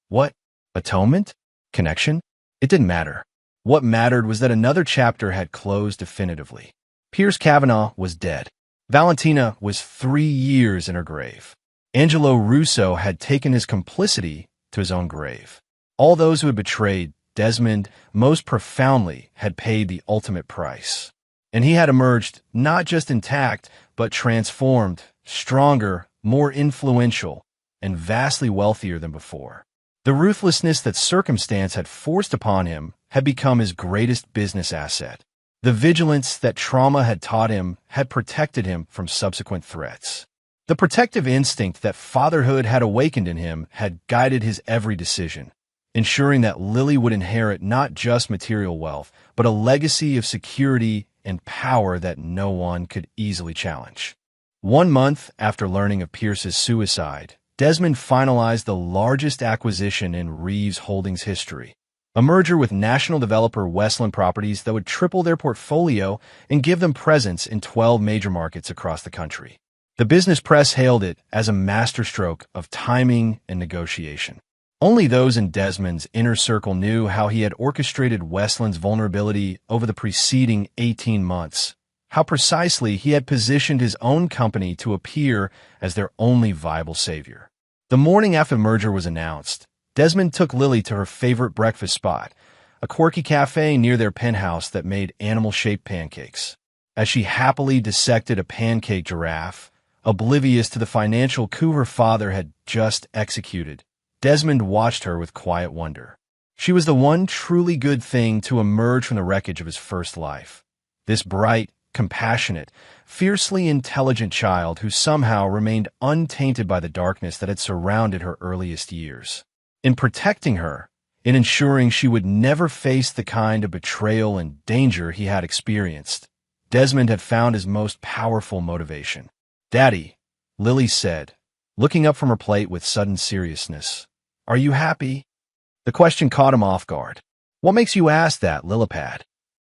what? Atonement? Connection? It didn't matter. What mattered was that another chapter had closed definitively. Pierce Kavanaugh was dead. Valentina was 3 years in her grave. Angelo Russo had taken his complicity to his own grave. All those who had betrayed Desmond most profoundly had paid the ultimate price. And he had emerged not just intact, but transformed, stronger, more influential, and vastly wealthier than before. The ruthlessness that circumstance had forced upon him had become his greatest business asset. The vigilance that trauma had taught him had protected him from subsequent threats. The protective instinct that fatherhood had awakened in him had guided his every decision, ensuring that Lily would inherit not just material wealth, but a legacy of security and power that no one could easily challenge. 1 month after learning of Pierce's suicide, Desmond finalized the largest acquisition in Reeves Holdings history, a merger with national developer Westland Properties that would triple their portfolio and give them presence in 12 major markets across the country. The business press hailed it as a masterstroke of timing and negotiation. Only those in Desmond's inner circle knew how he had orchestrated Westland's vulnerability over the preceding 18 months, how precisely he had positioned his own company to appear as their only viable savior. The morning after the merger was announced, Desmond took Lily to her favorite breakfast spot, a quirky cafe near their penthouse that made animal-shaped pancakes. As she happily dissected a pancake giraffe, oblivious to the financial coup her father had just executed, Desmond watched her with quiet wonder. She was the one truly good thing to emerge from the wreckage of his first life. This bright, compassionate, fiercely intelligent child who somehow remained untainted by the darkness that had surrounded her earliest years. In protecting her, in ensuring she would never face the kind of betrayal and danger he had experienced, Desmond had found his most powerful motivation. "Daddy," Lily said, looking up from her plate with sudden seriousness, "are you happy?" The question caught him off guard. "What makes you ask that, Lillipad?"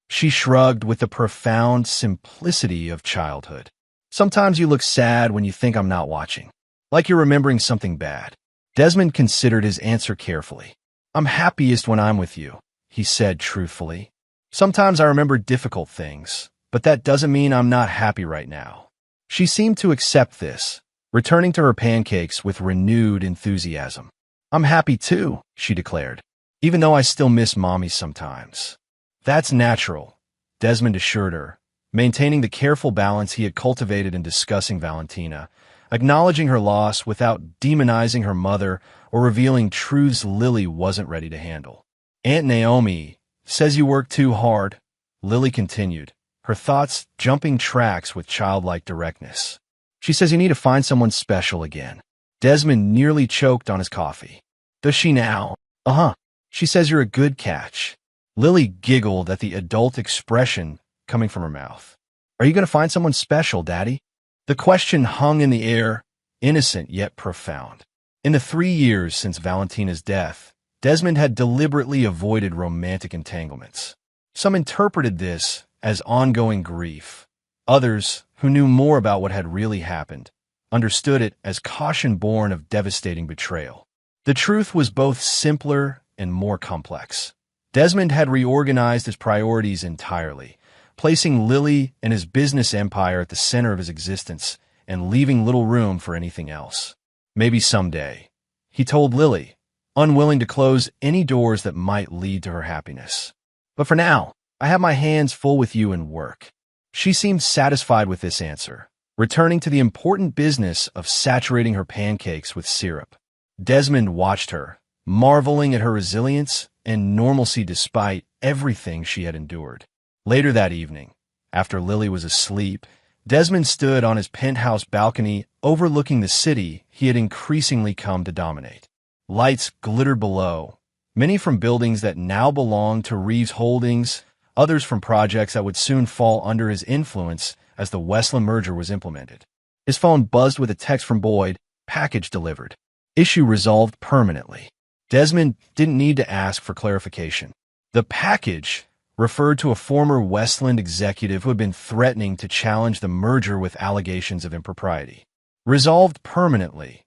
She shrugged with the profound simplicity of childhood. "Sometimes you look sad when you think I'm not watching, like you're remembering something bad." Desmond considered his answer carefully. "I'm happiest when I'm with you," he said truthfully. "Sometimes I remember difficult things, but that doesn't mean I'm not happy right now." She seemed to accept this, returning to her pancakes with renewed enthusiasm. "I'm happy too," she declared, "even though I still miss Mommy sometimes." "That's natural," Desmond assured her, maintaining the careful balance he had cultivated in discussing Valentina, acknowledging her loss without demonizing her mother or revealing truths Lily wasn't ready to handle. "Aunt Naomi says you work too hard," Lily continued, her thoughts jumping tracks with childlike directness. "She says you need to find someone special again." Desmond nearly choked on his coffee. "Does she now?" "Uh-huh. She says you're a good catch." Lily giggled at the adult expression coming from her mouth. "Are you going to find someone special, Daddy?" The question hung in the air, innocent yet profound. In the 3 years since Valentina's death, Desmond had deliberately avoided romantic entanglements. Some interpreted this as ongoing grief. Others, who knew more about what had really happened, understood it as caution born of devastating betrayal. The truth was both simpler and more complex. Desmond had reorganized his priorities entirely, placing Lily and his business empire at the center of his existence and leaving little room for anything else. "Maybe someday," he told Lily, unwilling to close any doors that might lead to her happiness. "But for now, I have my hands full with you and work." She seemed satisfied with this answer, returning to the important business of saturating her pancakes with syrup. Desmond watched her, marveling at her resilience and normalcy despite everything she had endured. Later that evening, after Lily was asleep, Desmond stood on his penthouse balcony overlooking the city he had increasingly come to dominate. Lights glittered below, many from buildings that now belonged to Reeves Holdings, others from projects that would soon fall under his influence as the Westland merger was implemented. His phone buzzed with a text from Boyd, package delivered. Issue resolved permanently. Desmond didn't need to ask for clarification. The package referred to a former Westland executive who had been threatening to challenge the merger with allegations of impropriety. Resolved permanently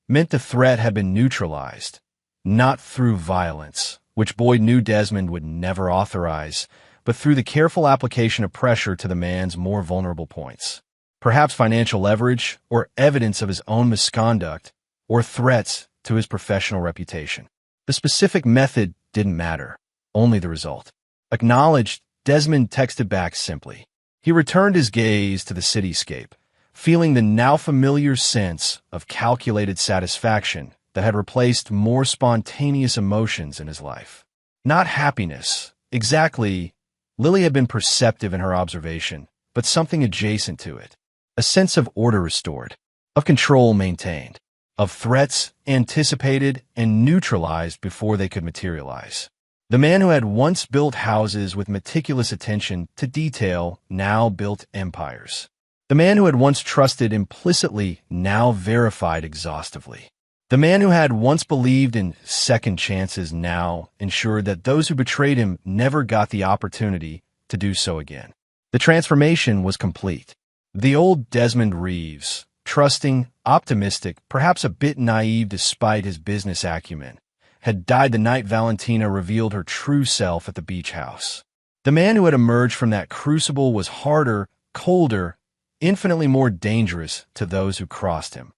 meant the threat had been neutralized, not through violence, which Boyd knew Desmond would never authorize, but through the careful application of pressure to the man's more vulnerable points. Perhaps financial leverage, or evidence of his own misconduct, or threats to his professional reputation. The specific method didn't matter, only the result. Acknowledged, Desmond texted back simply. He returned his gaze to the cityscape, feeling the now familiar sense of calculated satisfaction that had replaced more spontaneous emotions in his life. Not happiness, exactly. Lily had been perceptive in her observation, but something adjacent to it. A sense of order restored, of control maintained, of threats anticipated and neutralized before they could materialize. The man who had once built houses with meticulous attention to detail now built empires. The man who had once trusted implicitly now verified exhaustively. The man who had once believed in second chances now ensured that those who betrayed him never got the opportunity to do so again. The transformation was complete. The old Desmond Reeves, trusting, optimistic, perhaps a bit naive despite his business acumen, had died the night Valentina revealed her true self at the beach house. The man who had emerged from that crucible was harder, colder, infinitely more dangerous to those who crossed him,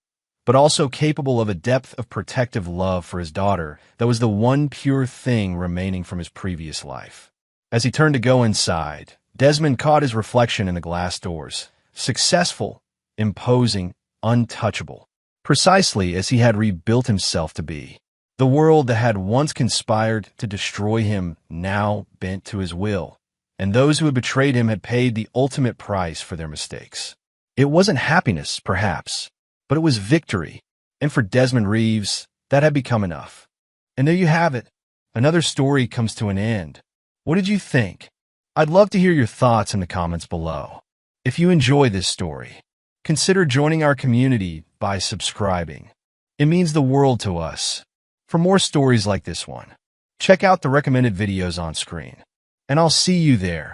but also capable of a depth of protective love for his daughter that was the one pure thing remaining from his previous life. As he turned to go inside, Desmond caught his reflection in the glass doors, successful, imposing, untouchable, precisely as he had rebuilt himself to be. The world that had once conspired to destroy him now bent to his will, and those who had betrayed him had paid the ultimate price for their mistakes. It wasn't happiness, perhaps, but it was victory, and for Desmond Reeves, that had become enough. And there you have it. Another story comes to an end. What did you think? I'd love to hear your thoughts in the comments below. If you enjoy this story, consider joining our community by subscribing. It means the world to us. For more stories like this one, check out the recommended videos on screen, and I'll see you there.